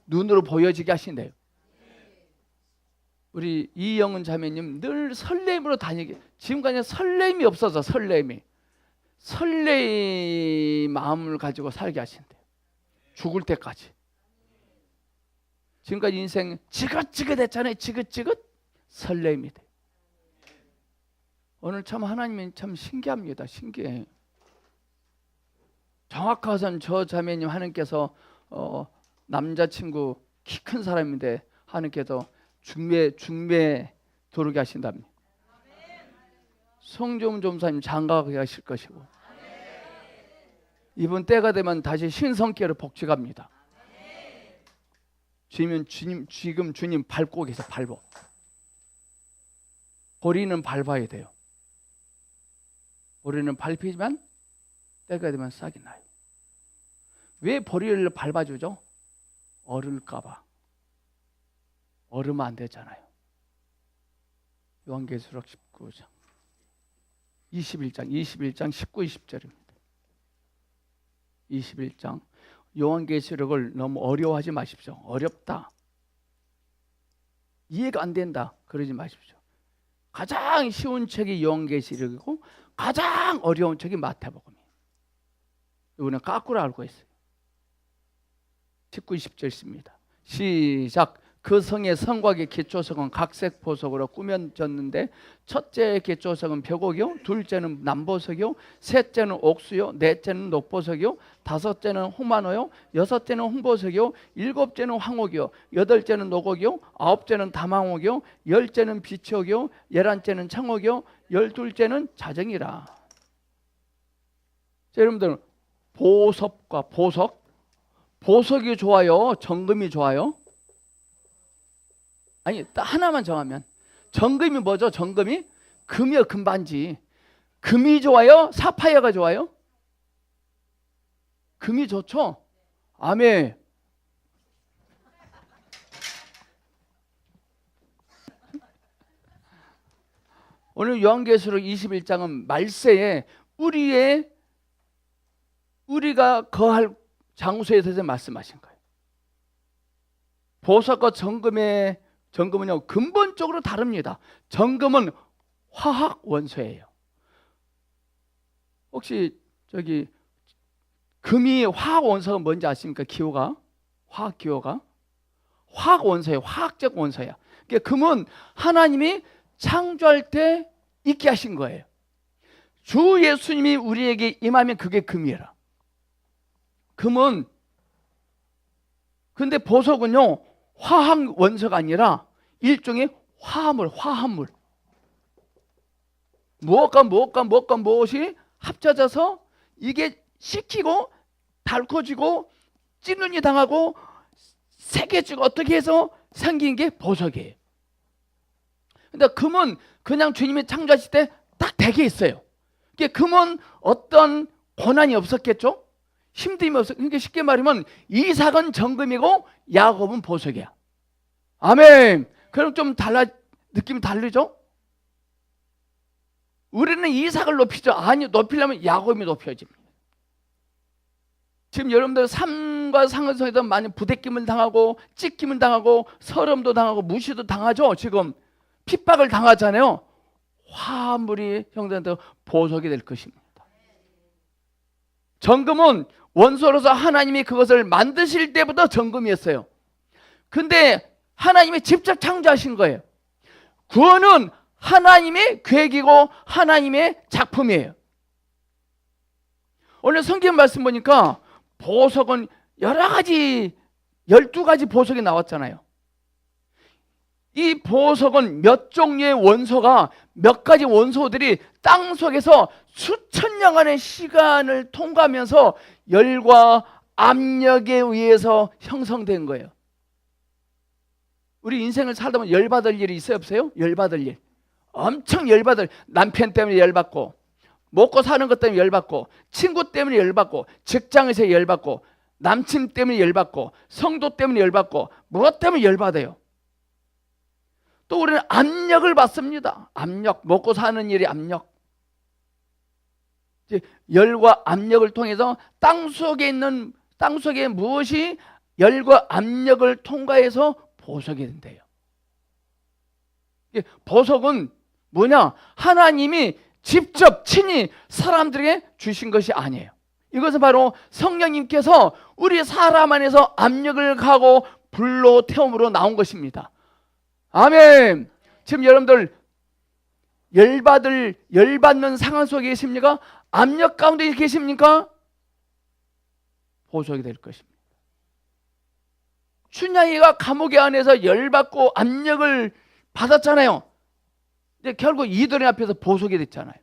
눈으로 보여지게 하신대요. 우리 이영은 자매님 늘 설렘으로 다니게, 지금까지 설렘이 없어서 설렘 마음을 가지고 살게 하신대요. 죽을 때까지. 지금까지 인생 지긋지긋했잖아요. 지긋지긋 설렘이 돼요. 오늘 참 하나님이 참 신기합니다. 신기해요. 정확하선 저 자매님 하나님께서 남자친구 키 큰 사람인데 하나님께서 중매 도르게 하신답니다. 성종 점사님 장가가게 하실 것이고, 이번 때가 되면 다시 신성께로 복직합니다. 지금 주님 밟고 계세요. 밟고. 보리는 밟아야 돼요. 보리는 밟히지만 때가 되면 싹이 나요. 왜 보리를 밟아주죠? 얼을까 봐. 얼으면 안 되잖아요. 요한계시록 19장 21장 19, 20절입니다. 21장 요한계시록을 너무 어려워하지 마십시오. 어렵다, 이해가 안 된다 그러지 마십시오. 가장 쉬운 책이 요한계시록이고 가장 어려운 책이 마태복음이에요. 이거는 까꾸라 알고 있어요. 19, 20절 있습니다. 시작. 그 성의 성곽의 기초석은 각색 보석으로 꾸며졌는데, 첫째 기초석은 벽옥이요, 둘째는 남보석이요, 셋째는 옥수요, 넷째는 녹보석이요, 다섯째는 홍만호요, 여섯째는 홍보석이요, 일곱째는 황옥이요, 여덟째는 녹옥이요, 아홉째는 담황옥이요, 열째는 비치옥이요, 열한째는 청옥이요, 열둘째는 자정이라. 자, 여러분들 보석과 보석이 좋아요, 정금이 좋아요? 아니, 딱 하나만 정하면. 정금이 뭐죠? 정금이? 금이요, 금반지. 금이 좋아요? 사파이어가 좋아요? 금이 좋죠? 아멘. 오늘 요한계시록 21장은 말세에 우리가 거할 장소에 대해서 말씀하신 거예요. 보석과 정금은요, 근본적으로 다릅니다. 정금은 화학 원소예요. 혹시 금이 화학 원소가 뭔지 아십니까? 기호가? 화학 기호가? 화학 원소예요. 화학적 원소야. 그러니까 금은 하나님이 창조할 때 있게 하신 거예요. 주 예수님이 우리에게 임하면 그게 금이라. 금은, 근데 보석은요, 화학 원소가 아니라 일종의 화합물. 무엇이 합쳐져서 이게 식히고 달궈지고 찌눈이 당하고 새겨지고 어떻게 해서 생긴 게 보석이에요. 근데 금은 그냥 주님이 창조하실 때 딱 되게 있어요. 금은 어떤 고난이 없었겠죠? 힘듦이 없었. 그러니까 쉽게 말하면 이삭은 정금이고 야곱은 보석이야. 아멘. 그럼 좀 느낌이 다르죠? 우리는 이삭을 높이죠. 아니, 높이려면 야곱이 높여집니다. 지금 여러분들 삶과 상황에서 많이 부대낌을 당하고 찢김을 당하고 서름도 당하고 무시도 당하죠. 지금 핍박을 당하잖아요. 화물이 형제한테 보석이 될 것입니다. 정금은 원소로서 하나님이 그것을 만드실 때부터 정금이었어요. 근데 하나님이 직접 창조하신 거예요. 구원은 하나님의 계획이고 하나님의 작품이에요. 오늘 성경 말씀 보니까 보석은 여러 가지, 12가지 보석이 나왔잖아요. 이 보석은 몇 종류의 원소가, 몇 가지 원소들이 땅 속에서 수천 년간의 시간을 통과하면서 열과 압력에 의해서 형성된 거예요. 우리 인생을 살다 보면 열받을 일이 있어요, 없어요? 열받을 일. 엄청 열받을, 남편 때문에 열받고, 먹고 사는 것 때문에 열받고, 친구 때문에 열받고, 직장에서 열받고, 남친 때문에 열받고, 성도 때문에 열받고, 무엇 때문에 열받아요. 또 우리는 압력을 받습니다. 압력, 먹고 사는 일이 압력. 열과 압력을 통해서 땅 속에 무엇이 열과 압력을 통과해서 보석이 된대요. 보석은 뭐냐? 하나님이 직접 친히 사람들에게 주신 것이 아니에요. 이것은 바로 성령님께서 우리 사람 안에서 압력을 가하고 불로 태움으로 나온 것입니다. 아멘. 지금 여러분들 열받는 상황 속에 계십니까? 압력 가운데 계십니까? 보석이 될 것입니다. 춘향이가 감옥의 안에서 열받고 압력을 받았잖아요. 근데 결국 이들의 앞에서 보석이 됐잖아요.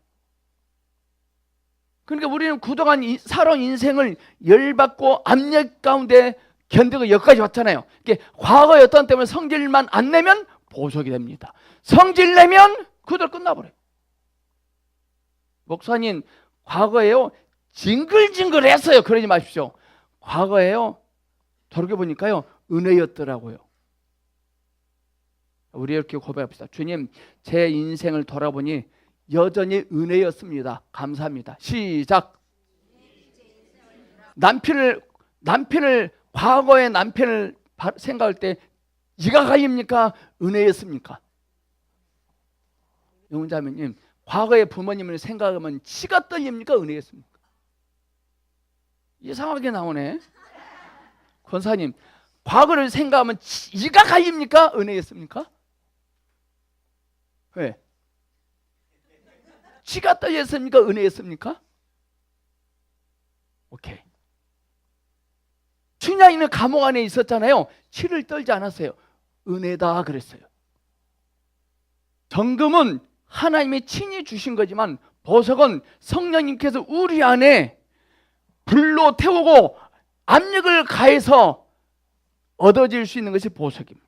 그러니까 우리는 그동안 살아온 인생을 열받고 압력 가운데 견디고 여기까지 왔잖아요. 과거의 어떤 때문에 성질만 안 내면 보석이 됩니다. 성질 내면 그대로 끝나버려요. 목사님, 과거에요 징글징글했어요. 그러지 마십시오. 과거에요 돌이켜보니까요 은혜였더라고요. 우리 이렇게 고백합시다. 주님, 제 인생을 돌아보니 여전히 은혜였습니다. 감사합니다. 시작. 과거의 남편을 생각할 때 이가 가입니까? 은혜였습니까? 영자매님, 과거의 부모님을 생각하면 치가 떨립니까? 은혜였습니까? 이상하게 나오네. 권사님, 과거를 생각하면 이가 가입니까? 은혜였습니까? 왜? 치가 떨렸습니까? 은혜였습니까? 오케이. 춘향이는 감옥 안에 있었잖아요. 치를 떨지 않았어요. 은혜다 그랬어요. 정금은 하나님이 친히 주신 거지만 보석은 성령님께서 우리 안에 불로 태우고 압력을 가해서 얻어질 수 있는 것이 보석입니다.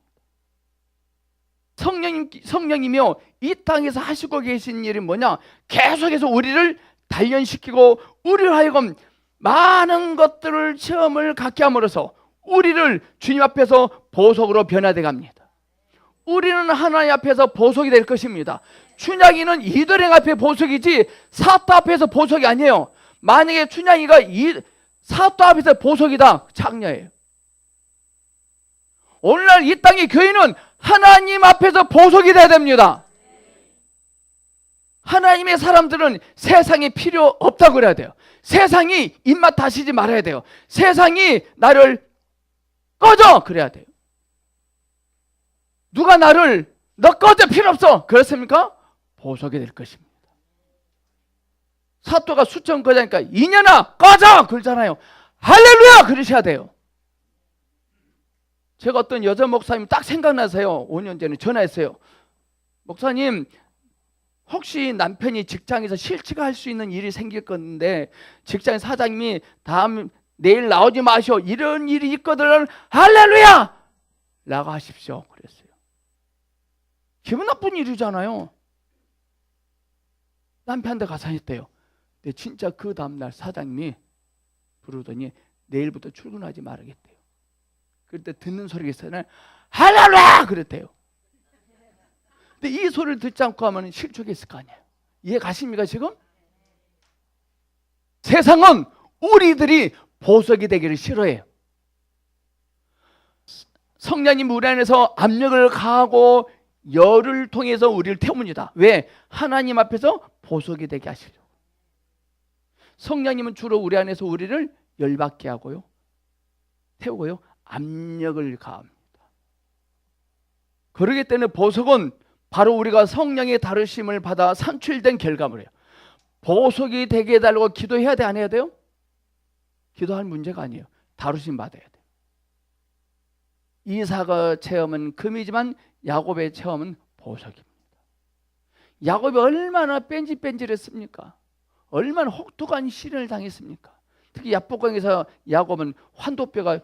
성령님이요 이 땅에서 하시고 계신 일이 뭐냐? 계속해서 우리를 단련시키고 우리를 하여금 많은 것들을 체험을 갖게 함으로써 우리를 주님 앞에서 보석으로 변화돼 갑니다. 우리는 하나님 앞에서 보석이 될 것입니다. 춘향이는 이들의 앞에 보석이지 사또 앞에서 보석이 아니에요. 만약에 춘향이가 사또 앞에서 보석이다, 창녀예요. 오늘날 이 땅의 교회는 하나님 앞에서 보석이 돼야 됩니다. 하나님의 사람들은 세상에 필요 없다고 그래야 돼요. 세상이 입맛 다시지 말아야 돼요. 세상이 나를 꺼져 그래야 돼요. 누가 나를 너 꺼져 필요 없어 그렇습니까? 보석이 될 것입니다. 사또가 수천 거자니까 이년아 꺼져 그러잖아요. 할렐루야 그러셔야 돼요. 제가 어떤 여자 목사님 딱 생각나서요 5년 전에 전화했어요. 목사님, 혹시 남편이 직장에서 실직할 수 있는 일이 생길 건데 직장 사장님이 내일 나오지 마시오, 이런 일이 있거든, 할렐루야 라고 하십시오 그랬어요. 기분 나쁜 일이잖아요. 남편한테 가서 했대요. 근데 진짜 그 다음날 사장님이 부르더니 내일부터 출근하지 말아야겠대요. 그때 듣는 소리가 있어요. 할렐루야 그랬대요. 근데 이 소리를 듣지 않고 하면 실족했을 거 아니에요. 이해 가십니까 지금? 세상은 우리들이 보석이 되기를 싫어해요. 성령님 우리 안에서 압력을 가하고 열을 통해서 우리를 태웁니다. 왜? 하나님 앞에서 보석이 되게 하시려고. 성령님은 주로 우리 안에서 우리를 열받게 하고요, 태우고요, 압력을 가합니다. 그러기 때문에 보석은 바로 우리가 성령의 다루심을 받아 산출된 결과물이에요. 보석이 되게 해달라고 기도해야 돼, 안 해야 돼요? 기도할 문제가 아니에요. 다루심 받아야 돼요. 이삭의 체험은 금이지만 야곱의 체험은 보석입니다. 야곱이 얼마나 뺀질뺀질했습니까? 얼마나 혹독한 시련을 당했습니까? 특히 야복강에서 야곱은 환도뼈가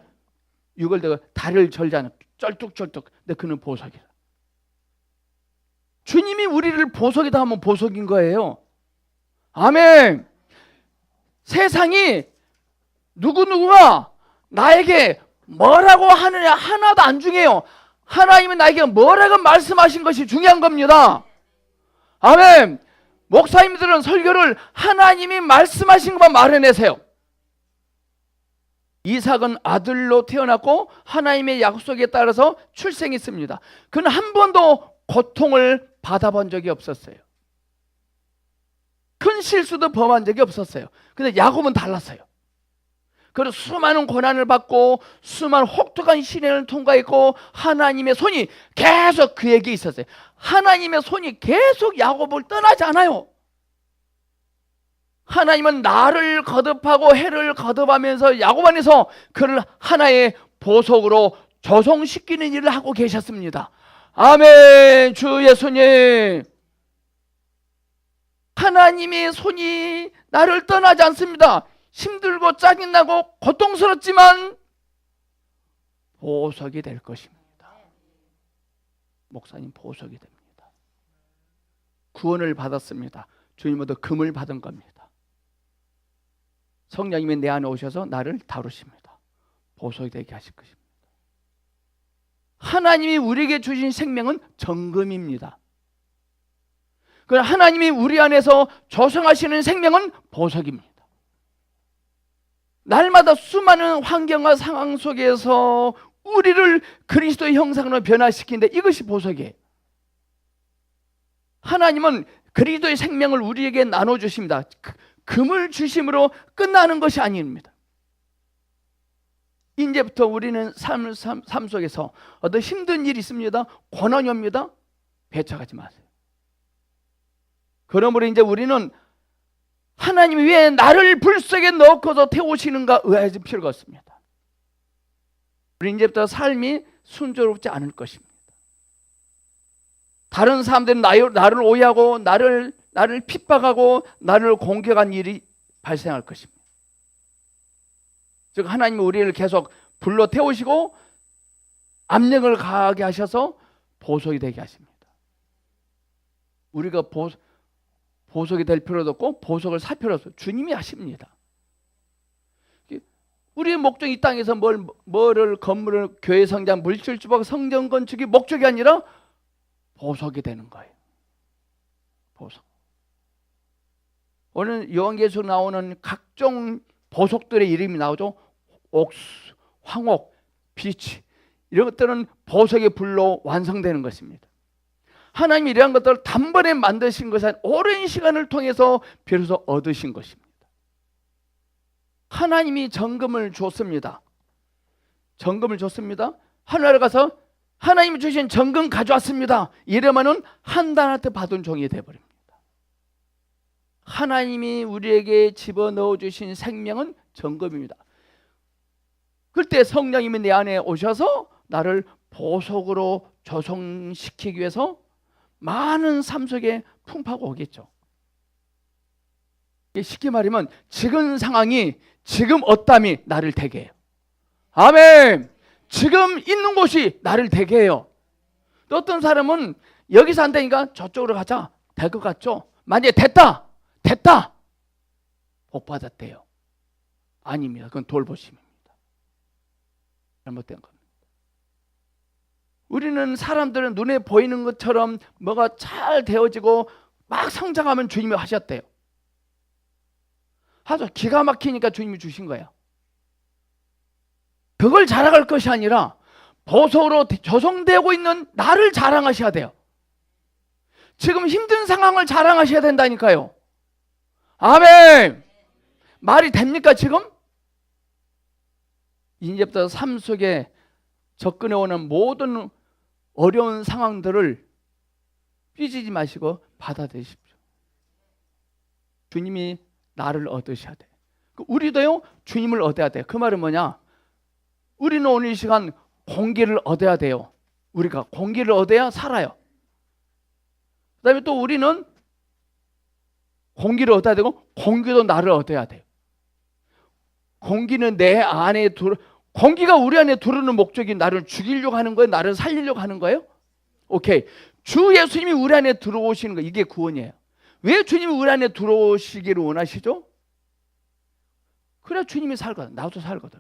유골되고 다리를 절잖아요. 쩔뚝쩔뚝. 근데 그는 보석이라. 주님이 우리를 보석이다 하면 보석인 거예요. 아멘. 세상이 누구누구가 나에게 뭐라고 하느냐 하나도 안 중요해요. 하나님은 나에게 뭐라고 말씀하신 것이 중요한 겁니다. 아멘. 목사님들은 설교를 하나님이 말씀하신 것만 말해내세요. 이삭은 아들로 태어났고 하나님의 약속에 따라서 출생했습니다. 그는 한 번도 고통을 받아본 적이 없었어요. 큰 실수도 범한 적이 없었어요. 근데 야곱은 달랐어요. 그리고 수많은 고난을 받고 수많은 혹독한 시련을 통과했고 하나님의 손이 계속 그에게 있었어요. 하나님의 손이 계속 야곱을 떠나지 않아요. 하나님은 날을 거듭하고 해를 거듭하면서 야곱 안에서 그를 하나의 보석으로 조성시키는 일을 하고 계셨습니다. 아멘. 주 예수님, 하나님의 손이 나를 떠나지 않습니다. 힘들고 짜증나고 고통스럽지만 보석이 될 것입니다. 목사님, 보석이 됩니다. 구원을 받았습니다. 주님으로부터 금을 받은 겁니다. 성령님이 내 안에 오셔서 나를 다루십니다. 보석이 되게 하실 것입니다. 하나님이 우리에게 주신 생명은 정금입니다. 그러나 하나님이 우리 안에서 조성하시는 생명은 보석입니다. 날마다 수많은 환경과 상황 속에서 우리를 그리스도의 형상으로 변화시키는데 이것이 보석이에요. 하나님은 그리스도의 생명을 우리에게 나눠주십니다. 금을 주심으로 끝나는 것이 아닙니다. 이제부터 우리는 삶 속에서 어떤 힘든 일이 있습니다. 고난이 옵니다. 배척하지 마세요. 그러므로 이제 우리는 하나님이 왜 나를 불 속에 넣고서 태우시는가 의아해질 필요가 없습니다. 우리 이제부터 삶이 순조롭지 않을 것입니다. 다른 사람들은 나를 오해하고 나를 핍박하고 나를 공격한 일이 발생할 것입니다. 즉 하나님이 우리를 계속 불러 태우시고 압력을 가하게 하셔서 보석이 되게 하십니다. 우리가 보석이 될 필요도 없고 보석을 살 필요도 없어요. 주님이 하십니다. 우리의 목적이 이 땅에서 뭐를 건물을 교회 성장 물질 주복 성전 건축이 목적이 아니라 보석이 되는 거예요. 보석. 오늘 요한계시록 나오는 각종 보석들의 이름이 나오죠. 옥수, 황옥, 비치, 이런 것들은 보석의 불로 완성되는 것입니다. 하나님이 이러한 것들을 단번에 만드신 것은 오랜 시간을 통해서 비로소 얻으신 것입니다. 하나님이 정금을 줬습니다. 정금을 줬습니다. 하늘나라 가서 하나님이 주신 정금 가져왔습니다. 이러면은 한단한테 받은 종이 되어버립니다. 하나님이 우리에게 집어넣어 주신 생명은 정금입니다. 그때 성령님이 내 안에 오셔서 나를 보석으로 조성시키기 위해서 많은 삶 속에 풍파가 오겠죠. 쉽게 말하면 지금 상황이, 지금 어땀이 나를 되게 해요. 아멘. 지금 있는 곳이 나를 되게 해요. 또 어떤 사람은 여기서 안 되니까 저쪽으로 가자, 될 것 같죠? 만약에 됐다 복 받았대요. 아닙니다. 그건 돌보심입니다. 잘못된 겁니다. 우리는 사람들은 눈에 보이는 것처럼 뭐가 잘 되어지고 막 성장하면 주님이 하셨대요. 아주 기가 막히니까 주님이 주신 거예요. 그걸 자랑할 것이 아니라 보석으로 조성되고 있는 나를 자랑하셔야 돼요. 지금 힘든 상황을 자랑하셔야 된다니까요. 아멘. 말이 됩니까 지금? 이제부터 삶 속에 접근해오는 모든 어려운 상황들을 삐지지 마시고 받아들이십시오. 주님이 나를 얻으셔야 돼요. 우리도요 주님을 얻어야 돼요. 그 말은 뭐냐? 우리는 오늘 이 시간 공기를 얻어야 돼요. 우리가 공기를 얻어야 살아요. 그 다음에 또 우리는 공기를 얻어야 되고 공기도 나를 얻어야 돼요. 공기는 내 안에 공기가 우리 안에 들어오는 목적이 나를 죽이려고 하는 거예요? 나를 살리려고 하는 거예요? 오케이. 주 예수님이 우리 안에 들어오시는 거, 이게 구원이에요. 왜 주님이 우리 안에 들어오시기를 원하시죠? 그래야 주님이 살거든. 나도 살거든.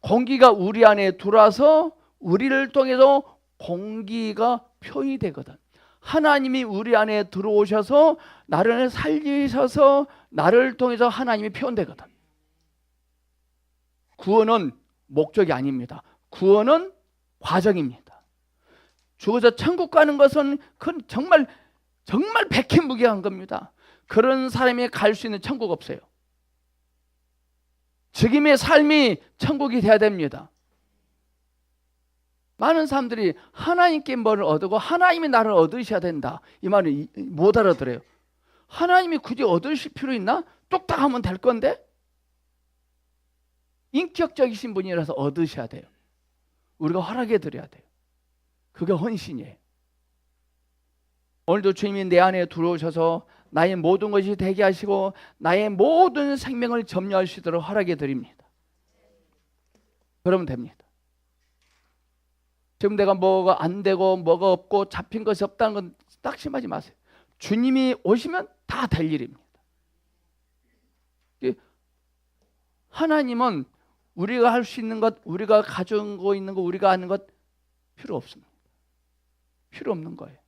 공기가 우리 안에 들어와서 우리를 통해서 공기가 표현이 되거든. 하나님이 우리 안에 들어오셔서 나를 살리셔서 나를 통해서 하나님이 표현되거든. 구원은 목적이 아닙니다. 구원은 과정입니다. 죽어서 천국 가는 것은 그건 정말 백해무익한 겁니다. 그런 사람이 갈 수 있는 천국 없어요. 죽임의 삶이 천국이 돼야 됩니다. 많은 사람들이 하나님께 뭐를 얻고 하나님이 나를 얻으셔야 된다, 이 말을 못 알아들어요. 하나님이 굳이 얻으실 필요 있나? 뚝딱 하면 될 건데. 인격적이신 분이라서 얻으셔야 돼요. 우리가 허락해 드려야 돼요. 그게 헌신이에요. 오늘도 주님이 내 안에 들어오셔서 나의 모든 것이 되게 하시고 나의 모든 생명을 점유할 수 있도록 허락해 드립니다. 그러면 됩니다. 지금 내가 뭐가 안 되고 뭐가 없고 잡힌 것이 없다는 건 낙심하지 마세요. 주님이 오시면 다 될 일입니다. 하나님은 우리가 할 수 있는 것, 우리가 가지고 있는 것, 우리가 아는 것 필요 없습니다. 필요 없는 거예요.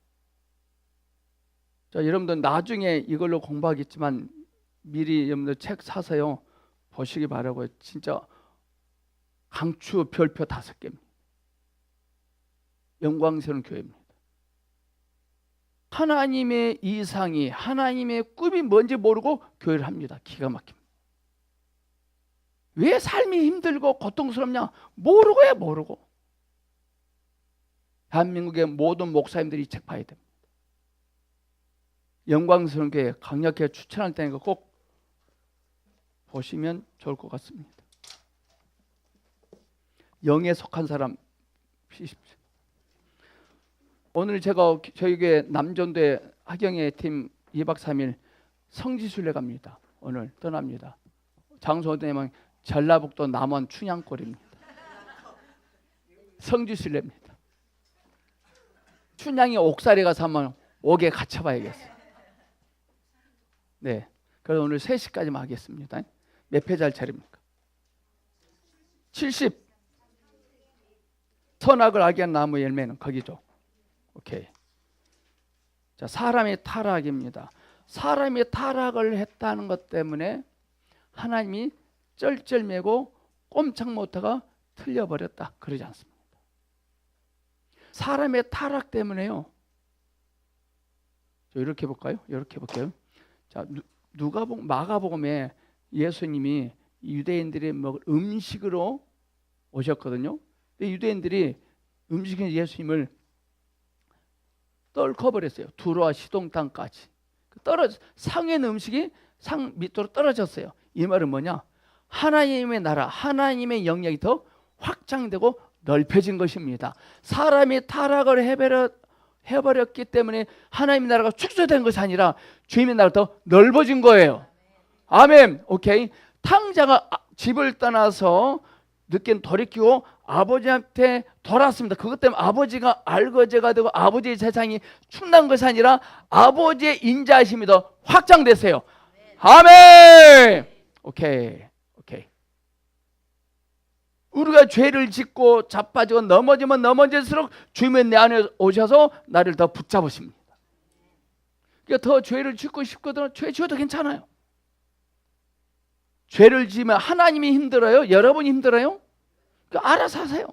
자, 여러분들 나중에 이걸로 공부하겠지만 미리 여러분들 책 사서요 보시기 바라고요. 진짜 강추 별표 5개입니다. 영광스러운 교회입니다. 하나님의 이상이, 하나님의 꿈이 뭔지 모르고 교회를 합니다. 기가 막힙니다. 왜 삶이 힘들고 고통스럽냐? 모르고요, 모르고. 대한민국의 모든 목사님들이 이 책 봐야 됩니다. 영광스러운 교회 강력하게 추천할 테니까 꼭 보시면 좋을 것 같습니다. 영에 속한 사람 피십시오. 오늘 제가 저희 교회 남전도에 하경의 팀 2박 3일 성지순례 갑니다. 오늘 떠납니다. 장소 되면 전라북도 남원 춘향골입니다. 성지순례입니다. 춘향이 옥살이 가서 한번 옥에 갇혀봐야겠어요. 네, 그래서 오늘 3시까지만 하겠습니다. 몇 페이지 차례입니까? 70. 선악을 알게 한 나무 열매는 거기죠. 오케이. 자, 사람의 타락입니다. 사람이 타락을 했다는 것 때문에 하나님이 쩔쩔매고 꼼짝 못하가 틀려버렸다, 그러지 않습니다. 사람의 타락 때문에요. 이렇게 볼까요? 이렇게 볼게요. 자, 마가복음에 예수님이 유대인들이 먹을 음식으로 오셨거든요. 근데 유대인들이 음식에 예수님을 떨궈버렸어요. 두로와 시동 땅까지 상에 있는 음식이 상 밑으로 떨어졌어요. 이 말은 뭐냐? 하나님의 나라, 하나님의 영역이 더 확장되고 넓혀진 것입니다. 사람이 타락을 해버렸기 때문에 하나님의 나라가 축소된 것이 아니라 주님의 나라가 더 넓어진 거예요. 아멘. 오케이. 탕자가 집을 떠나서 늦게 돌이키고 아버지한테 돌아왔습니다. 그것 때문에 아버지가 알거제가 되고 아버지의 세상이 충난 것이 아니라 아버지의 인자하심이 더 확장되세요. 아멘. 오케이. 우리가 죄를 짓고 자빠지고 넘어지면 넘어질수록 주님이 내 안에 오셔서 나를 더 붙잡으십니다. 그러니까 더 죄를 짓고 싶거든. 죄 지어도 괜찮아요. 죄를 지으면 하나님이 힘들어요? 여러분이 힘들어요? 그러니까 알아서 하세요.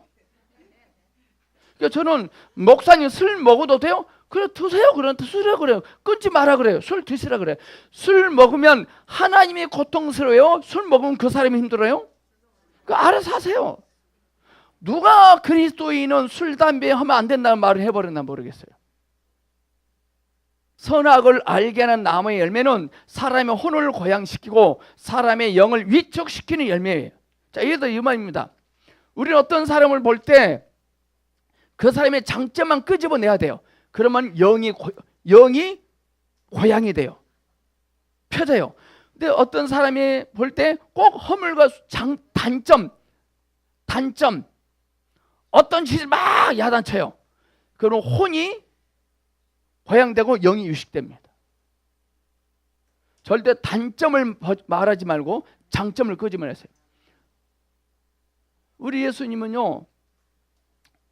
그러니까 저는 목사님 술 먹어도 돼요? 그래 드세요. 그럼 드시라 그래요. 끊지 마라 그래요. 술 드시라 그래요. 술 먹으면 하나님이 고통스러워요? 술 먹으면 그 사람이 힘들어요? 그러니까 알아서 하세요. 누가 그리스도인은 술, 담배 하면 안 된다는 말을 해버렸나 모르겠어요. 선악을 알게 하는 나무의 열매는 사람의 혼을 고양시키고 사람의 영을 위축시키는 열매예요. 자, 이게 이 말입니다. 우리는 어떤 사람을 볼 때 그 사람의 장점만 끄집어내야 돼요. 그러면 영이 고양이 돼요. 펴져요. 근데 어떤 사람이 볼 때 꼭 허물과 단점 어떤 짓을 막 야단쳐요. 그럼 혼이 고양되고 영이 유식됩니다. 절대 단점을 말하지 말고 장점을 끄집어내세요. 우리 예수님은요,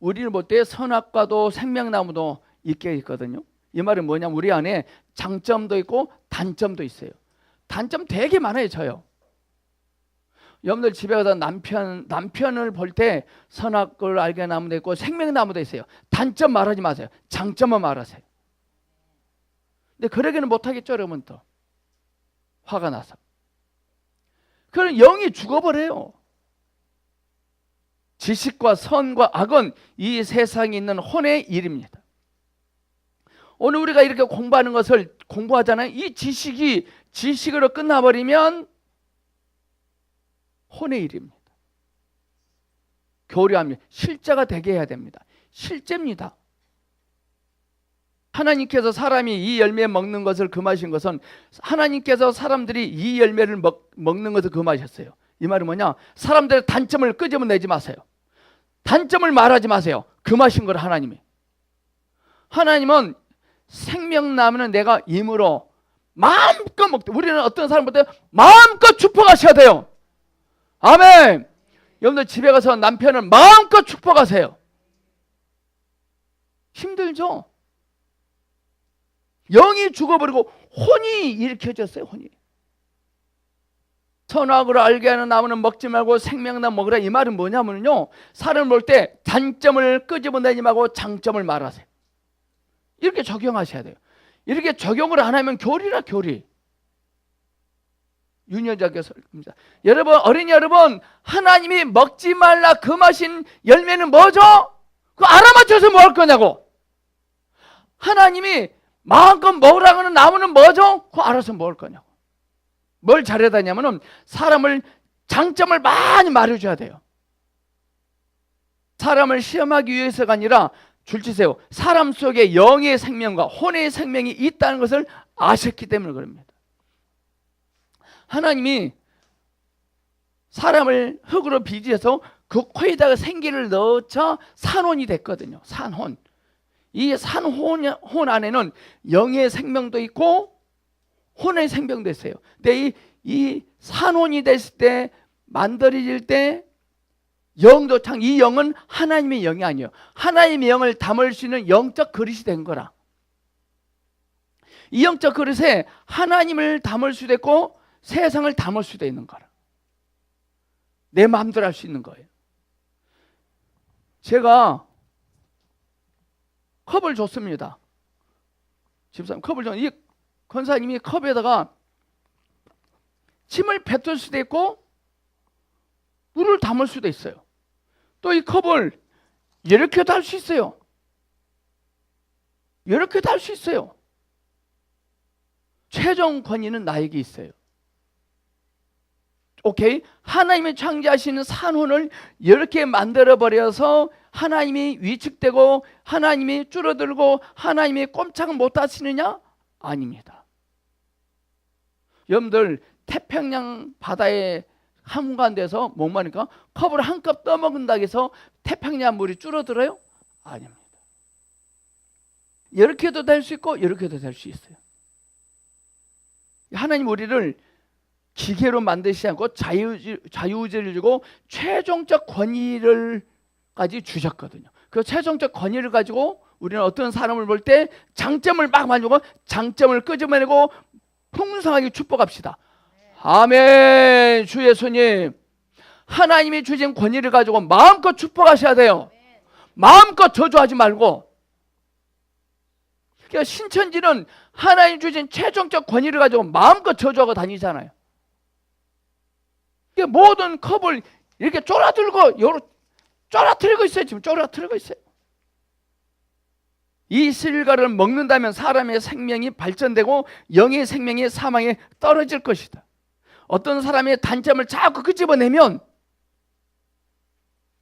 우리를 볼 때 선악과도 생명나무도 있게 있거든요. 이 말은 뭐냐면 우리 안에 장점도 있고 단점도 있어요. 단점 되게 많아요. 저요. 여러분들 집에 가서 남편을 볼 때 선악을 알게 나무도 있고 생명나무도 있어요. 단점 말하지 마세요. 장점만 말하세요. 근데 그러기는 못하겠죠, 여러분. 또 화가 나서. 그럼 영이 죽어버려요. 지식과 선과 악은 이 세상에 있는 혼의 일입니다. 오늘 우리가 이렇게 공부하는 것을 공부하잖아요. 이 지식이 지식으로 끝나버리면 혼의 일입니다. 교류하며 실제가 되게 해야 됩니다. 실제입니다. 하나님께서 사람이 이 열매 먹는 것을 금하신 것은 하나님께서 사람들이 이 열매를 먹는 것을 금하셨어요. 이 말은 뭐냐? 사람들의 단점을 끄집어내지 마세요. 단점을 말하지 마세요. 금하신 걸 하나님이. 하나님은 생명나무는 내가 임으로 마음껏 먹되, 우리는 어떤 사람보다 마음껏 축복하셔야 돼요. 아멘. 여러분들 집에 가서 남편을 마음껏 축복하세요. 힘들죠? 영이 죽어버리고 혼이 일으켜졌어요. 혼이. 선악을 알게 하는 나무는 먹지 말고 생명나무 먹으라. 이 말은 뭐냐면요, 사람을 볼 때 단점을 끄집어내지 말고 장점을 말하세요. 이렇게 적용하셔야 돼요. 이렇게 적용을 안 하면 교리라, 교리. 윤여자께서입니다. 여러분, 어린이 여러분, 하나님이 먹지 말라 금하신 열매는 뭐죠? 그거 알아맞혀서 뭐 할 거냐고. 하나님이 마음껏 먹으라고 하는 나무는 뭐죠? 그거 알아서 뭐 할 거냐고. 뭘 잘해야 되냐면은 사람을 장점을 많이 말해줘야 돼요. 사람을 시험하기 위해서가 아니라 줄치세요. 사람 속에 영의 생명과 혼의 생명이 있다는 것을 아셨기 때문에 그럽니다. 하나님이 사람을 흙으로 빚어서 그 코에다가 생기를 넣자 산혼이 됐거든요. 산혼. 이 산혼 안에는 영의 생명도 있고 혼의 생명도 있어요. 근데 이 산혼이 됐을 때, 만들어질 때 영도 참, 이 영은 하나님의 영이 아니에요. 하나님의 영을 담을 수 있는 영적 그릇이 된 거라. 이 영적 그릇에 하나님을 담을 수도 있고 세상을 담을 수도 있는 거라. 내 마음대로 할 수 있는 거예요. 제가 컵을 줬습니다. 집사님 컵을 줬는데, 이 권사님이 컵에다가 침을 뱉을 수도 있고 물을 담을 수도 있어요. 또 이 컵을 이렇게도 할 수 있어요. 이렇게도 할 수 있어요. 최종 권위는 나에게 있어요. 오케이? 하나님이 창조하시는 산혼을 이렇게 만들어버려서 하나님이 위축되고 하나님이 줄어들고 하나님이 꼼짝 못 하시느냐? 아닙니다. 여러분들 태평양 바다에 한가운데서 목마르니까 컵을 한 컵 떠먹는다고 해서 태평양 물이 줄어들어요? 아닙니다. 이렇게도 될 수 있고 이렇게도 될 수 있어요. 하나님 우리를 기계로 만드시지 않고 자유의지를 주고 최종적 권위를까지 주셨거든요. 그 최종적 권위를 가지고 우리는 어떤 사람을 볼 때 장점을 막 만들고 장점을 끄집어내고 풍성하게 축복합시다. 아멘. 주 예수님, 하나님이 주신 권위를 가지고 마음껏 축복하셔야 돼요. 마음껏 저주하지 말고. 그러니까 신천지는 하나님 주신 최종적 권위를 가지고 마음껏 저주하고 다니잖아요. 그러니까 모든 컵을 이렇게 쫄아들고 쫄아들고 있어요. 지금 쫄아들고 있어요. 이 실과를 먹는다면 사람의 생명이 발전되고 영의 생명이 사망에 떨어질 것이다. 어떤 사람의 단점을 자꾸 끄집어내면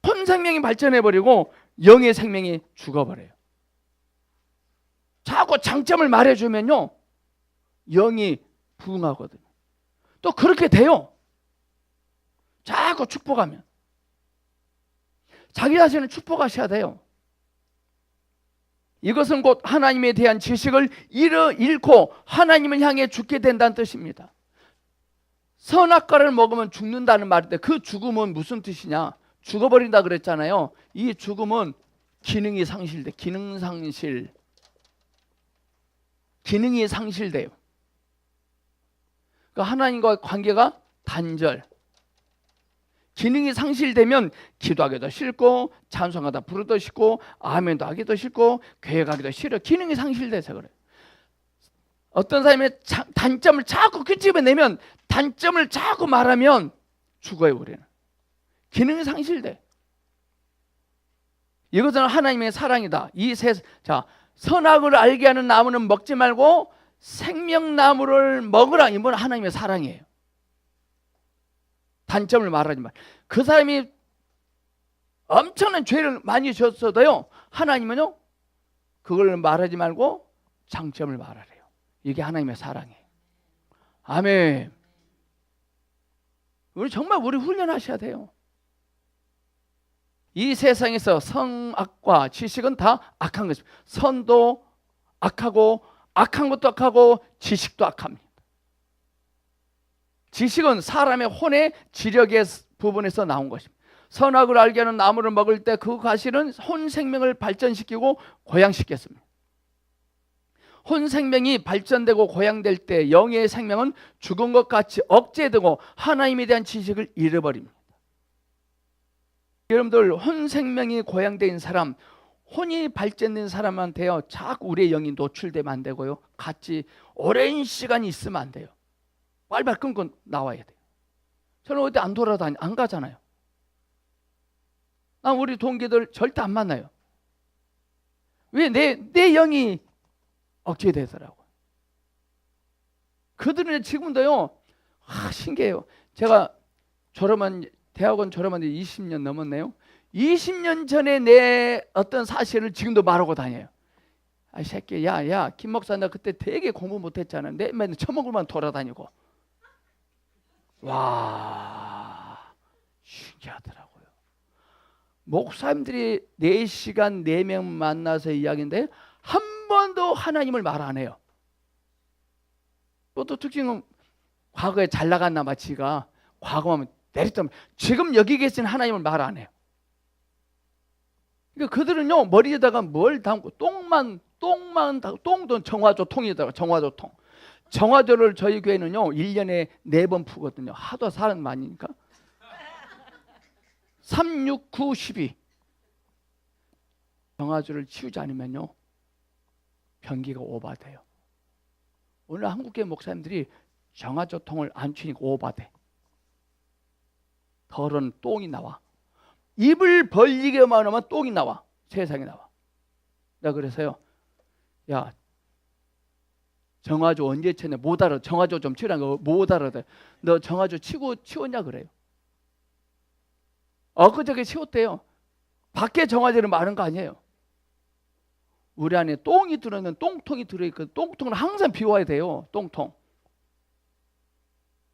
혼 생명이 발전해버리고 영의 생명이 죽어버려요. 자꾸 장점을 말해주면요, 영이 부응하거든요. 또 그렇게 돼요. 자꾸 축복하면. 자기 자신을 축복하셔야 돼요. 이것은 곧 하나님에 대한 지식을 잃고 하나님을 향해 죽게 된다는 뜻입니다. 선악과를 먹으면 죽는다는 말인데 그 죽음은 무슨 뜻이냐? 죽어버린다 그랬잖아요. 이 죽음은 기능이 상실돼. 기능이 상실돼요. 그러니까 하나님과의 관계가 단절. 기능이 상실되면 기도하기도 싫고 찬송하다 부르기도 싫고 아멘도 하기도 싫고 교회 가기도 싫어. 기능이 상실돼서 그래요. 어떤 사람의 단점을 자꾸 끄집어내면, 단점을 자꾸 말하면 죽어요. 우리는 기능이 상실돼. 이것은 하나님의 사랑이다. 자, 선악을 알게 하는 나무는 먹지 말고 생명나무를 먹으라. 이건 하나님의 사랑이에요. 단점을 말하지 말. 그 사람이 엄청난 죄를 많이 졌어도요, 하나님은요 그걸 말하지 말고 장점을 말하래요. 이게 하나님의 사랑이에요. 아멘. 우리 훈련하셔야 돼요. 이 세상에서 성악과 지식은 다 악한 것입니다. 선도 악하고 악한 것도 악하고 지식도 악합니다. 지식은 사람의 혼의 지력의 부분에서 나온 것입니다. 선악을 알게 하는 나무를 먹을 때 그 과실은 혼 생명을 발전시키고 고양시켰습니다. 혼 생명이 발전되고 고양될 때 영의 생명은 죽은 것 같이 억제되고 하나님에 대한 지식을 잃어버립니다. 여러분들, 혼 생명이 고양된 사람, 혼이 발전된 사람한테요 자꾸 우리의 영이 노출되면 안 되고요, 같이 오랜 시간이 있으면 안 돼요. 빨리빨리 끊고 나와야 돼요. 저는 어디 안 안 가잖아요. 난 우리 동기들 절대 안 만나요. 왜? 내 영이 억제되더라고요. 그들은 지금도요, 신기해요. 제가 대학원 졸업한 지 20년 넘었네요. 20년 전에 내 어떤 사실을 지금도 말하고 다녀요. 아, 새끼, 야, 김 목사, 나 그때 되게 공부 못했잖아. 내 맨날 처먹을만 돌아다니고. 와, 신기하더라고요. 목사님들이 4시간 4명 만나서 이야기인데 한 번도 하나님을 말 안 해요. 또 특징은 과거에 잘 나갔나 봐. 지가 과거만 내렸다면, 지금 여기 계신 하나님을 말 안 해요. 그러니까 그들은요 머리에다가 뭘 담고 똥도 정화조통이더라고요. 정화조통. 정화조를 저희 교회는요 1년에 4번 푸거든요. 하도 사람 많으니까. 3, 6, 9, 12. 정화조를 치우지 않으면요 변기가 오바돼요. 오늘 한국교회 목사님들이 정화조통을 안 치니까 오바돼. 더러운 똥이 나와. 입을 벌리게만 하면 똥이 나와. 세상에 나와. 나 그래서요, 야, 정화조 언제 치냐? 못 알아. 정화조 좀 치라는 거 못 알아대. 너 정화조 치웠냐 그래요. 엊그저께 치웠대요. 밖에 정화조를 마른 거 아니에요. 우리 안에 똥이 들어있는 똥통이 들어있거든. 똥통은 항상 비워야 돼요. 똥통.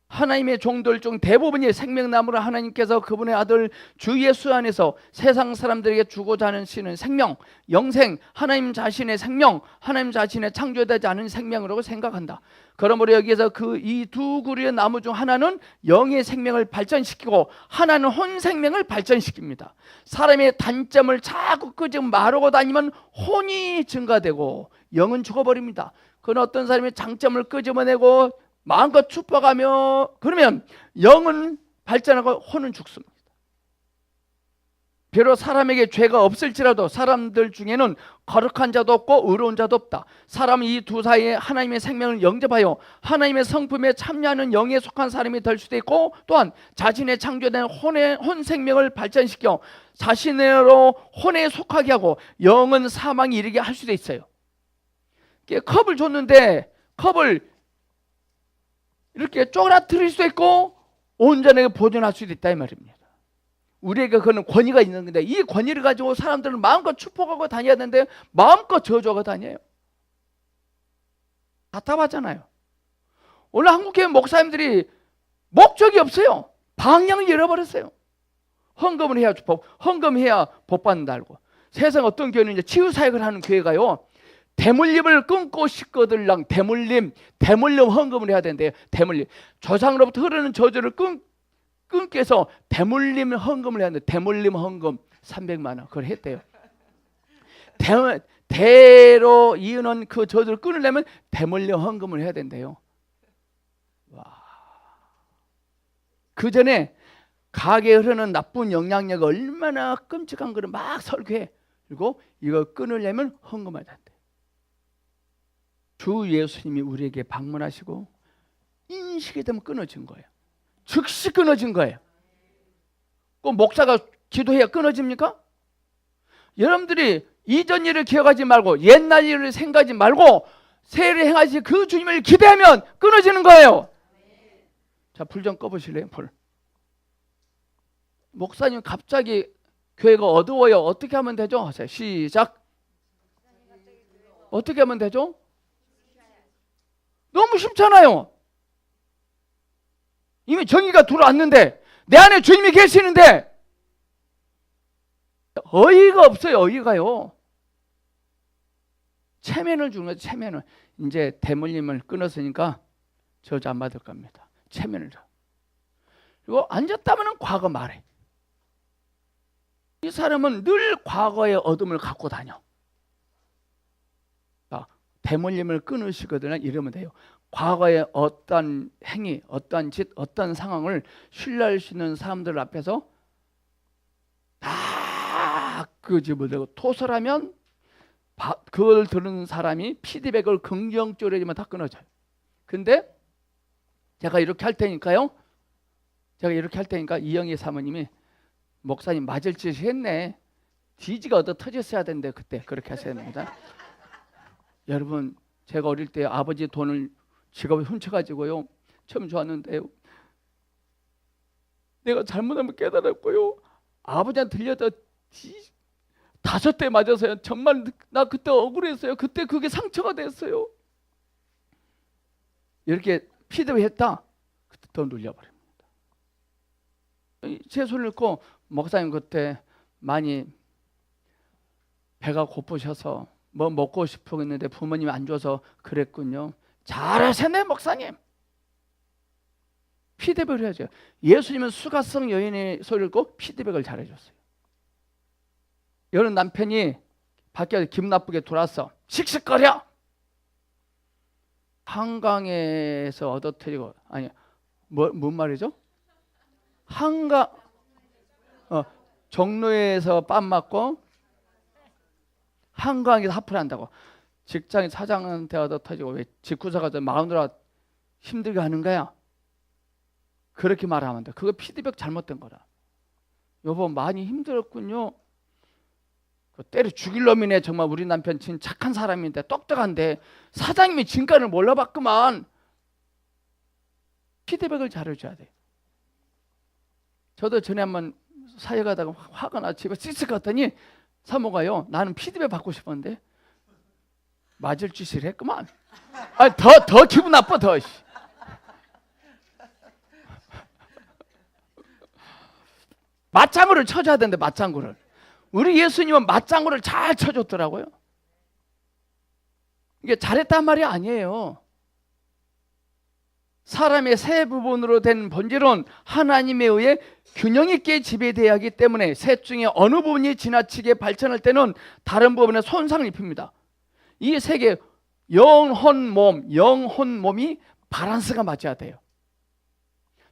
하나님의 종들 중 대부분이 생명나무를 하나님께서 그분의 아들 주 예수 안에서 세상 사람들에게 주고자 하시는 생명, 영생, 하나님 자신의 생명, 하나님 자신의 창조되지 않은 생명이라고 생각한다. 그러므로 여기에서 이 두 그루의 나무 중 하나는 영의 생명을 발전시키고 하나는 혼 생명을 발전시킵니다. 사람의 단점을 자꾸 끄집어 말하고 다니면 혼이 증가되고 영은 죽어버립니다. 그건 어떤 사람의 장점을 끄집어내고 마음껏 축복하며 그러면 영은 발전하고 혼은 죽습니다. 비록 사람에게 죄가 없을지라도 사람들 중에는 거룩한 자도 없고 의로운 자도 없다. 사람은 이 두 사이에 하나님의 생명을 영접하여 하나님의 성품에 참여하는 영에 속한 사람이 될 수도 있고, 또한 자신의 창조된 혼 생명을 발전시켜 자신으로 혼에 속하게 하고 영은 사망에 이르게 할 수도 있어요. 컵을 줬는데 컵을 이렇게 쪼그라뜨릴 수도 있고 온전하게 보존할 수도 있다 이 말입니다. 우리에게 그는 권위가 있는 건데 이 권위를 가지고 사람들은 마음껏 축복하고 다녀야 되는데 마음껏 저주하고 다녀요. 답답하잖아요. 오늘 한국교회 목사님들이 목적이 없어요. 방향을 잃어버렸어요. 헌금을 해야 헌금해야 복 받는다 알고. 세상 어떤 교회는 이제 치유사역을 하는 교회가요, 대물림을 끊고 싶거들랑 대물림 헌금을 해야 되는데요. 대물림, 조상으로부터 흐르는 저주를 끊기 위해서 대물림 헌금을 해야 되는데 대물림 헌금 300만 원 그걸 했대요. 대로 이어놓은 그 저주를 끊으려면 대물림 헌금을 해야 된대요. 와. 그 전에 각에 흐르는 나쁜 영향력 얼마나 끔찍한 거를 막 설교해. 그리고 이거 끊으려면 헌금해야 된대. 주 예수님이 우리에게 방문하시고 인식이 되면 끊어진 거예요. 즉시 끊어진 거예요. 꼭 목사가 기도해야 끊어집니까? 여러분들이 이전 일을 기억하지 말고 옛날 일을 생각하지 말고 새해를 행하시 그 주님을 기대하면 끊어지는 거예요. 자, 불 좀 꺼보실래요? 불. 목사님 갑자기 교회가 어두워요. 어떻게 하면 되죠? 하세요. 시작. 어떻게 하면 되죠? 너무 쉽잖아요. 이미 정의가 들어왔는데 내 안에 주님이 계시는데 어이가 없어요. 어이가요. 체면을 주는 거죠. 체면을. 이제 대물림을 끊었으니까 저주 안 받을 겁니다. 체면을 줘. 그리고 앉았다면 과거 말해. 이 사람은 늘 과거의 어둠을 갖고 다녀. 대물림을 끊으시거든요. 이러면 돼요. 과거의 어떤 행위, 어떤 짓, 어떤 상황을 신뢰할 수 있는 사람들 앞에서 다 그 집을 대고 토설하면 그걸 들은 사람이 피드백을 긍정적으로 해주면 다 끊어져요. 근데 제가 이렇게 할 테니까요. 제가 이렇게 할 테니까 이영희 사모님이 목사님 맞을 짓이 했네. 뒤지가 얻어 터졌어야 되는데 그때 그렇게 하셔야 됩니다. 여러분, 제가 어릴 때 아버지 돈을 지갑에 훔쳐가지고요. 처음 좋았는데요. 내가 잘못하면 깨달았고요. 아버지한테 들려다 5대 맞아서요. 정말 나 그때 억울했어요. 그때 그게 상처가 됐어요. 이렇게 피드백했다. 그때 더 눌려버립니다. 제 소리를 듣고 목사님 그때 많이 배가 고프셔서 뭐 먹고 싶었는데 부모님이 안 줘서 그랬군요. 잘하셨네 목사님. 피드백을 해야죠. 예수님은 수가성 여인의 소리를 듣고 피드백을 잘해줬어요. 여는 남편이 밖에 기분 나쁘게 돌아서 씩씩거려. 한강에서 얻어뜨리고 아니 뭔 말이죠? 종로에서 빰 맞고 한강에서 하프를 한다고. 직장인 사장한테 얻어터지고 왜 직구사가 마누라 힘들게 하는 거야? 그렇게 말하면 돼. 그거 피드백 잘못된 거라. 여보 많이 힘들었군요. 때려 죽일 놈이네. 정말 우리 남편 진짜 착한 사람인데 똑똑한데 사장님이 진가를 몰라봤구만. 피드백을 잘해줘야 돼. 저도 전에 한번 사회 가다가 화가 나 집에 찌쓱 갔더니 사모가요. 나는 피드백 받고 싶었는데 맞을 짓을 했구만. 아니, 더 기분 나빠 더. 맞장구를 쳐줘야 되는데 맞장구를. 우리 예수님은 맞장구를 잘 쳐줬더라고요. 이게 잘했단 말이 아니에요. 사람의 세 부분으로 된 본질은 하나님에 의해 균형 있게 지배되어야 하기 때문에 셋 중에 어느 부분이 지나치게 발전할 때는 다른 부분에 손상을 입힙니다. 이 세 개 영혼 몸이 밸런스가 맞아야 돼요.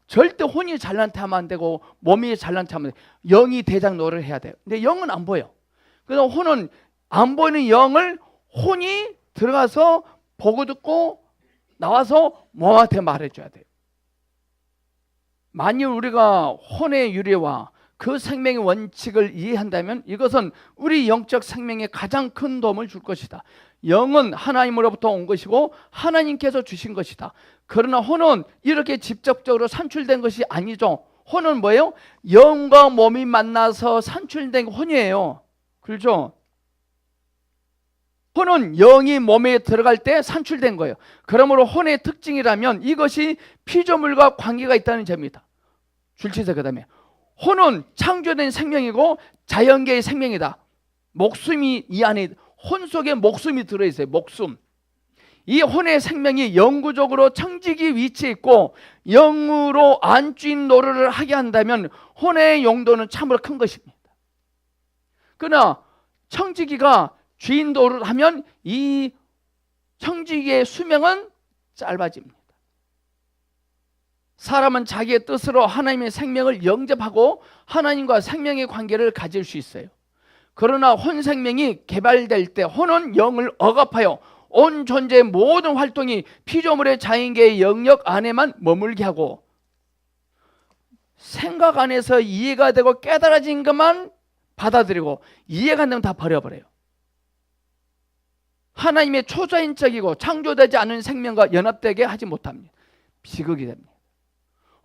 절대 혼이 잘난 하면 안 되고 몸이 잘난 하면 안 돼요. 영이 대장 노릇을 해야 돼요. 근데 영은 안 보여. 그래서 혼은 안 보이는 영을 혼이 들어가서 보고 듣고 나와서 몸한테 말해줘야 돼요. 만일 우리가 혼의 유래와 그 생명의 원칙을 이해한다면 이것은 우리 영적 생명에 가장 큰 도움을 줄 것이다. 영은 하나님으로부터 온 것이고 하나님께서 주신 것이다. 그러나 혼은 이렇게 직접적으로 산출된 것이 아니죠. 혼은 뭐예요? 영과 몸이 만나서 산출된 혼이에요. 그렇죠? 혼은 영이 몸에 들어갈 때 산출된 거예요. 그러므로 혼의 특징이라면 이것이 피조물과 관계가 있다는 점입니다. 줄치세 그 다음에 혼은 창조된 생명이고 자연계의 생명이다. 목숨이 이 안에 혼 속에 목숨이 들어있어요. 목숨. 이 혼의 생명이 영구적으로 청지기 위치에 있고 영으로 안주인 노릇을 하게 한다면 혼의 용도는 참으로 큰 것입니다. 그러나 청지기가 주인 노릇을 하면 이 청지기의 수명은 짧아집니다. 사람은 자기의 뜻으로 하나님의 생명을 영접하고 하나님과 생명의 관계를 가질 수 있어요. 그러나 혼 생명이 개발될 때 혼은 영을 억압하여 온 존재의 모든 활동이 피조물의 자연계의 영역 안에만 머물게 하고 생각 안에서 이해가 되고 깨달아진 것만 받아들이고 이해가 안 되면 다 버려버려요. 하나님의 초자연적이고 창조되지 않은 생명과 연합되게 하지 못합니다. 비극이 됩니다.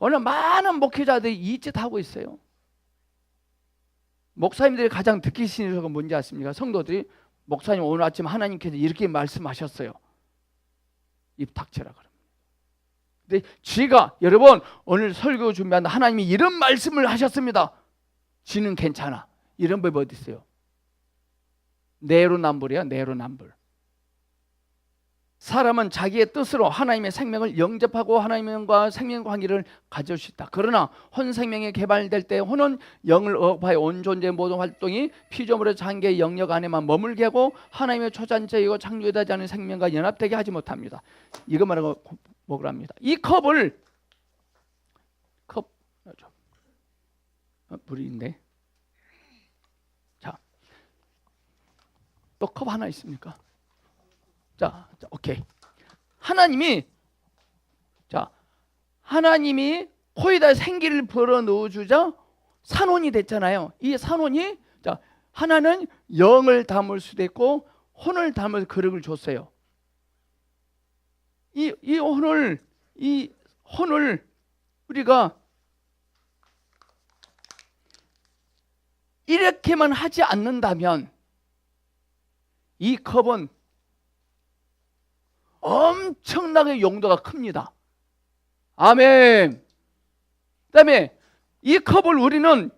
오늘 많은 목회자들이 이 짓 하고 있어요. 목사님들이 가장 듣기 싫은 건 뭔지 아십니까? 성도들이 목사님 오늘 아침 하나님께서 이렇게 말씀하셨어요. 입 닥쳐라 그럽니다. 근데 쥐가 여러분 오늘 설교 준비한다 하나님이 이런 말씀을 하셨습니다. 쥐는 괜찮아. 이런 법이 어디 있어요? 내로남불이야. 내로남불. 사람은 자기의 뜻으로 하나님의 생명을 영접하고 하나님과 생명 관계를 가질 수 있다. 그러나 혼 생명이 개발될 때 혼은 영을 억압하여 온 존재의 모든 활동이 피조물의 장기의 영역 안에만 머물게 하고 하나님의 초자연적이고 창조되지 않은 생명과 연합되게 하지 못합니다. 이거 말하고 먹으랍니다. 이 컵을 물이 있네. 자, 또 컵 하나 있습니까? 자, 오케이. 하나님이 코에다 생기를 불어 넣어주자 산혼이 됐잖아요. 이 산혼이 하나는 영을 담을 수도 있고 혼을 담을 그릇을 줬어요. 이 혼을 우리가 이렇게만 하지 않는다면 이 컵은 엄청나게 용도가 큽니다. 아멘. 그다음에 이 컵을 우리는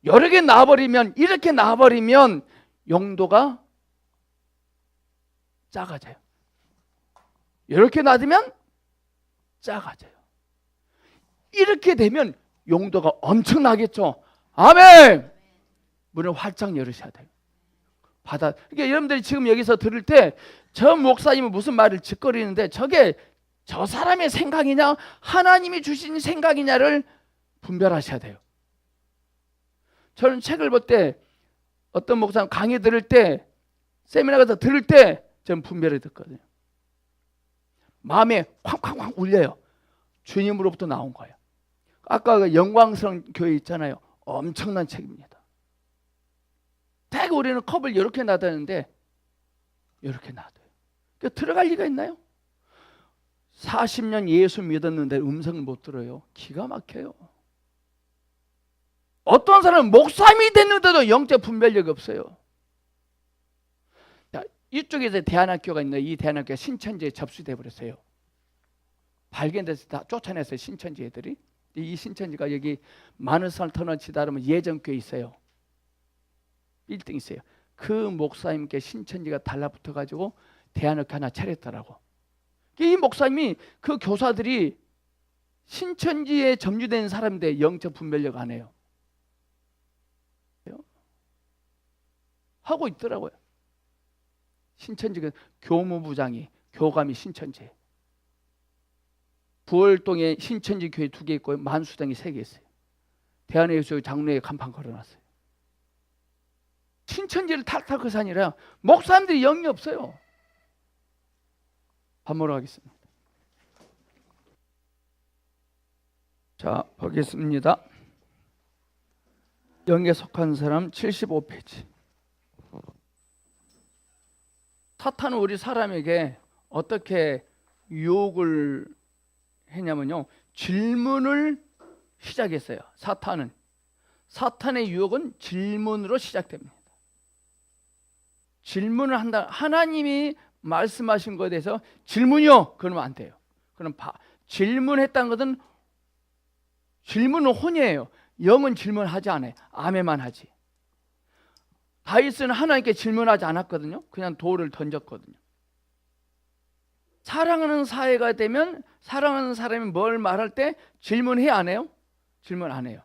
여러 개 놔버리면 이렇게 놔버리면 용도가 작아져요. 이렇게 놔두면 작아져요. 이렇게 되면 용도가 엄청나겠죠. 아멘. 문을 활짝 열으셔야 돼요. 그러니까 여러분들이 지금 여기서 들을 때 저 목사님은 무슨 말을 짓거리는데 저게 저 사람의 생각이냐 하나님이 주신 생각이냐를 분별하셔야 돼요. 저는 책을 볼 때 어떤 목사님 강의 들을 때 세미나 가서 들을 때 저는 분별을 듣거든요. 마음에 쾅쾅쾅 울려요. 주님으로부터 나온 거예요. 아까 그 영광스러운 교회 있잖아요. 엄청난 책입니다. 대개 우리는 컵을 이렇게 놔두는데 이렇게 놔둬요. 그러니까 들어갈 리가 있나요? 40년 예수 믿었는데 음성을 못 들어요. 기가 막혀요. 어떤 사람은 목사님이 됐는데도 영적 분별력이 없어요. 자, 이쪽에서 대안학교가 있는데 이 대안학교가 신천지에 접수돼 버렸어요. 발견돼서 다 쫓아냈어요. 신천지 애들이. 이 신천지가 여기 마늘산 터널 지나면 예전교회 있어요. 빌딩 있어요. 그 목사님께 신천지가 달라붙어 가지고 대안학교 하나 차렸더라고. 이 목사님이 그 교사들이 신천지에 점유된 사람인데 영적 분별력 안 해요. 하고 있더라고요. 신천지가 교무부장이 교감이 신천지. 부월동에 신천지 교회 2개 있고 만수당이 3개 있어요. 대한예수 장로에 간판 걸어놨어요. 신천지를 탈탈 사니라 목사님들이 영이 없어요. 밥 먹으러 가겠습니다. 자, 보겠습니다. 영에 속한 사람 75페이지. 사탄은 우리 사람에게 어떻게 유혹을 했냐면요. 질문을 시작했어요. 사탄의 유혹은 질문으로 시작됩니다. 질문을 한다. 하나님이 말씀하신 것에 대해서 질문이요. 그러면 안 돼요. 그럼 질문했다는 것은 질문은 혼이에요. 영은 질문하지 않아요. 아멘만 하지. 다윗은 하나님께 질문하지 않았거든요. 그냥 돌을 던졌거든요. 사랑하는 사회가 되면 사랑하는 사람이 뭘 말할 때 질문해야 안 해요? 질문 안 해요.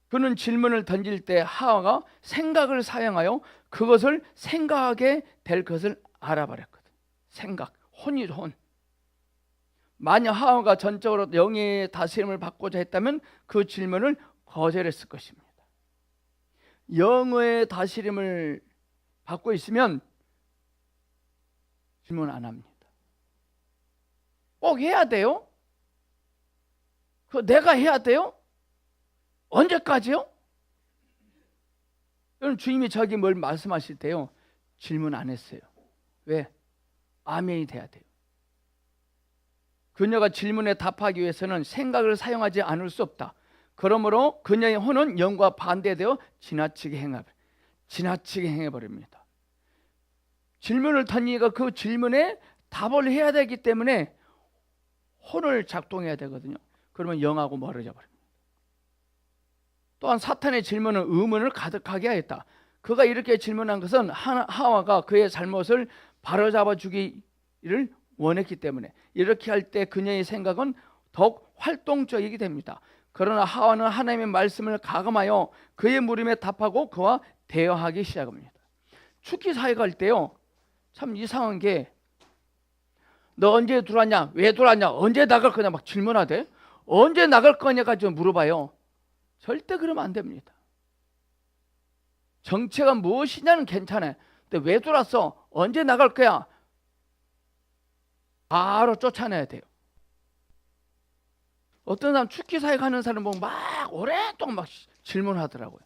그는 질문을 던질 때 하와가 생각을 사용하여 그것을 생각하게 될 것을 알아버렸거든. 생각, 혼이죠, 혼. 만약 하와가 전적으로 영의 다스림을 받고자 했다면 그 질문을 거절했을 것입니다. 영의 다스림을 받고 있으면 질문 안 합니다. 꼭 해야 돼요? 내가 해야 돼요? 언제까지요? 여러분, 주님이 저에게 뭘 말씀하실 때요, 질문 안 했어요. 왜? 아멘이 돼야 돼요. 그녀가 질문에 답하기 위해서는 생각을 사용하지 않을 수 없다. 그러므로 그녀의 혼은 영과 반대되어 지나치게 행해버립니다. 질문을 던지니까 그 질문에 답을 해야 되기 때문에 혼을 작동해야 되거든요. 그러면 영하고 멀어져 버립니다. 또한 사탄의 질문은 의문을 가득하게 하였다. 그가 이렇게 질문한 것은 하와가 그의 잘못을 바로잡아 주기를 원했기 때문에, 이렇게 할 때 그녀의 생각은 더욱 활동적이게 됩니다. 그러나 하와는 하나님의 말씀을 가감하여 그의 물음에 답하고 그와 대화하기 시작합니다. 축기 사회 갈 때요, 참 이상한 게, 너 언제 들어왔냐? 왜 들어왔냐? 언제 나갈 거냐? 막 질문하대. 언제 나갈 거냐가 좀 물어봐요. 절대 그러면 안 됩니다. 정체가 무엇이냐는 괜찮아요. 근데 왜 들어왔어? 언제 나갈 거야? 바로 쫓아내야 돼요. 어떤 사람 축기 사회 가는 사람 보면 막 오랫동안 막 질문하더라고요.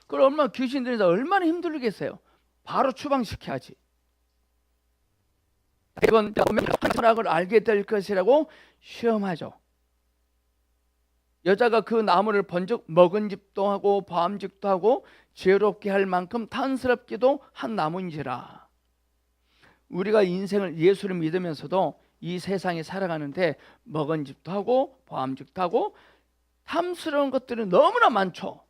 그럼 얼마나 귀신들이 얼마나 힘들겠어요. 바로 추방시켜야지. 이건 철학을 알게 될 것이라고 시험하죠. 여자가 그 나무를 본즉 먹은 집도 하고 보암직도 하고 지혜롭게 할 만큼 탐스럽기도 한 나무인지라. 우리가 인생을 예수를 믿으면서도 이 세상에 살아가는데 먹은 집도 하고 보암직도 하고 탐스러운 것들은 너무나 많죠.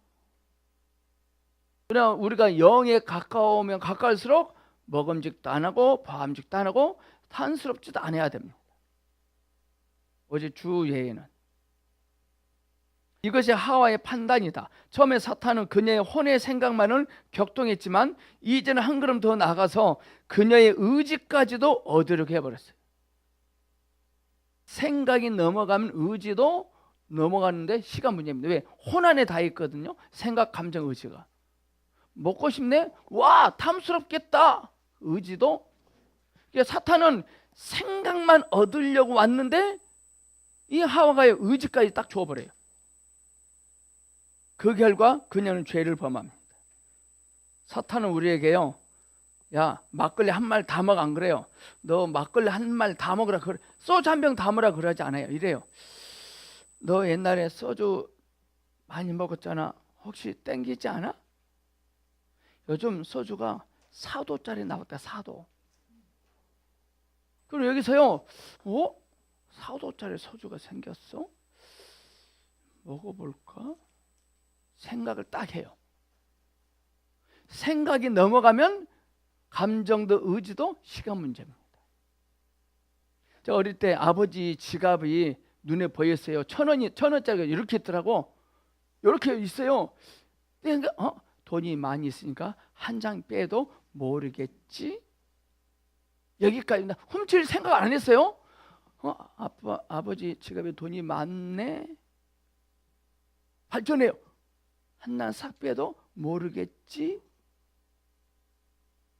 그러나 우리가 영에 가까우면 가까울수록 먹음직도 안 하고 보암직도 안 하고 탐스럽지도 않아야 됩니다. 오직 주 외에는. 이것이 하와의 판단이다. 처음에 사탄은 그녀의 혼의 생각만을 격동했지만 이제는 한 걸음 더 나가서 그녀의 의지까지도 얻으려고 해버렸어요. 생각이 넘어가면 의지도 넘어가는데 시간 문제입니다. 왜? 혼 안에 다 있거든요. 생각, 감정, 의지가. 먹고 싶네? 와, 탐스럽겠다. 의지도. 그러니까 사탄은 생각만 얻으려고 왔는데 이 하와가의 의지까지 딱 줘버려요. 그 결과 그녀는 죄를 범합니다. 사탄은 우리에게요, 야, 막걸리 한 말 다 먹어. 안 그래요? 너 막걸리 한 말 다 먹으라 그래. 소주 한 병 다 먹으라 그러지 않아요. 이래요. 너 옛날에 소주 많이 먹었잖아. 혹시 땡기지 않아? 요즘 소주가 4도짜리 나왔다. 4도. 그리고 여기서요, 4도짜리 소주가 생겼어? 먹어볼까? 생각을 딱 해요. 생각이 넘어가면 감정도 의지도 시간 문제입니다. 저 어릴 때 아버지 지갑이 눈에 보였어요. 1,000원짜리가 이렇게 있더라고. 이렇게 있어요. 그러니까 돈이 많이 있으니까 한 장 빼도 모르겠지. 여기까지 훔칠 생각 안 했어요. 아버지 지갑에 돈이 많네. 발전해요. 하나 싹 빼도 모르겠지.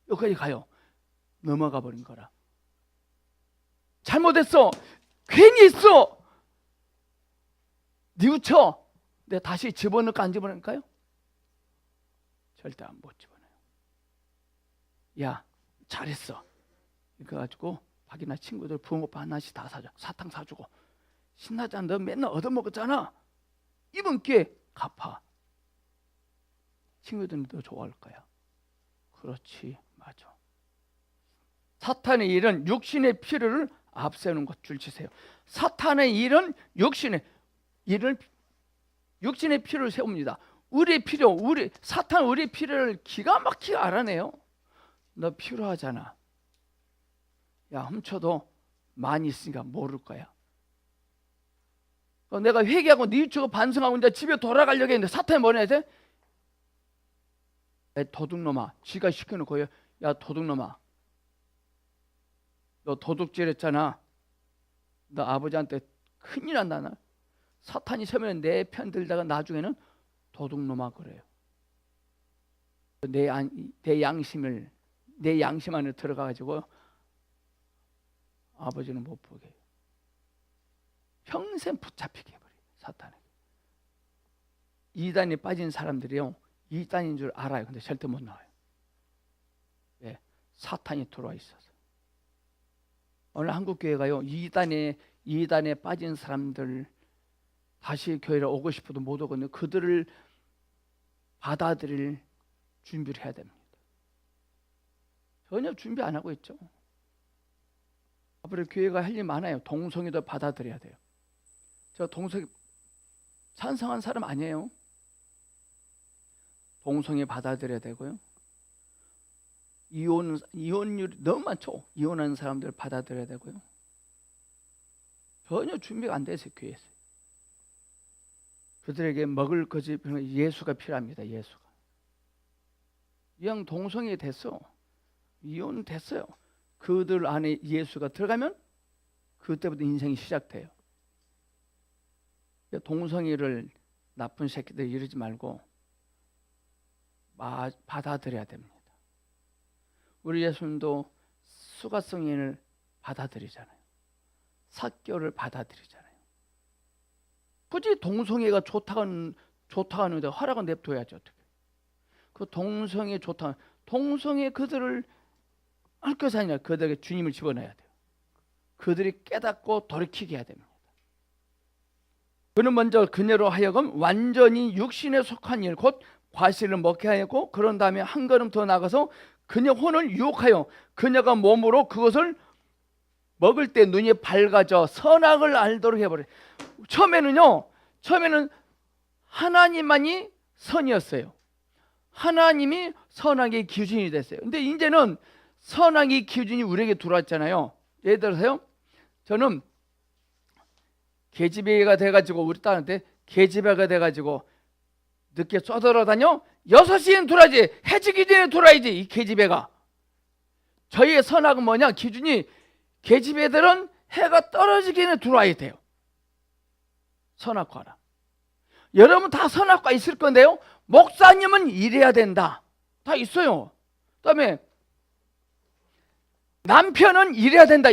여기까지 가요. 넘어가 버린 거라. 잘못했어. 괜히 있어. 뉘우쳐. 내가 다시 집어넣을까 안 집어넣을까요? 절대 안 못 집어넣어요. 야, 잘했어. 그래가지고 박이나 친구들 붕어빵 하나씩 다 사줘. 사탕 사주고. 신나잖아. 너 맨날 얻어먹었잖아. 이번 기회에 갚아. 친구들은 더 좋아할 거야. 그렇지, 맞아. 사탄의 일은 육신의 필요를 앞세우는 것 줄 치세요. 사탄의 일은 육신의 필요를 세웁니다. 우리의 필요, 사탄 우리의 필요를 기가 막히게 알아내요. 너 필요하잖아. 야, 훔쳐도 많이 있으니까 모를 거야. 내가 회개하고 뉘우치고 반성하고 이제 집에 돌아가려고 했는데 사탄이 뭐라 해야 돼? 도둑놈아, 지가 시켜놓고, 야 도둑놈아, 너 도둑질 했잖아. 너 아버지한테 큰일 난다. 나 사탄이 처음에는 내 편 들다가 나중에는 도둑놈아 그래요. 내 양심 안에 들어가가지고 아버지는 못 보게 해요. 평생 붙잡히게 해버려요. 사탄에게. 이단에 빠진 사람들이요, 이단인 줄 알아요. 근데 절대 못 나와요. 예, 사탄이 들어와 있어서. 오늘 한국교회가요, 이단에 빠진 사람들 다시 교회로 오고 싶어도 못 오거든요. 그들을 받아들일 준비를 해야 됩니다. 전혀 준비 안 하고 있죠. 앞으로 교회가 할 일 많아요. 동성애도 받아들여야 돼요. 저 동성애 찬성한 사람 아니에요. 동성애 받아들여야 되고요. 이혼율이 너무 많죠. 이혼하는 사람들 받아들여야 되고요. 전혀 준비가 안 돼서 교회에서. 그들에게 먹을 것이 예수가 필요합니다. 예수가. 이왕 동성애 됐어. 이혼 됐어요. 그들 안에 예수가 들어가면 그때부터 인생이 시작돼요. 동성애를 나쁜 새끼들 이러지 말고 받아들여야 됩니다. 우리 예수님도 수가성애인을 받아들이잖아요. 사교를 받아들이잖아요. 굳이 동성애가 좋다고 하는데 허락은 냅둬야죠. 어떻게? 그 동성애 좋다. 동성애 그들을 할것이 아니라 그들에게 주님을 집어넣어야 돼요. 그들이 깨닫고 돌이키게 해야 됩니다. 그는 먼저 그녀로 하여금 완전히 육신에 속한 일, 곧 과실을 먹게 하였고, 그런 다음에 한 걸음 더 나가서 그녀 혼을 유혹하여 그녀가 몸으로 그것을 먹을 때 눈이 밝아져 선악을 알도록 해버려요. 처음에는 하나님만이 선이었어요. 하나님이 선악의 기준이 됐어요. 근데 이제는 선악의 기준이 우리에게 들어왔잖아요. 예를 들어서요, 저는 계집애가 돼가지고 우리 딸한테 계집애가 돼가지고 늦게 쏘돌아다녀 6시에는 돌아야지, 해지기 전에 돌아야지. 이 계집애가. 저희의 선악은 뭐냐? 기준이 계집애들은 해가 떨어지기 전에 들어와야 돼요. 선악과라. 여러분 다 선악과 있을 건데요, 목사님은 일해야 된다. 다 있어요. 그다음에 남편은 일해야 된다.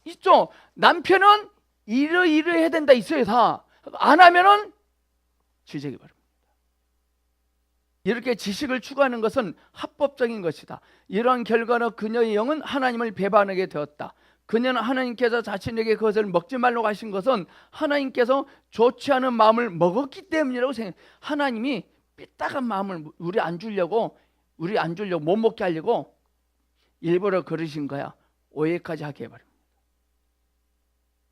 있죠. 남편은 이러해야 된다. 있어요. 다. 안 하면은 지적이 바랍니다. 이렇게 지식을 추구하는 것은 합법적인 것이다. 이러한 결과로 그녀의 영은 하나님을 배반하게 되었다. 그녀는 하나님께서 자신에게 그것을 먹지 말라고 하신 것은 하나님께서 좋지 않은 마음을 먹었기 때문이라고 생각해요. 하나님이 삐딱한 마음을 우리 안 주려고 못 먹게 하려고 일부러 그러신 거야. 오해까지 하게 해버립니다.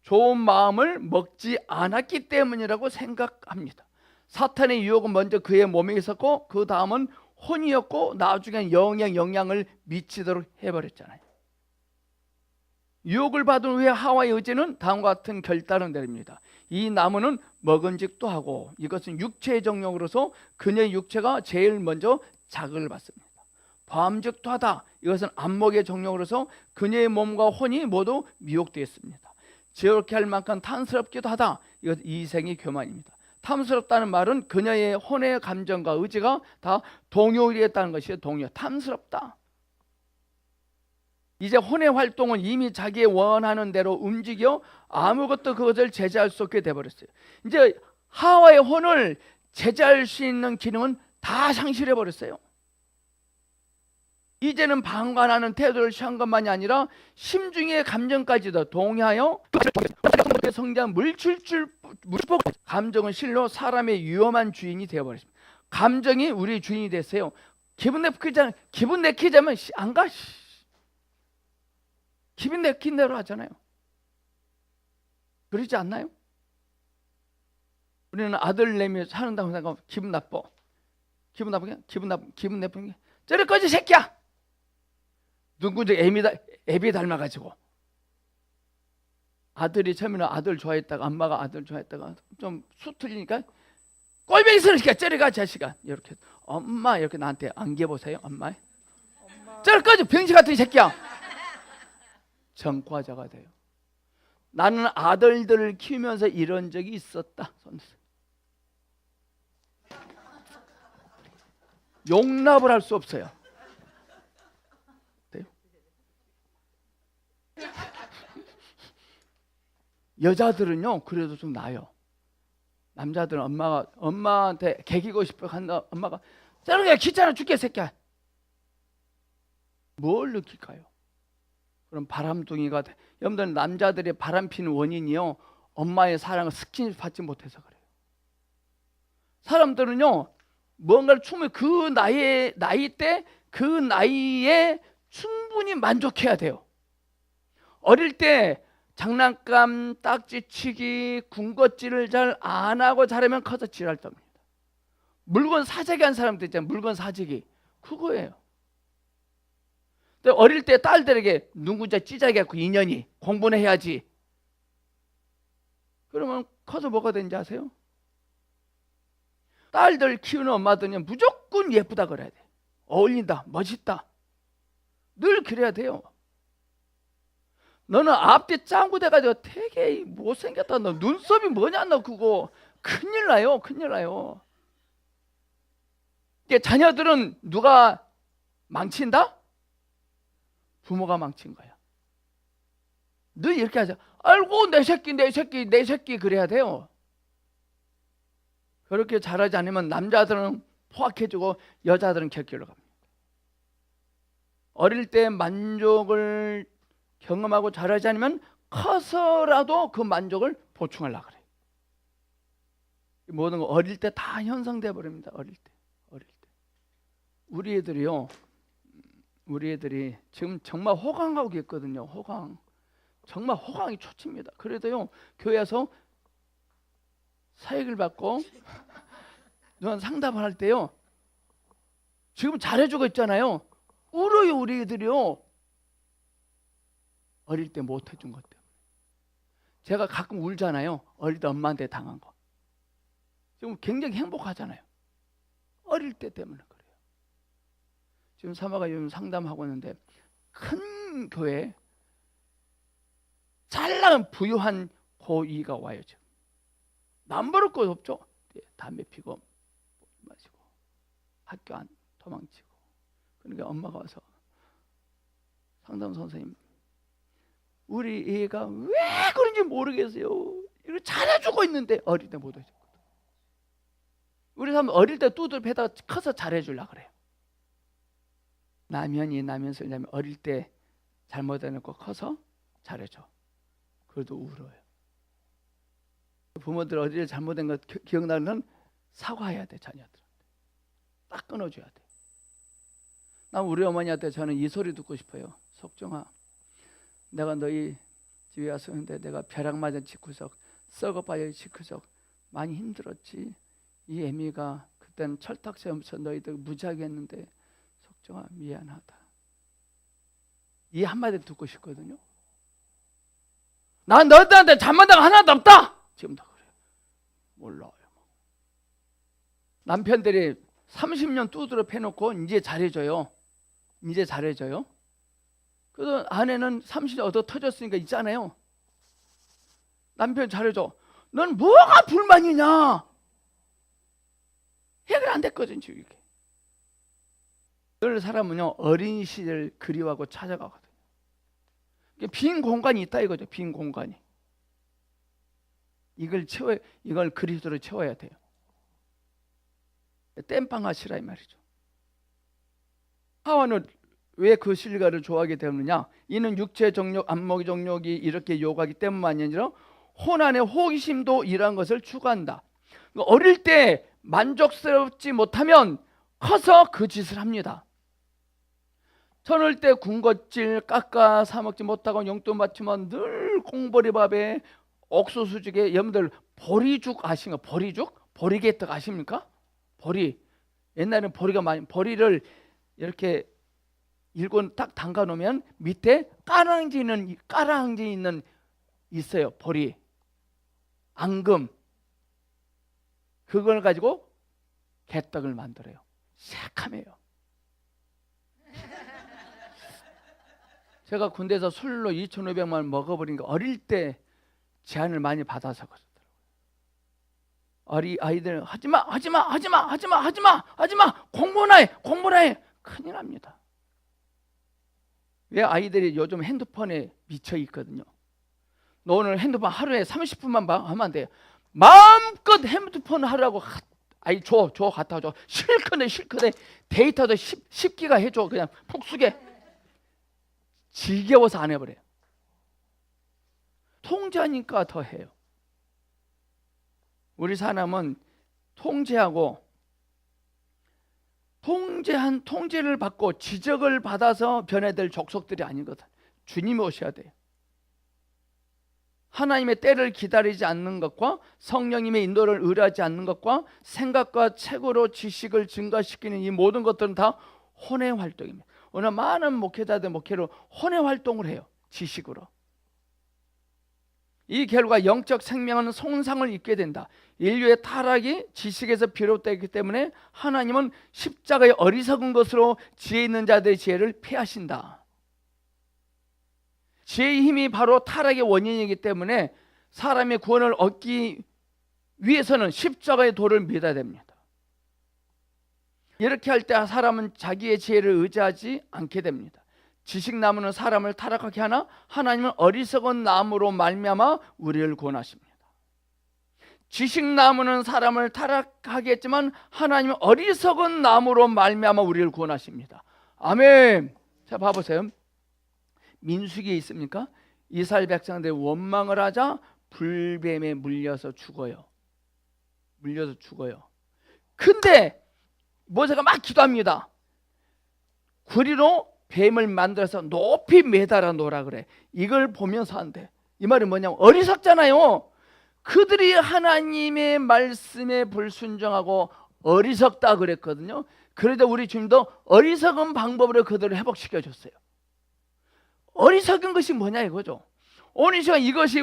좋은 마음을 먹지 않았기 때문이라고 생각합니다. 사탄의 유혹은 먼저 그의 몸에 있었고, 그 다음은 혼이었고, 나중엔 영향을 미치도록 해버렸잖아요. 유혹을 받은 후에 하와의 의지는 다음과 같은 결단을 내립니다. 이 나무는 먹은직도 하고, 이것은 육체의 정욕으로서 그녀의 육체가 제일 먼저 자극을 받습니다. 범직도 하다, 이것은 안목의 정욕으로서 그녀의 몸과 혼이 모두 미혹되었습니다. 지옥케 할 만큼 탐스럽기도 하다, 이것은 이생의 교만입니다. 탐스럽다는 말은 그녀의 혼의 감정과 의지가 다 동요했다는 것이에요. 동요. 탐스럽다. 이제 혼의 활동은 이미 자기의 원하는 대로 움직여 아무것도 그것을 제재할 수 없게 돼버렸어요. 이제 하와의 혼을 제재할 수 있는 기능은 다 상실해 버렸어요. 이제는 방관하는 태도를 취한 것만이 아니라 심중의 감정까지도 동의하여 성장 물폭. 감정은 실로 사람의 위험한 주인이 되어버렸습니다. 감정이 우리 주인이 됐어요. 기분 내키자면 안 가. 기분 내킨 대로 하잖아요. 그러지 않나요? 우리는 아들 내며 사는다고 생각하면 기분 나쁜 게 저리 꺼지 새끼야. 누군지 애비 닮아가지고. 아들이 처음에는 아들 좋아했다가, 엄마가 아들 좋아했다가 좀 수틀리니까 꼴뱅이 쓰는 새끼야, 저리 가 자식아. 이렇게 엄마 이렇게 나한테 안겨보세요. 엄마 저리 꺼지 병신 같은 새끼야. 전과자가 돼요. 나는 아들들을 키우면서 이런 적이 있었다. 용납을 할 수 없어요. 여자들은요 그래도 좀 나아요. 남자들은 엄마한테 개기고 싶어 한다. 엄마가 저렇게 귀찮아 죽게 새끼야. 뭘 느낄까요? 그럼 바람둥이가 돼. 여러분들 남자들의 바람피는 원인이요 엄마의 사랑을 스킨십 받지 못해서 그래요. 사람들은요 뭔가를 충분히 그 나이 때 그 나이에 충분히 만족해야 돼요. 어릴 때 장난감, 딱지치기, 군것질을 잘 안 하고 자라면 커서 지랄 떱니다. 물건 사재기 한 사람도 있잖아요. 물건 사재기. 그거예요. 어릴 때 딸들에게 누군지 찌자게 갖고 인연이 공부는 해야지. 그러면 커서 뭐가 되는지 아세요? 딸들 키우는 엄마들은 무조건 예쁘다 그래야 돼. 어울린다, 멋있다. 늘 그래야 돼요. 너는 앞뒤 짱구 돼가지고 되게 못생겼다. 너 눈썹이 뭐냐 너 그거. 큰일 나요. 큰일 나요. 자녀들은 누가 망친다? 부모가 망친 거야. 늘 이렇게 하자. 아이고 내 새끼 그래야 돼요. 그렇게 잘하지 않으면 남자들은 포악해지고 여자들은 곁길로 갑니다. 어릴 때 만족을 경험하고 잘하지 않으면 커서라도 그 만족을 보충하려고 그래요. 모든 거 어릴 때 다 형성돼 버립니다. 어릴 때. 우리 애들이 지금 정말 호강하고 있거든요. 정말 호강이 초칩니다. 그래도요 교회에서 사역을 받고 누가 상담을 할 때요 지금 잘해주고 있잖아요. 울어요. 우리 애들이요. 어릴 때 못해준 것 때문에. 제가 가끔 울잖아요. 어릴 때 엄마한테 당한 거. 지금 굉장히 행복하잖아요. 어릴 때 때문에 그래요. 지금 사마가 요즘 상담하고 있는데 큰 교회 잘 나간 부유한 고2가 와요. 지금 남버릴 것 없죠. 담배 피고 마시고 학교 안 도망치고. 그러니까 엄마가 와서 상담 선생님 우리 애가 왜 그런지 모르겠어요. 이거 잘해주고 있는데 어릴 때 못 해줬거든. 우리 사람 어릴 때 두들 패다가 커서 잘해주려고 그래요. 나면서 어릴 때 잘못해놓고 커서 잘해줘. 그래도 울어요. 부모들 어릴 때 잘못된 거 기억나면 사과해야 돼. 자녀들한테 딱 끊어줘야 돼. 난 우리 어머니한테 저는 이 소리 듣고 싶어요. 석정아, 내가 너희 집에 왔었는데 내가 벼락 맞은 집구석, 썩어빠진 집구석 많이 힘들었지. 이 애미가 그때는 철딱새면서 너희들 무지하게 했는데 석정아 미안하다. 이 한마디 듣고 싶거든요. 난 너희들한테 잘못한 거 하나도 없다. 지금도 그래요. 몰라요. 남편들이 30년 두드려 패놓고 이제 잘해줘요. 그래서 아내는 30년 얻어 터졌으니까 있잖아요. 남편 잘해줘. 넌 뭐가 불만이냐? 해결 안 됐거든 지금 이게. 그런 사람은요 어린 시절 그리워하고 찾아가거든요. 빈 공간이 있다 이거죠. 빈 공간이. 이걸 그리스도로 채워야 돼요. 땜빵 하시라 이 말이죠. 하와는 왜 그 실과를 좋아하게 되었느냐? 이는 육체 정욕, 안목의 정욕이 이렇게 요구하기 때문만이 아니라 혼안의 호기심도 이러한 것을 추구한다. 어릴 때 만족스럽지 못하면 커서 그 짓을 합니다. 저럴 때 군것질 깎아 사 먹지 못하고 용돈 받지만 늘 콩보리밥에 옥수수죽에 여러분들 보리죽 아십니까? 보리죽? 보리개떡 아십니까? 보리. 옛날에는 보리를 이렇게 일권 딱 담가 놓으면 밑에 까랑지 있는 있어요. 보리. 앙금. 그걸 가지고 개떡을 만들어요. 새카매요. 제가 군대에서 술로 2,500만 원 먹어버린 거 어릴 때 제한을 많이 받아서 그러더라고요. 아이들은 하지마 공부나 해 큰일 납니다. 왜? 아이들이 요즘 핸드폰에 미쳐 있거든요. 너 오늘 핸드폰 하루에 30분만 하면 안 돼요. 마음껏 핸드폰 하라고 아이 줘 갖다 줘. 실컷 해. 데이터도 10기가 해줘. 그냥 푹 쓰게. 지겨워서 안 해버려요. 통제하니까 더 해요. 우리 사람은 통제하고 통제를 받고 지적을 받아서 변해될 족속들이 아니거든. 주님이 오셔야 돼요. 하나님의 때를 기다리지 않는 것과 성령님의 인도를 의뢰하지 않는 것과 생각과 책으로 지식을 증가시키는 이 모든 것들은 다 혼의 활동입니다. 오늘 많은 목회자들 목회로 혼의 활동을 해요. 지식으로. 이 결과 영적 생명은 손상을 입게 된다. 인류의 타락이 지식에서 비롯되기 때문에 하나님은 십자가의 어리석은 것으로 지혜 있는 자들의 지혜를 폐하신다. 지혜의 힘이 바로 타락의 원인이기 때문에 사람의 구원을 얻기 위해서는 십자가의 도를 믿어야 됩니다. 이렇게 할 때 사람은 자기의 지혜를 의지하지 않게 됩니다. 지식 나무는 사람을 타락하게 하나 하나님은 어리석은 나무로 말미암아 우리를 구원하십니다. 지식 나무는 사람을 타락하게 했지만 하나님은 어리석은 나무로 말미암아 우리를 구원하십니다. 아멘. 자, 봐보세요. 민수기에 있습니까? 이스라엘 백성들이 원망을 하자 불뱀에 물려서 죽어요. 근데 모세가 막 기도합니다. 구리로 뱀을 만들어서 높이 매달아 놓으라 그래. 이걸 보면서 한대. 이 말이 뭐냐면 어리석잖아요. 그들이 하나님의 말씀에 불순종하고 어리석다 그랬거든요. 그래도 우리 주님도 어리석은 방법으로 그들을 회복시켜 줬어요. 어리석은 것이 뭐냐 이거죠. 오늘 시간 이것이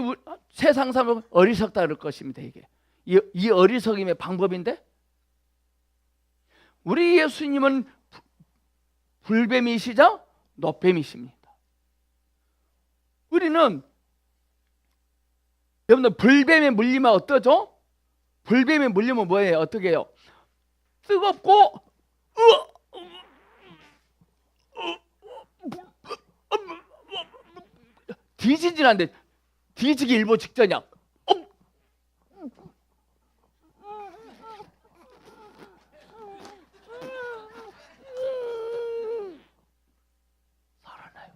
세상 사람은 어리석다 그럴 것입니다. 이게 이 어리석임의 방법인데, 우리 예수님은 불뱀이시자 노뱀이십니다. 우리는 여러분들 불뱀에 물리면 어떠죠? 불뱀에 물리면 뭐예요? 어떻게 해요? 뜨겁고 뒤지진 않는데 뒤지기 일보 직전이야. 살아나요.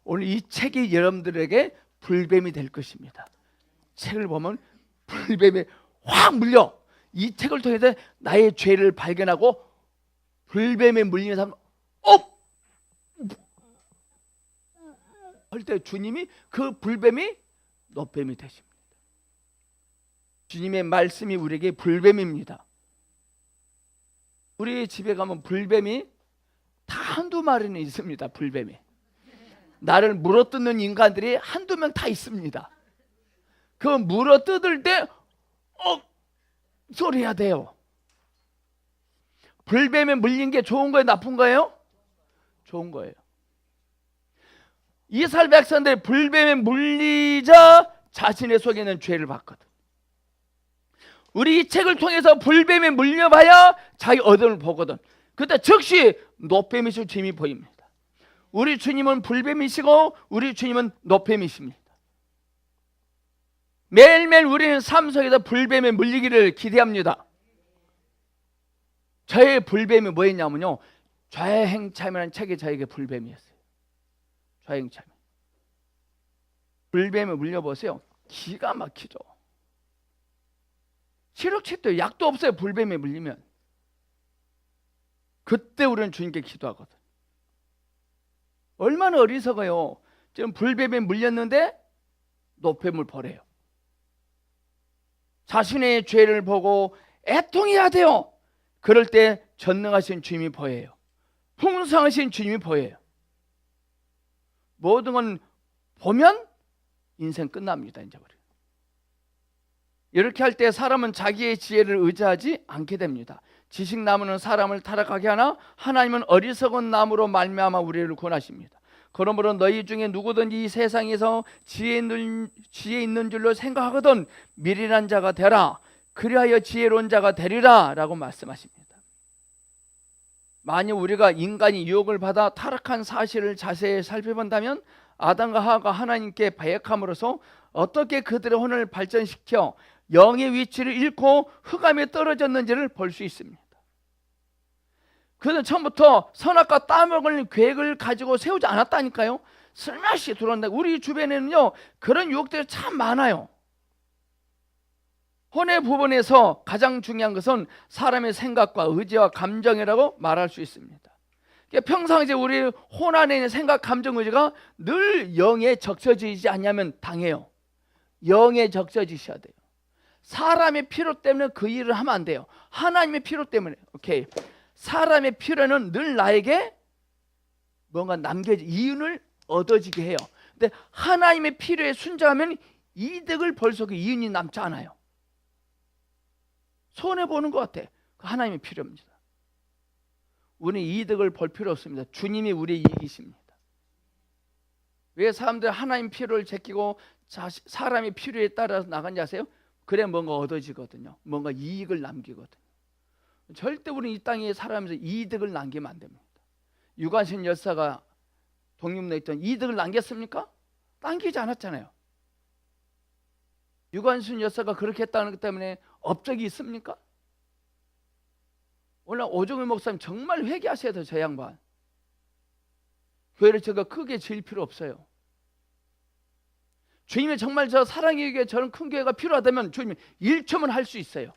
오늘 이 책이 여러분들에게 불뱀이 될 것입니다. 책을 보면 불뱀에 확 물려. 이 책을 통해서 나의 죄를 발견하고 불뱀에 물리는 사람 할 때 주님이 그 불뱀이 노뱀이 되십니다. 주님의 말씀이 우리에게 불뱀입니다. 우리 집에 가면 불뱀이 다 한두 마리는 있습니다. 불뱀이. 나를 물어뜯는 인간들이 한두 명 다 있습니다. 그 물어뜯을 때 소리해야 돼요. 불뱀에 물린 게 좋은 거예요? 나쁜 거예요? 좋은 거예요. 이스라엘 백성들이 불뱀에 물리자 자신의 속에 있는 죄를 봤거든. 우리 이 책을 통해서 불뱀에 물려봐야 자기 어둠을 보거든. 그때 즉시 노뱀이시고 주님이 보입니다. 우리 주님은 불뱀이시고 우리 주님은 노뱀이십니다. 매일매일 우리는 삶 속에서 불뱀에 물리기를 기대합니다. 저의 불뱀이 뭐였냐면요, 좌행참이라는 책이 저에게 불뱀이었어요. 좌행참. 불뱀에 물려보세요. 기가 막히죠. 치료책도 약도 없어요. 불뱀에 물리면. 그때 우리는 주님께 기도하거든. 얼마나 어리석어요. 지금 불뱀에 물렸는데 노뱀을 버려요. 자신의 죄를 보고 애통해야 돼요. 그럴 때 전능하신 주님이 보여요. 풍성하신 주님이 보여요. 모든 건 보면 인생 끝납니다. 이제 우리. 이렇게 할 때 사람은 자기의 지혜를 의지하지 않게 됩니다. 지식 나무는 사람을 타락하게 하나 하나님은 어리석은 나무로 말미암아 우리를 구원하십니다. 그러므로 너희 중에 누구든지 이 세상에서 지혜 있는 줄로 생각하거든 미련한 자가 되라. 그리하여 지혜로운 자가 되리라 라고 말씀하십니다. 만약 우리가 인간이 유혹을 받아 타락한 사실을 자세히 살펴본다면 아담과 하와가 하나님께 배역함으로써 어떻게 그들의 혼을 발전시켜 영의 위치를 잃고 흑암에 떨어졌는지를 볼 수 있습니다. 그는 처음부터 선악과 따먹을 계획을 가지고 세우지 않았다니까요. 슬며시 들어온다. 우리 주변에는요 그런 유혹들이 참 많아요. 혼의 부분에서 가장 중요한 것은 사람의 생각과 의지와 감정이라고 말할 수 있습니다. 평상시에 우리 혼 안에 있는 생각, 감정, 의지가 늘 영에 적셔지지 않냐면 당해요. 영에 적셔지셔야 돼요. 사람의 필요 때문에 그 일을 하면 안 돼요. 하나님의 필요 때문에. 오케이. 사람의 필요는 늘 나에게 뭔가 이윤을 얻어지게 해요. 근데 하나님의 필요에 순종하면 이득을 벌써 그 이윤이 남지 않아요. 손해보는 것 같아. 하나님의 필요입니다. 우리는 이득을 볼 필요 없습니다. 주님이 우리의 이익이십니다. 왜 사람들이 하나님 필요를 제끼고 사람의 필요에 따라서 나간지 아세요? 그래 뭔가 얻어지거든요. 뭔가 이익을 남기거든요. 절대 우리는 이 땅에 살아가면서 이득을 남기면 안 됩니다. 유관순 여사가 독립운동에 있던 이득을 남겼습니까? 남기지 않았잖아요. 유관순 여사가 그렇게 했다는 것 때문에 업적이 있습니까? 오늘 오종일 목사님 정말 회개하셔야 돼요. 저 양반 교회를 제가 크게 지을 필요 없어요. 주님이 정말 저 사랑의 교회 저런 큰 교회가 필요하다면 주님이 1초면 할 수 있어요.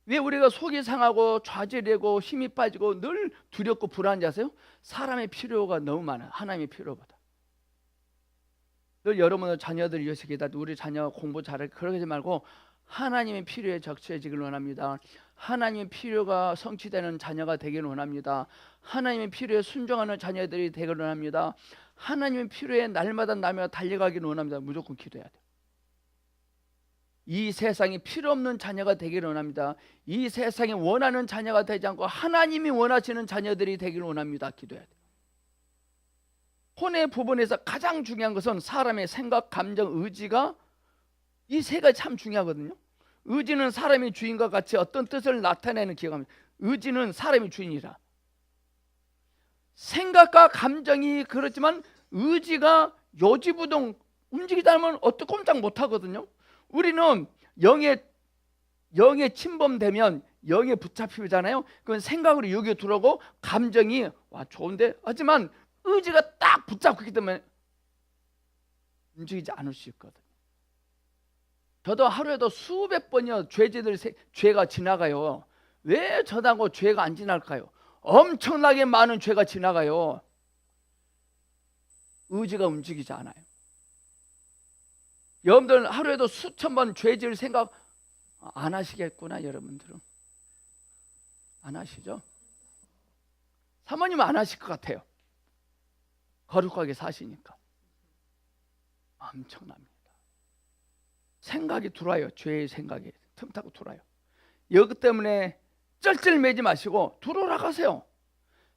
왜 우리가 속이 상하고 좌절되고 힘이 빠지고 늘 두렵고 불안한지 아세요? 사람의 필요가 너무 많아요. 하나님의 필요보다. 늘 여러분의 자녀들이 위해서 기도하고 우리 자녀 공부 잘하게 그러지 말고 하나님의 필요에 적셔지길 원합니다. 하나님의 필요가 성취되는 자녀가 되길 원합니다. 하나님의 필요에 순종하는 자녀들이 되길 원합니다. 하나님의 필요에 날마다 나며 달려가길 원합니다. 무조건 기도해야 돼요. 이 세상에 필요 없는 자녀가 되기를 원합니다. 이 세상에 원하는 자녀가 되지 않고 하나님이 원하시는 자녀들이 되기를 원합니다. 기도해야 돼요. 혼의 부분에서 가장 중요한 것은 사람의 생각, 감정, 의지가 이 세 가지 참 중요하거든요. 의지는 사람의 주인과 같이 어떤 뜻을 나타내는 기관입니다. 의지는 사람의 주인이라. 생각과 감정이 그렇지만 의지가 요지부동 움직이다 하면 어떻게 꼼짝 못하거든요. 우리는 영에 침범되면 영에 붙잡히잖아요. 그건 생각으로 여기 들어오고 감정이 와 좋은데 하지만 의지가 딱 붙잡고 있기 때문에 움직이지 않을 수 있거든요. 저도 하루에도 수백 번이요 죄가 지나가요. 왜 저하고 죄가 안 지날까요? 엄청나게 많은 죄가 지나가요. 의지가 움직이지 않아요. 여러분들 하루에도 수천 번 죄 지을 생각 안 하시겠구나. 여러분들은 안 하시죠? 사모님은 안 하실 것 같아요. 거룩하게 사시니까. 엄청납니다. 생각이 들어와요. 죄의 생각이 틈타고 들어와요. 여기 때문에 쩔쩔매지 마시고 들어오라 가세요.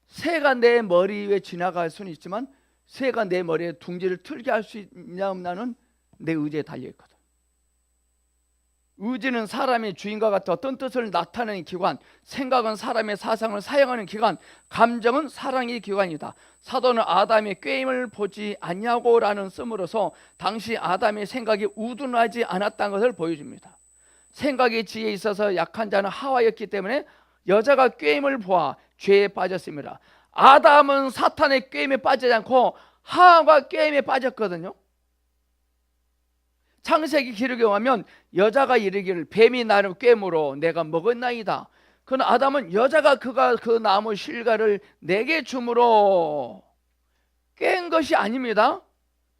새가 내 머리 위에 지나갈 수는 있지만 새가 내 머리에 둥지를 틀게 할 수 있냐 없냐는 내 의지에 달려있거든. 의지는 사람의 주인과 같은 어떤 뜻을 나타내는 기관, 생각은 사람의 사상을 사용하는 기관, 감정은 사랑의 기관이다. 사도는 아담의 꾀임을 보지 않냐고 라는 씀으로써 당시 아담의 생각이 우둔하지 않았다는 것을 보여줍니다. 생각의 지혜에 있어서 약한 자는 하와였기 때문에 여자가 꾀임을 보아 죄에 빠졌습니다. 아담은 사탄의 꾀임에 빠지지 않고 하와가 꾀임에 빠졌거든요. 창세기 기록에 보면 여자가 이르기를 뱀이 나를 꿰물어 내가 먹었나이다. 그러나 아담은 여자가 그가 그 나무 실과를 내게 주므로 깬 것이 아닙니다.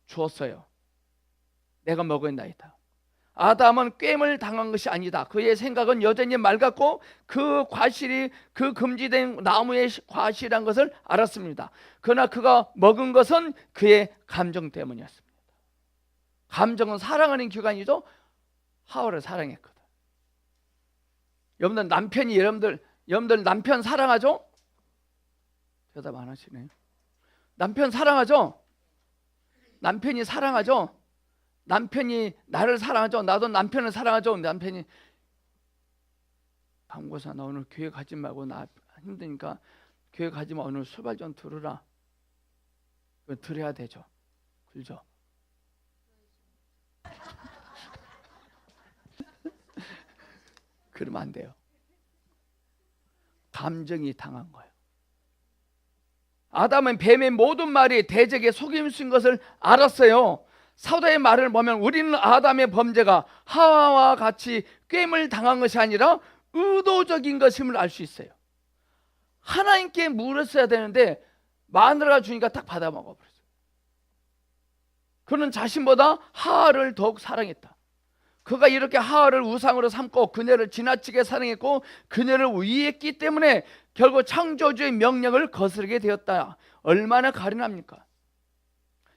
줬어요. 내가 먹었나이다. 아담은 꿰물 당한 것이 아니다. 그의 생각은 여전히 맑았고 그 과실이 그 금지된 나무의 과실한 것을 알았습니다. 그러나 그가 먹은 것은 그의 감정 때문이었습니다. 감정은 사랑하는 기관이죠. 하와를 사랑했거든. 여러분들 여러분들 남편 사랑하죠? 대답 안 하시네요. 남편 사랑하죠? 남편이 사랑하죠? 남편이 나를 사랑하죠? 나도 남편을 사랑하죠? 남편이 강고사 나 오늘 교회 가지 말고 나 힘드니까 교회 가지 마. 오늘 수발 좀 들으라. 들어야 되죠. 그죠? 그러면 안 돼요. 감정이 당한 거예요. 아담은 뱀의 모든 말이 대적의 속임수인 것을 알았어요. 사도의 말을 보면 우리는 아담의 범죄가 하와와 같이 꾀임을 당한 것이 아니라 의도적인 것임을 알 수 있어요. 하나님께 물었어야 되는데 마누라가 주니까 딱 받아 먹어버렸어요. 그는 자신보다 하와를 더욱 사랑했다. 그가 이렇게 하와를 우상으로 삼고 그녀를 지나치게 사랑했고 그녀를 위했기 때문에 결국 창조주의 명령을 거스르게 되었다. 얼마나 가련합니까?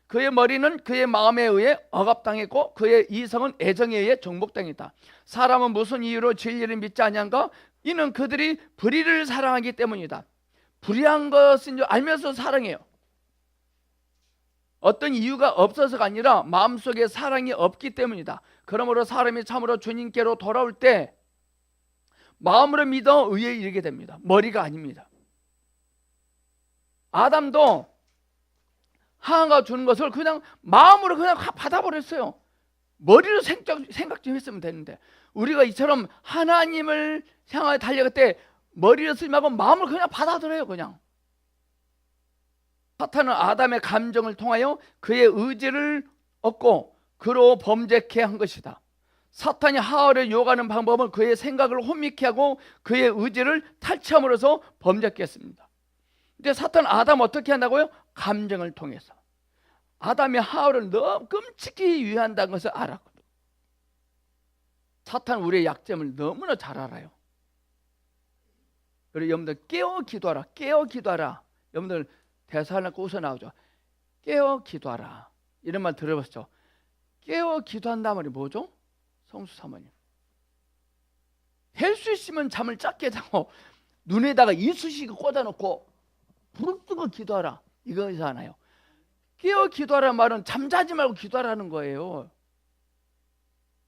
그의 머리는 그의 마음에 의해 억압당했고 그의 이성은 애정에 의해 정복당했다. 사람은 무슨 이유로 진리를 믿지 아니한가? 이는 그들이 불의를 사랑하기 때문이다. 불의한 것인 줄 알면서 사랑해요. 어떤 이유가 없어서가 아니라 마음속에 사랑이 없기 때문이다. 그러므로 사람이 참으로 주님께로 돌아올 때 마음으로 믿어 의에 이르게 됩니다. 머리가 아닙니다. 아담도 하와가 주는 것을 그냥 마음으로 그냥 받아버렸어요. 머리로 생각 좀 했으면 되는데 우리가 이처럼 하나님을 향하여 달려갈 때 머리를 쓰지 말고 마음을 그냥 받아들여요. 그냥 사탄은 아담의 감정을 통하여 그의 의지를 얻고 그로 범죄케 한 것이다. 사탄이 하와를 유혹하는 방법은 그의 생각을 혼미케 하고 그의 의지를 탈취함으로써 범죄케 했습니다. 근데 사탄은 아담 어떻게 한다고요? 감정을 통해서. 아담이 하와를 너무 끔찍히 유해한다는 것을 알았거든. 사탄은 우리의 약점을 너무나 잘 알아요. 그리고 여러분들 깨어 기도하라. 깨어 기도하라. 여러분들 대사하려고 웃어 나오죠. 깨어 기도하라. 이런 말 들어봤죠? 깨어 기도한다 말이 뭐죠? 성수 사모님. 될 수 있으면 잠을 짧게 자고 눈에다가 이쑤시개 꽂아놓고 부릅뜨고 기도하라. 이거잖아요. 깨어 기도하라는 말은 잠자지 말고 기도하라는 거예요.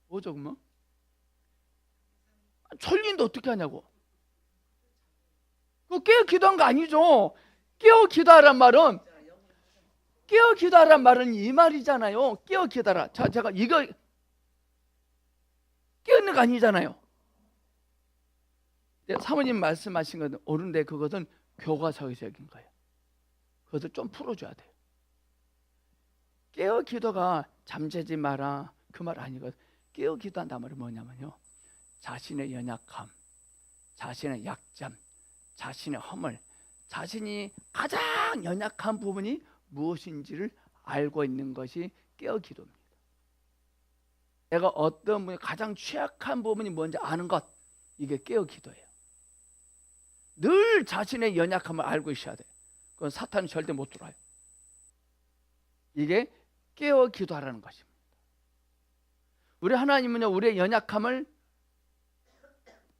뭐죠 그러면? 졸린데 어떻게 하냐고. 그 깨어 기도한 거 아니죠. 깨어 기도하란 말은 깨어 기도하란 말은 이 말이잖아요. 깨어 기도하라. 자, 제가 이거 깨어있는 거 아니잖아요. 사모님 말씀하신 건 옳은데 그것은 교과서적인 거예요. 그것을 좀 풀어줘야 돼요. 깨어 기도가 잠재지 마라 그 말 아니거든. 깨어 기도한다 말은 뭐냐면요, 자신의 연약함, 자신의 약점, 자신의 허물, 자신이 가장 연약한 부분이 무엇인지를 알고 있는 것이 깨어 기도입니다. 내가 어떤 분이 가장 취약한 부분이 뭔지 아는 것, 이게 깨어 기도예요. 늘 자신의 연약함을 알고 있어야 돼요. 그건 사탄은 절대 못 들어와요. 이게 깨어 기도하라는 것입니다. 우리 하나님은요, 우리의 연약함을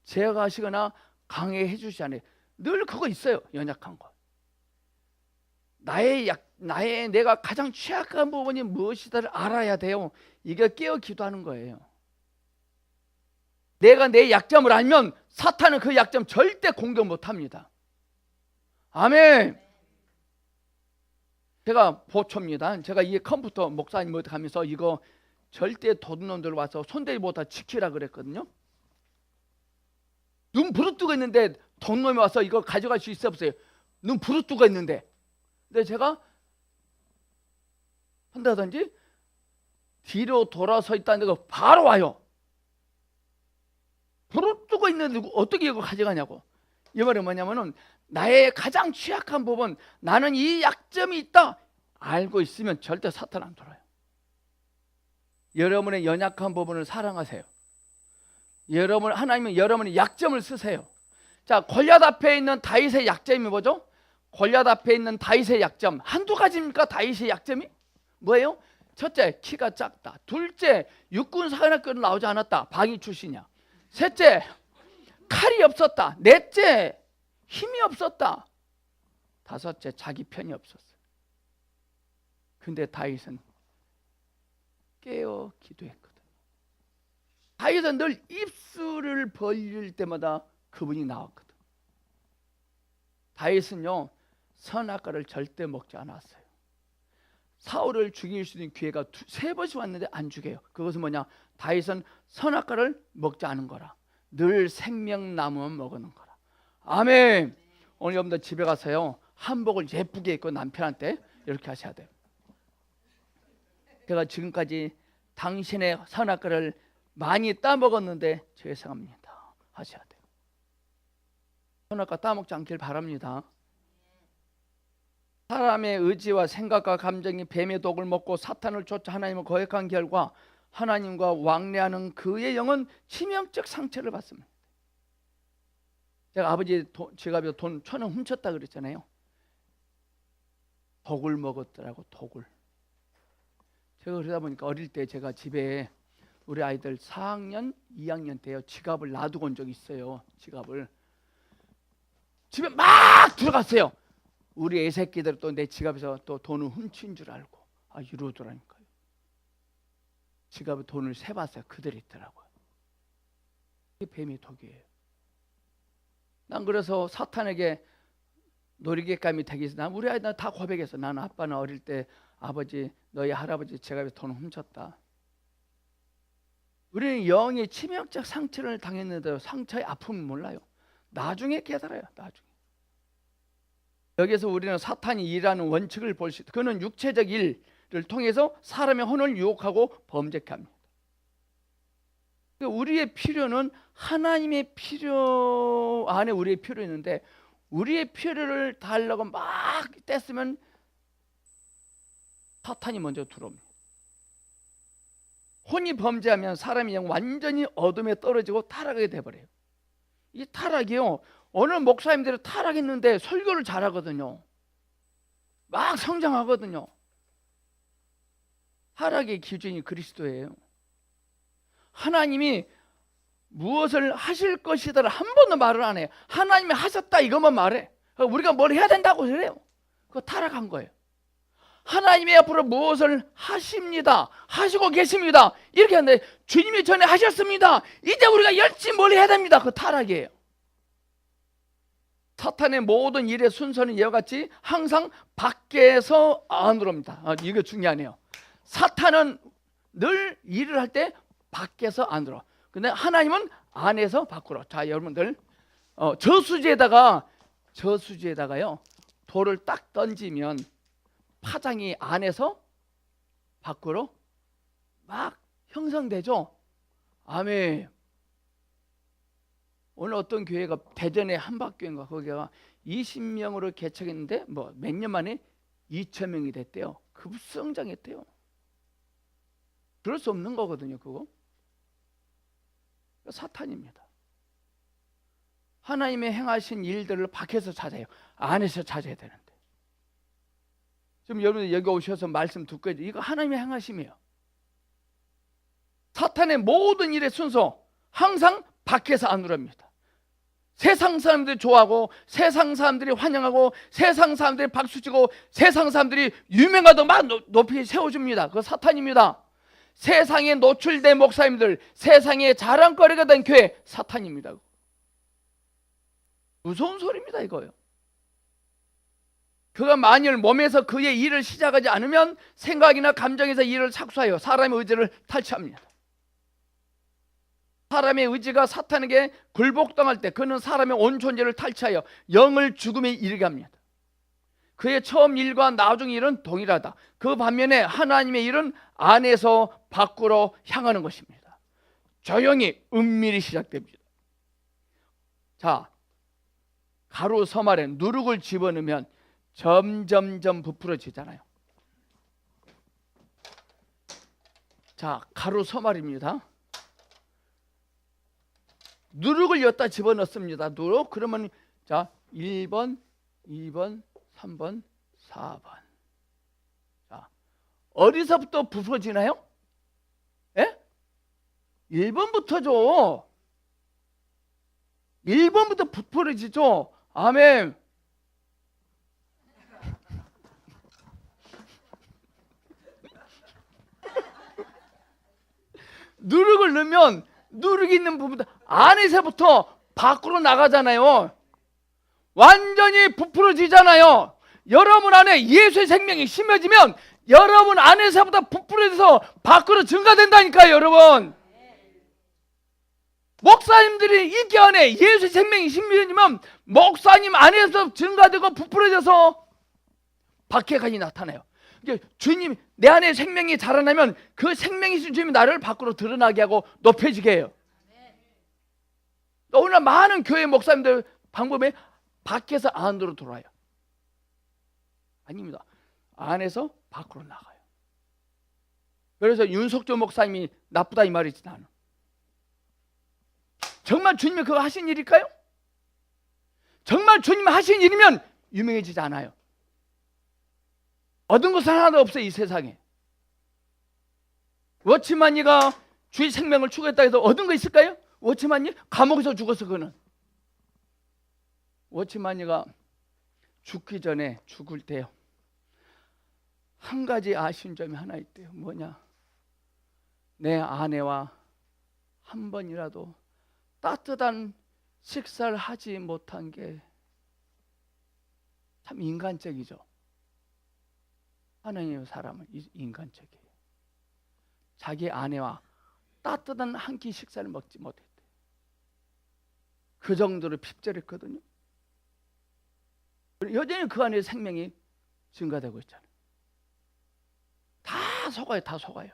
제어하시거나 강해해 주시지 않아요. 늘 그거 있어요. 연약한 거. 내가 가장 취약한 부분이 무엇이다를 알아야 돼요. 이게 깨어 기도하는 거예요. 내가 내 약점을 알면 사탄은 그 약점 절대 공격 못합니다. 아멘. 제가 보초입니다. 제가 이 컴퓨터 목사님 어디 가면서 이거 절대 도둑놈들 와서 손대지 못하 지키라 그랬거든요. 눈 부릅뜨고 있는데 도둑놈이 와서 이거 가져갈 수 있어 없어요? 눈 부릅뜨고 있는데. 근데 제가 한다든지 뒤로 돌아서 있다는 거 바로 와요. 부릅뜨고 있는데 어떻게 이거 가져가냐고. 이 말은 뭐냐면은 나의 가장 취약한 부분, 나는 이 약점이 있다 알고 있으면 절대 사탄 안 돌아요. 여러분의 연약한 부분을 사랑하세요. 하나님은 여러분의 약점을 쓰세요. 자, 골리앗 앞에 있는 다윗의 약점이 뭐죠? 골리앗 앞에 있는 다윗의 약점 한두 가지입니까? 다윗의 약점이 뭐예요? 첫째, 키가 작다. 둘째, 육군 사관학교로 나오지 않았다. 방위 출신이야. 셋째, 칼이 없었다. 넷째, 힘이 없었다. 다섯째, 자기 편이 없었어. 근데 다윗은 깨어 기도했거든. 다윗은 늘 입술을 벌릴 때마다 그분이 나왔거든. 다윗은요 선악과를 절대 먹지 않았어요. 사울을 죽일 수 있는 기회가 세 번씩 왔는데 안 죽여요. 그것은 뭐냐? 다윗은 선악과를 먹지 않은 거라. 늘 생명나무만 먹는 거라. 아멘. 오늘 여러분들 집에 가서요 한복을 예쁘게 입고 남편한테 이렇게 하셔야 돼요. 제가 지금까지 당신의 선악과를 많이 따먹었는데 죄송합니다 하셔야 돼요. 선악과 따먹지 않길 바랍니다. 사람의 의지와 생각과 감정이 뱀의 독을 먹고 사탄을 쫓아 하나님을 거역한 결과 하나님과 왕래하는 그의 영은 치명적 상처를 받습니다. 제가 아버지 지갑에서 돈 1,000원 훔쳤다 그랬잖아요. 독을 먹었더라고. 독을. 제가 그러다 보니까 어릴 때 제가 집에 우리 아이들 4학년, 2학년 때요 지갑을 놔두고 온 적이 있어요. 지갑을 집에 막 들어갔어요. 우리 애새끼들 또 내 지갑에서 또 돈을 훔친 줄 알고 이러더라니까요. 지갑에 돈을 세봤어요. 그대로 있더라고요. 이게 뱀의 독이에요. 난 그래서 사탄에게 놀이개감이 되기 위해서 우리 아이들 다 고백했어. 나는 아빠는 어릴 때 아버지 너희 할아버지 지갑에서 돈을 훔쳤다. 우리는 영의 치명적 상처를 당했는데 상처의 아픔을 몰라요. 나중에 깨달아요. 나중에. 여기서 우리는 사탄이 일하는 원칙을 볼 수 있다. 그는 육체적 일을 통해서 사람의 혼을 유혹하고 범죄케 합니다. 우리의 필요는 하나님의 필요 안에 우리의 필요 있는데 우리의 필요를 달라고 막 뗐으면 사탄이 먼저 들어옵니다. 혼이 범죄하면 사람이 그냥 완전히 어둠에 떨어지고 타락하게 돼버려요. 이 타락이요 어느 목사님들이 타락했는데 설교를 잘하거든요. 막 성장하거든요. 타락의 기준이 그리스도예요. 하나님이 무엇을 하실 것이다를 한 번도 말을 안 해요. 하나님이 하셨다 이것만 말해. 우리가 뭘 해야 된다고 그래요. 그거 타락한 거예요. 하나님이 앞으로 무엇을 하십니다. 하시고 계십니다. 이렇게 하는데 주님이 전에 하셨습니다. 이제 우리가 열심히 뭘 해야 됩니다. 그거 타락이에요. 사탄의 모든 일의 순서는 이와 같이 항상 밖에서 안으로 옵니다. 이거 중요하네요. 사탄은 늘 일을 할 때 밖에서 안으로. 근데 하나님은 안에서 밖으로. 자, 여러분들 저수지에다가요 돌을 딱 던지면 파장이 안에서 밖으로 막 형성되죠. 아멘. 오늘 어떤 교회가 대전의 한박교회인가 거기가 20명으로 개척했는데 몇 년 만에 2,000명이 됐대요. 급성장했대요. 그럴 수 없는 거거든요. 그거 사탄입니다. 하나님의 행하신 일들을 밖에서 찾아요. 안에서 찾아야 되는데 지금 여러분들 여기 오셔서 말씀 듣고 해도 이거 하나님의 행하심이에요. 사탄의 모든 일의 순서 항상 밖에서 안으로 합니다. 세상 사람들이 좋아하고 세상 사람들이 환영하고 세상 사람들이 박수치고 세상 사람들이 유명하다고 막 높이 세워줍니다. 그거 사탄입니다. 세상에 노출된 목사님들, 세상에 자랑거리가 된 교회 사탄입니다. 무서운 소리입니다. 이거요. 그가 만일 몸에서 그의 일을 시작하지 않으면 생각이나 감정에서 일을 착수하여 사람의 의지를 탈취합니다. 사람의 의지가 사탄에게 굴복당할 때 그는 사람의 온 존재를 탈취하여 영을 죽음에 이르게 합니다. 그의 처음 일과 나중 일은 동일하다. 그 반면에 하나님의 일은 안에서 밖으로 향하는 것입니다. 조용히 은밀히 시작됩니다. 자, 가루 섬 안에 누룩을 집어넣으면 점점점 부풀어지잖아요. 자, 가루 섬알입니다. 누룩을 여기다 집어넣습니다. 누룩 그러면 자 1번, 2번, 3번, 4번. 자, 어디서부터 부서지나요? 예? 1번부터죠. 1번부터 부풀어지죠. 아멘. 누룩을 넣으면 누룩이 있는 부분 안에서부터 밖으로 나가잖아요. 완전히 부풀어지잖아요. 여러분 안에 예수의 생명이 심어지면 여러분 안에서부터 부풀어져서 밖으로 증가된다니까요, 여러분. 목사님들이 인기 안에 예수의 생명이 심어지면 목사님 안에서 증가되고 부풀어져서 밖에까지 나타나요. 주님, 내 안에 생명이 자라나면 그 생명이 있는 주님이 나를 밖으로 드러나게 하고 높여지게 해요. 오늘 많은 교회 목사님들 방법에 밖에서 안으로 돌아요. 아닙니다. 안에서 밖으로 나가요. 그래서 윤석조 목사님이 나쁘다 이 말이지 나는. 정말 주님이 그거 하신 일일까요? 정말 주님이 하신 일이면 유명해지지 않아요. 얻은 것은 하나도 없어요, 이 세상에. 워치만이가 주의 생명을 추구했다 해서 얻은 거 있을까요? 워치만이 감옥에서 죽었어. 그는 워치만이가 죽기 전에 죽을 때요, 한 가지 아쉬운 점이 하나 있대요. 뭐냐? 내 아내와 한 번이라도 따뜻한 식사를 하지 못한 게 참 인간적이죠. 하나님의 사람은 인간적이에요. 자기 아내와 따뜻한 한 끼 식사를 먹지 못했대. 그 정도로 핍절했거든요. 여전히 그 안에 생명이 증가되고 있잖아요. 다 속아요, 다 속아요.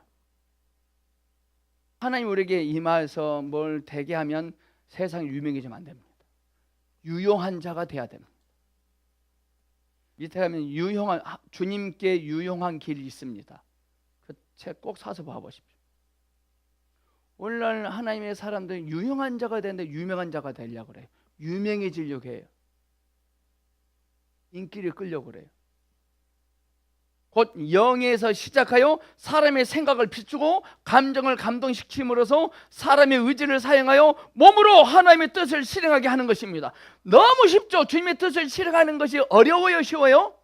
하나님 우리에게 임하여서 뭘 되게 하면 세상이 유명해지면 안 됩니다. 유용한 자가 돼야 됩니다. 밑에 가면 주님께 유용한 길이 있습니다. 그 책 꼭 사서 봐보십시오. 오늘날 하나님의 사람들은 유용한 자가 되는데 유명한 자가 되려고 그래요. 유명해지려고 해요. 인기를 끌려고 그래요. 곧 영에서 시작하여 사람의 생각을 비추고 감정을 감동시킴으로써 사람의 의지를 사용하여 몸으로 하나님의 뜻을 실행하게 하는 것입니다. 너무 쉽죠? 주님의 뜻을 실행하는 것이 어려워요, 쉬워요?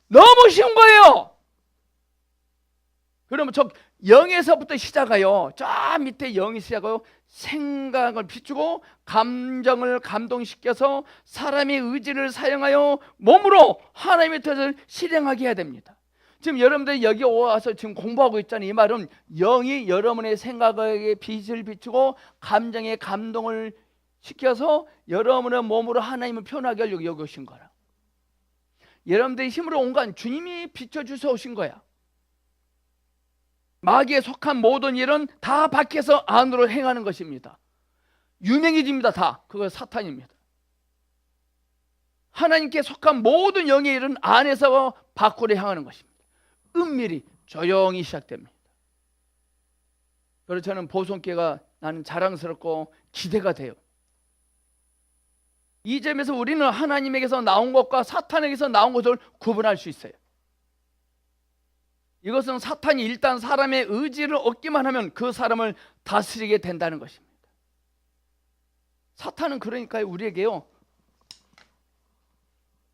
너무 쉬운 거예요. 그러면 저 영에서부터 시작하여 저 밑에 영이 시작하여 생각을 비추고 감정을 감동시켜서 사람의 의지를 사용하여 몸으로 하나님의 뜻을 실행하게 해야 됩니다. 지금 여러분들이 여기 와서 지금 공부하고 있잖아요. 이 말은 영이 여러분의 생각에 빛을 비추고 감정에 감동을 시켜서 여러분의 몸으로 하나님을 표현하게 하려고 여기 오신 거라. 여러분들의 힘으로 온 건 주님이 비춰주셔 오신 거야. 마귀에 속한 모든 일은 다 밖에서 안으로 행하는 것입니다. 유명해집니다. 다 그거 사탄입니다. 하나님께 속한 모든 영의 일은 안에서 밖으로 향하는 것입니다. 은밀히 조용히 시작됩니다. 그래서 저는 보성교회가 나는 자랑스럽고 기대가 돼요. 이 점에서 우리는 하나님에게서 나온 것과 사탄에게서 나온 것을 구분할 수 있어요. 이것은 사탄이 일단 사람의 의지를 얻기만 하면 그 사람을 다스리게 된다는 것입니다. 사탄은 그러니까 우리에게요,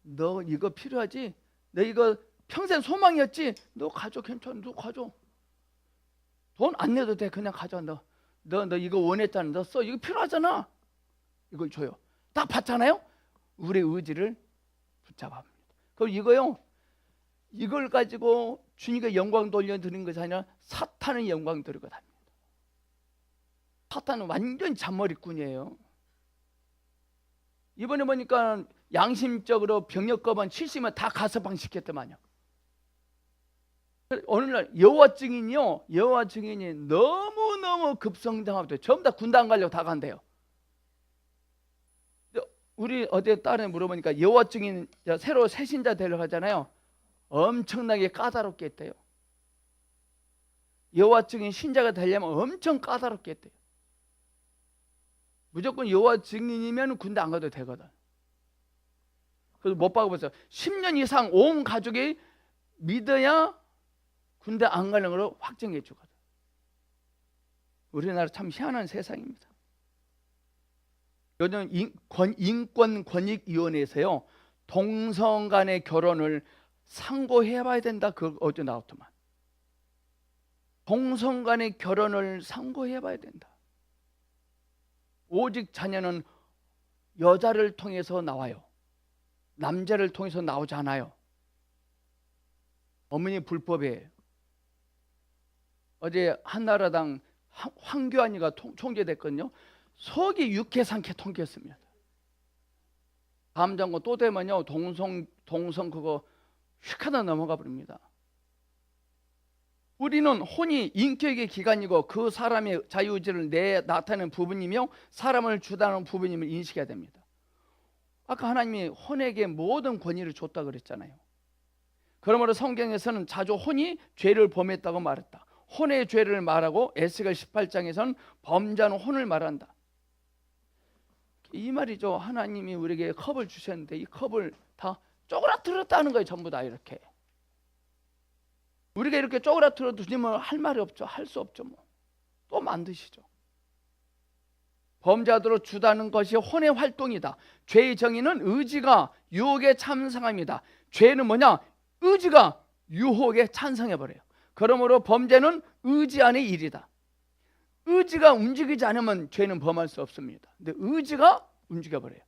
너 이거 필요하지? 너 이거 평생 소망이었지? 너 가져, 괜찮아, 너 가져. 돈 안 내도 돼, 그냥 가져. 너 이거 원했잖아, 너 써. 이거 필요하잖아. 이걸 줘요. 딱 받잖아요. 우리의 의지를 붙잡아. 그럼 이거요, 이걸 가지고 주님께 영광 돌려드리는 것이 아니라 사탄의 영광 드리고 답니다. 사탄은 완전 잔머리꾼이에요. 이번에 보니까 양심적으로 병역거반 70만 다 가서방 시켰더만요. 오늘날 여호와 증인이 너무너무 급성장하고 전부 다 군대 안 가려고 다 간대요. 우리 어디 딸에 물어보니까 여호와 증인 새로 새신자 되려고 하잖아요. 엄청나게 까다롭게 했대요. 여호와 증인 신자가 되려면 엄청 까다롭게 했대요. 무조건 여호와 증인이면 군대 안 가도 되거든. 그래서 못 박아봤어요. 10년 이상 온 가족이 믿어야 군대 안 가는 걸로 확정해 주거든. 우리나라 참 희한한 세상입니다. 요즘 인권권익위원회에서요, 동성 간의 결혼을 상고해봐야 된다. 그거 어제 나왔더만. 동성 간의 결혼을 상고해 봐야 된다. 오직 자녀는 여자를 통해서 나와요. 남자를 통해서 나오지 않아요. 어머니 불법이에요. 어제 한나라당 황교안이가 총재됐거든요. 속이 육회 삼케 통쾌했습니다. 다음 장고 또 되면요 동성 그거 휙 하나 넘어가 버립니다. 우리는 혼이 인격의 기관이고 그 사람의 자유의지를 나타내는 부분이며 사람을 주관하는 부분임을 인식해야 됩니다. 아까 하나님이 혼에게 모든 권위를 줬다 그랬잖아요. 그러므로 성경에서는 자주 혼이 죄를 범했다고 말했다. 혼의 죄를 말하고 에스겔 18장에서는 범죄하는 혼을 말한다. 이 말이죠. 하나님이 우리에게 컵을 주셨는데 이 컵을 다 쪼그라뜨렸다는 거예요. 전부 다 이렇게. 우리가 이렇게 쪼그라뜨려 두면 할 말이 없죠. 할 수 없죠. 뭐. 또 만드시죠. 범죄하도록 주다는 것이 혼의 활동이다. 죄의 정의는 의지가 유혹에 찬성합니다. 죄는 뭐냐? 의지가 유혹에 찬성해버려요. 그러므로 범죄는 의지 안의 일이다. 의지가 움직이지 않으면 죄는 범할 수 없습니다. 근데 의지가 움직여버려요.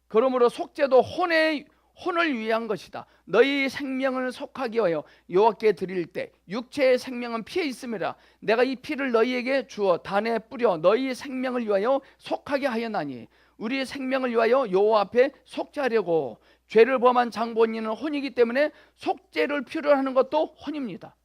그러므로 속죄도 혼을 위한 것이다. 너희 생명을 속하기 위하여 여호와께 드릴 때 육체의 생명은 피에 있음이라. 내가 이 피를 너희에게 주어 단에 뿌려 너희 생명을 위하여 속하게 하였나니 우리의 생명을 위하여 여호와 앞에 속죄하려고. 죄를 범한 장본인은 혼이기 때문에 속죄를 필요로 하는 것도 혼입니다.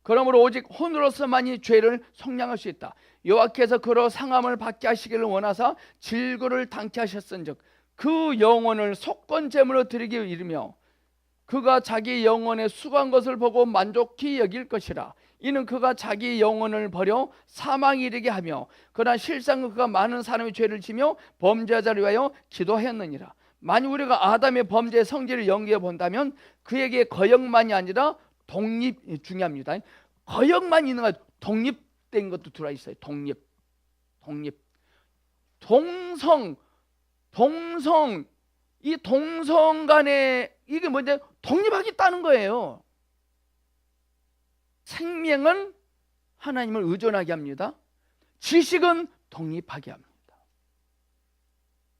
그러므로 오직 혼으로서만이 죄를 속량할 수 있다. 여호와께서 그로 상함을 받게 하시기를 원하사 질고를 당케 하셨은즉 그 영혼을 속건제물로 드리기 이르며 그가 자기 영혼에 수고한 것을 보고 만족히 여길 것이라. 이는 그가 자기 영혼을 버려 사망에 이르게 하며 그러나 실상 그가 많은 사람의 죄를 지며 범죄자를 위하여 기도하였느니라. 만약 우리가 아담의 범죄의 성질을 연기해 본다면 그에게 거역만이 아니라 독립이 중요합니다. 거역만 있는 거 독립된 것도 들어와 있어요. 독립. 동성 이 동성 간에 이게 뭔지 독립하겠다는 거예요. 생명은 하나님을 의존하게 합니다. 지식은 독립하게 합니다.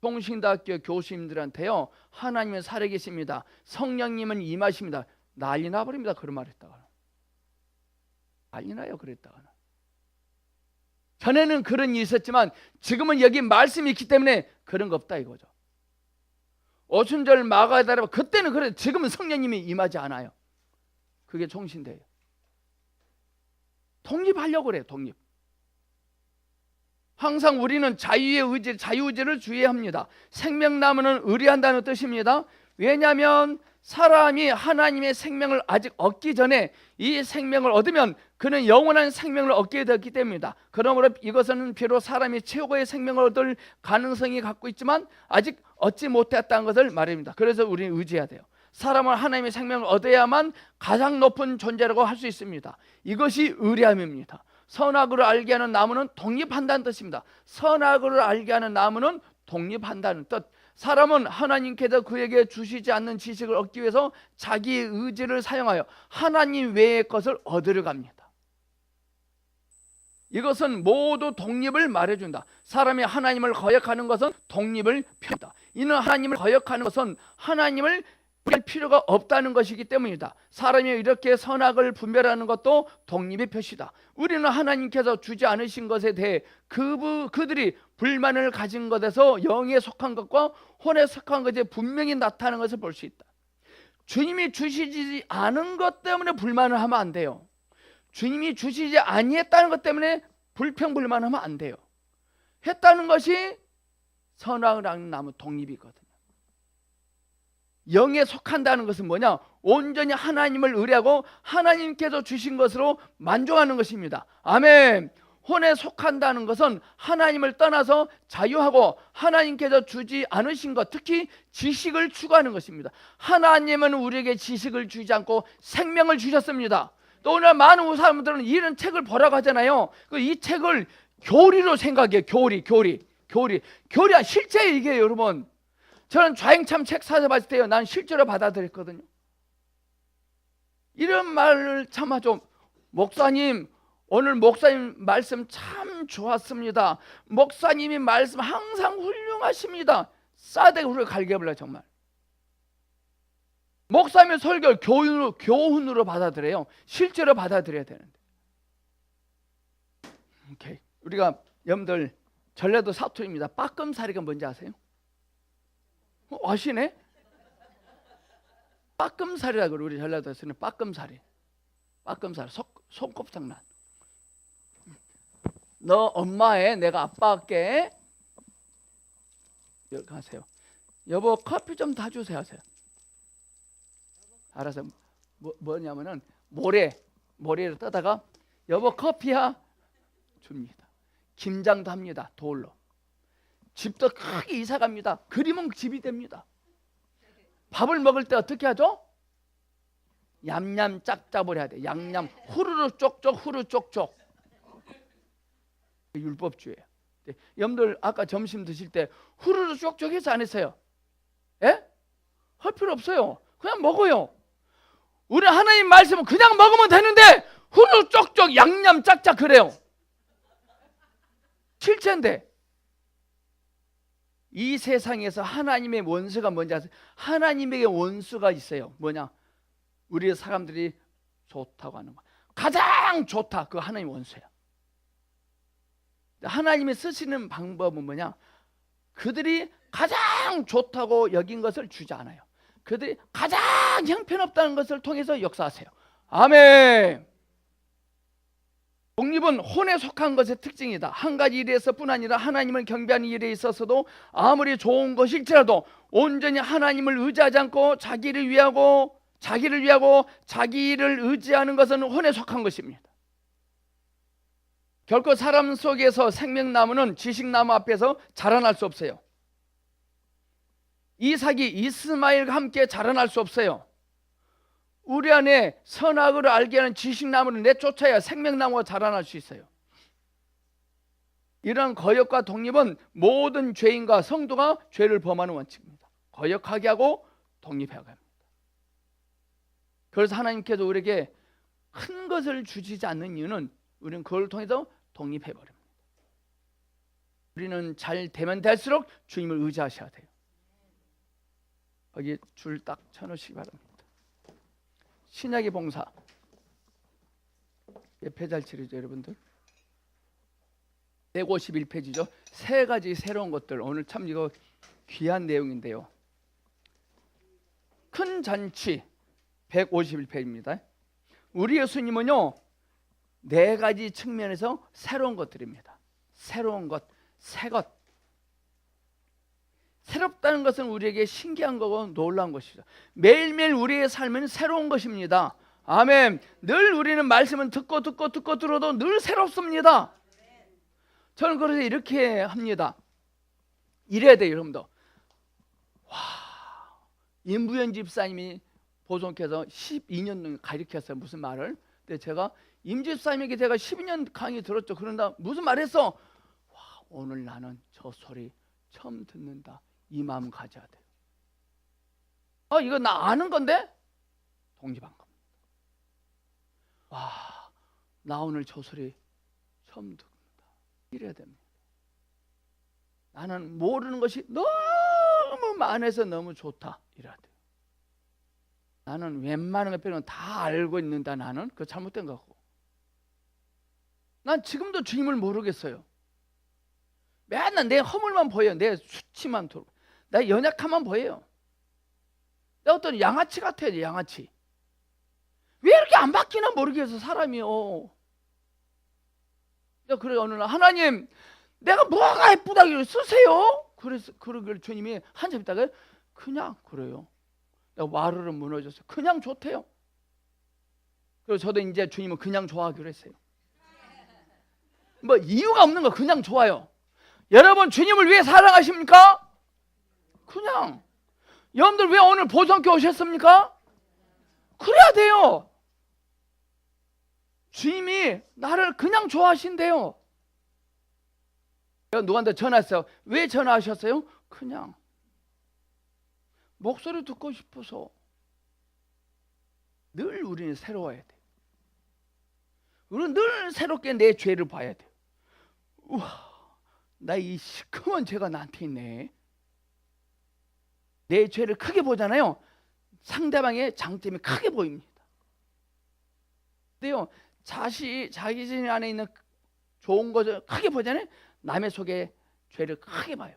동신대학교 교수님들한테요 하나님은 살아계십니다. 성령님은 임하십니다. 난리 나버립니다. 그런 말 했다가 난리 나요. 그랬다가는 전에는 그런 일이 있었지만 지금은 여기 말씀이 있기 때문에 그런 거 없다 이거죠. 오순절 마가다라 그때는 그래. 지금은 성령님이 임하지 않아요. 그게 총신대예요. 독립하려고 그래요. 독립. 항상 우리는 자유의지를 주의해야 합니다. 생명나무는 의뢰한다는 뜻입니다. 왜냐하면 사람이 하나님의 생명을 아직 얻기 전에 이 생명을 얻으면 그는 영원한 생명을 얻게 되었기 때문이다. 그러므로 이것은 비록 사람이 최고의 생명을 얻을 가능성이 갖고 있지만 아직 얻지 못했다는 것을 말합니다. 그래서 우리는 의지해야 돼요. 사람은 하나님의 생명을 얻어야만 가장 높은 존재라고 할 수 있습니다. 이것이 의뢰함입니다. 선악을 알게 하는 나무는 독립한다는 뜻입니다. 선악을 알게 하는 나무는 독립한다는 뜻. 사람은 하나님께서 그에게 주시지 않는 지식을 얻기 위해서 자기의 의지를 사용하여 하나님 외의 것을 얻으려 갑니다. 이것은 모두 독립을 말해준다. 사람이 하나님을 거역하는 것은 독립을 표현한다. 이는 하나님을 거역하는 것은 하나님을 할 필요가 없다는 것이기 때문이다. 사람이 이렇게 선악을 분별하는 것도 독립의 표시다. 우리는 하나님께서 주지 않으신 것에 대해 그들이 불만을 가진 것에서 영에 속한 것과 혼에 속한 것에 분명히 나타나는 것을 볼 수 있다. 주님이 주시지 않은 것 때문에 불만을 하면 안 돼요. 주님이 주시지 아니했다는 것 때문에 불평불만하면 안 돼요. 했다는 것이 선악을 하는 나무 독립이거든요. 영에 속한다는 것은 뭐냐? 온전히 하나님을 의뢰하고 하나님께서 주신 것으로 만족하는 것입니다. 아멘. 혼에 속한다는 것은 하나님을 떠나서 자유하고 하나님께서 주지 않으신 것, 특히 지식을 추구하는 것입니다. 하나님은 우리에게 지식을 주지 않고 생명을 주셨습니다. 또 오늘 많은 사람들은 이런 책을 보라고 하잖아요. 이 책을 교리로 생각해요. 교리야 실제 이게 여러분. 저는 좌행참 책 사서 봤을 때요, 난 실제로 받아들였거든요. 이런 말을 참아줘. 목사님, 오늘 목사님 말씀 참 좋았습니다. 목사님이 말씀 항상 훌륭하십니다. 싸대기 후를 갈겨버려. 정말 목사님의 설교를 교훈으로 받아들여요. 실제로 받아들여야 되는데. 오케이. 우리가 여러분들 전라도 사투리입니다. 빠끔사리가 뭔지 아세요? 아시네? 빠끔사리라고 우리 전라도에서는 빠끔사리. 빠끔사리. 손꼽장난. 너 엄마에 내가 아빠 할게. 이렇게 하세요. 여보 커피 좀 다 주세요 하세요. 알아서 뭐냐면은 모래를 떠다가 여보 커피야 줍니다. 김장도 합니다. 돌로. 집도 크게 이사 갑니다. 그리면 집이 됩니다. 밥을 먹을 때 어떻게 하죠? 얌얌 짝짝을 해야 돼. 양념 후루루 쪽쪽 후루 쪽쪽. 율법주의예요. 여러분들 아까 점심 드실 때 후루루 쪽쪽 해서 안 했어요? 예? 할 필요 없어요. 그냥 먹어요. 우리 하나님 말씀은 그냥 먹으면 되는데 후루루 쪽쪽 양념 짝짝 그래요. 실체인데 이 세상에서 하나님의 원수가 뭔지 아세요? 하나님에게 원수가 있어요. 뭐냐? 우리 사람들이 좋다고 하는 거. 가장 좋다. 그 하나님 원수야. 하나님이 쓰시는 방법은 뭐냐? 그들이 가장 좋다고 여긴 것을 주지 않아요. 그들이 가장 형편없다는 것을 통해서 역사하세요. 아멘. 독립은 혼에 속한 것의 특징이다. 한 가지 일에서뿐 아니라 하나님을 경배하는 일에 있어서도 아무리 좋은 것일지라도 온전히 하나님을 의지하지 않고 자기를 위하고 자기를 의지하는 것은 혼에 속한 것입니다. 결코 사람 속에서 생명나무는 지식나무 앞에서 자라날 수 없어요. 이삭이 이스마엘과 함께 자라날 수 없어요. 우리 안에 선악을 알게 하는 지식나무를 내쫓아야 생명나무가 자라날 수 있어요. 이러한 거역과 독립은 모든 죄인과 성도가 죄를 범하는 원칙입니다. 거역하게 하고 독립하게 합니다. 그래서 하나님께서 우리에게 큰 것을 주시지 않는 이유는 우리는 그걸 통해서 독립해버립니다. 우리는 잘 되면 될수록 주님을 의지하셔야 돼요. 거기 줄 딱 쳐놓으시기 바랍니다. 신약의 봉사 몇 페이지죠 여러분들? 151페이지죠. 세 가지 새로운 것들. 오늘 참 이거 귀한 내용인데요. 큰 잔치 151페이지입니다. 우리 예수님은요 네 가지 측면에서 새로운 것들입니다. 새로운 것, 새 것. 새롭다는 것은 우리에게 신기한 거고 놀라운 것이죠. 매일매일 우리의 삶은 새로운 것입니다. 아멘. 늘 우리는 말씀은 듣고 들어도 늘 새롭습니다. 저는 그래서 이렇게 합니다. 이래야 돼요 여러분도. 와, 임부연 집사님이 보존께서 12년 동안 가르쳤어요. 무슨 말을? 근데 제가 임 집사님에게 제가 12년 강의 들었죠. 그런다 무슨 말했어? 와, 오늘 나는 저 소리 처음 듣는다. 이 마음 가져야 돼요. 이거 나 아는 건데? 독립한 겁니다. 와, 나 오늘 저 소리 처음 듣는다. 이래야 됩니다. 나는 모르는 것이 너무 많아서 너무 좋다. 이래야 돼요. 나는 웬만한 것 빼고는 다 알고 있는다. 나는 그거 잘못된 거고. 난 지금도 주님을 모르겠어요. 맨날 내 허물만 보여요. 내 수치만 돌고. 내 연약함만 보여요. 내가 어떤 양아치 같아요. 양아치. 왜 이렇게 안 바뀌나 모르겠어 사람이요. 그래 어느 날 하나님 내가 뭐가 예쁘다길래 쓰세요. 그래서 그러길 주님이 한참 있다가 그냥 그래요. 내가 와르르 무너졌어요. 그냥 좋대요. 그래서 저도 이제 주님은 그냥 좋아하기로 했어요. 뭐 이유가 없는 거 그냥 좋아요. 여러분 주님을 왜 사랑하십니까? 그냥. 여러분들 왜 오늘 보성교 오셨습니까? 그래야 돼요. 주님이 나를 그냥 좋아하신대요. 누구한테 전화했어요. 왜 전화하셨어요? 그냥 목소리 듣고 싶어서. 늘 우리는 새로워야 돼. 우리는 늘 새롭게 내 죄를 봐야 돼. 우와, 나 이 시커먼 죄가 나한테 있네. 내 죄를 크게 보잖아요. 상대방의 장점이 크게 보입니다. 근데요, 자기 자신 안에 있는 좋은 것을 크게 보잖아요. 남의 속에 죄를 크게 봐요.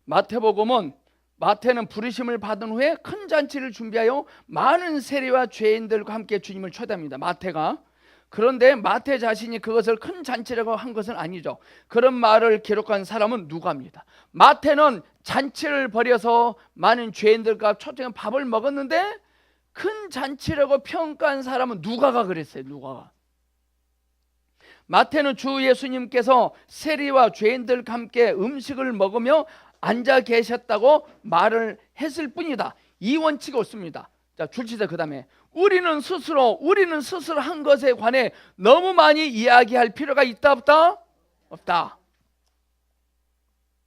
마태복음은 마태는 부르심을 받은 후에 큰 잔치를 준비하여 많은 세리와 죄인들과 함께 주님을 초대합니다. 마태가. 그런데 마태 자신이 그것을 큰 잔치라고 한 것은 아니죠. 그런 말을 기록한 사람은 누가입니다. 마태는 잔치를 벌여서 많은 죄인들과 초대한 밥을 먹었는데 큰 잔치라고 평가한 사람은 누가가 그랬어요. 누가가. 마태는 주 예수님께서 세리와 죄인들과 함께 음식을 먹으며 앉아 계셨다고 말을 했을 뿐이다. 이 원칙이 옳습니다. 자, 줄치자 그 다음에 우리는 스스로 한 것에 관해 너무 많이 이야기할 필요가 있다 없다? 없다.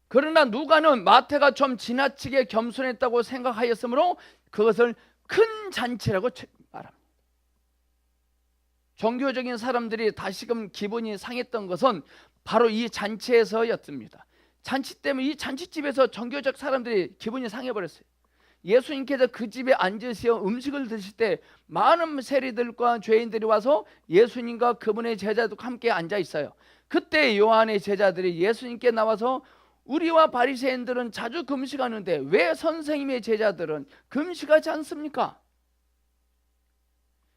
그러나 누가는 마태가 좀 지나치게 겸손했다고 생각하였으므로 그것을 큰 잔치라고 말합니다. 종교적인 사람들이 다시금 기분이 상했던 것은 바로 이 잔치에서였습니다. 잔치 때문에 이 잔치집에서 종교적 사람들이 기분이 상해버렸어요. 예수님께서 그 집에 앉으시어 음식을 드실 때 많은 세리들과 죄인들이 와서 예수님과 그분의 제자들과 함께 앉아 있어요. 그때 요한의 제자들이 예수님께 나와서 우리와 바리새인들은 자주 금식하는데 왜 선생님의 제자들은 금식하지 않습니까?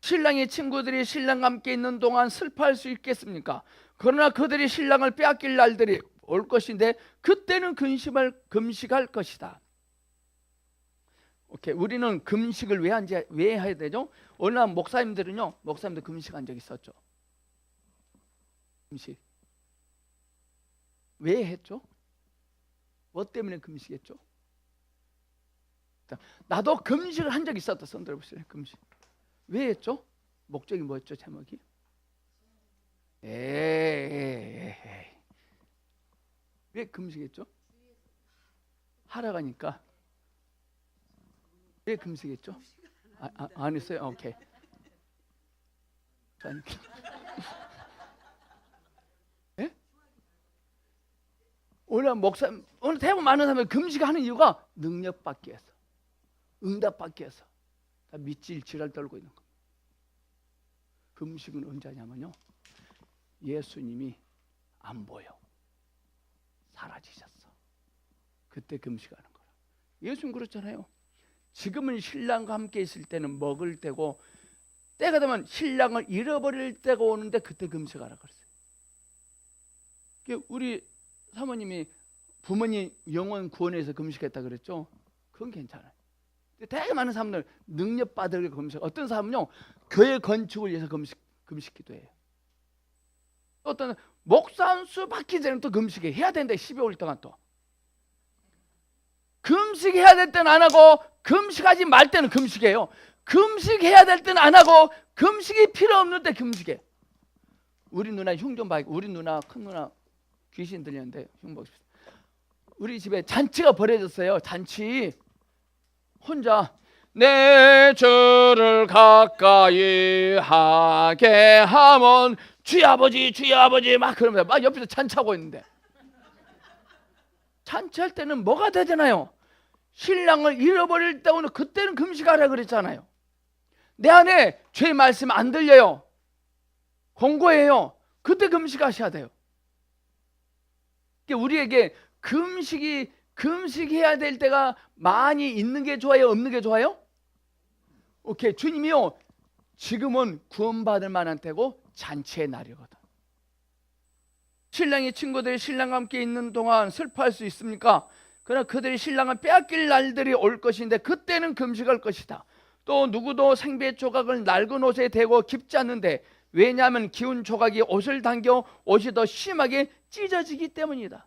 신랑의 친구들이 신랑과 함께 있는 동안 슬퍼할 수 있겠습니까? 그러나 그들이 신랑을 빼앗길 날들이 올 것인데 그때는 금식할 것이다. 오케이, 우리는 금식을 왜 해야 되죠? 어느 날 목사님들 금식한 적 있었죠. 금식 왜 했죠? 뭐 때문에 금식했죠? 나도 금식을 한 적 있었다. 손 들어보세요. 금식 왜 했죠? 목적이 뭐였죠? 제목이? 왜 금식했죠? 하라가니까. 왜 금식했죠? 안 했어요? 오케이. 예? 오늘 대부분 많은 사람이 금식하는 이유가 능력받기 위해서, 응답받기 위해서. 다 밑질 지랄 떨고 있는 겁니다. 금식은 언제 하냐면요, 예수님이 안 보여, 사라지셨어. 그때 금식하는 거라. 예수님 그렇잖아요. 지금은 신랑과 함께 있을 때는 먹을 때고 때가 되면 신랑을 잃어버릴 때가 오는데 그때 금식하라 그랬어요. 우리 사모님이 부모님 영혼 구원해서 금식했다 그랬죠. 그건 괜찮아요. 되게 많은 사람들 능력 받을 금식, 어떤 사람은요 교회 건축을 위해서 금식기도 해요. 어떤 목사 안수 받기 전에 또 금식해 해야 되는데 12월 동안 또 금식해야 될 때는 안 하고 금식하지 말 때는 금식해요. 금식해야 될 때는 안 하고 금식이 필요 없는 때 금식해. 우리 누나 흉 좀 봐. 우리 누나 큰 누나 귀신 들렸는데 흉 보십시오. 우리 집에 잔치가 벌어졌어요. 잔치. 혼자 내 주를 가까이 하게 하면 주의 아버지 막 그러면서 막 옆에서 잔치하고 있는데, 잔치할 때는 뭐가 되잖아요. 신랑을 잃어버릴 때 오늘 그때는 금식하라 그랬잖아요. 내 안에 죄 말씀 안 들려요, 공고해요, 그때 금식하셔야 돼요. 우리에게 금식해야 될 때가 많이 있는 게 좋아요, 없는 게 좋아요? 오케이, 주님이요 지금은 구원받을 만한 때고 잔치의 날이거든. 신랑의 친구들이 신랑과 함께 있는 동안 슬퍼할 수 있습니까? 그러나 그들이 신랑을 빼앗길 날들이 올 것인데 그때는 금식할 것이다. 또 누구도 생배 조각을 낡은 옷에 대고 깁지 않는데, 왜냐하면 기운 조각이 옷을 당겨 옷이 더 심하게 찢어지기 때문이다.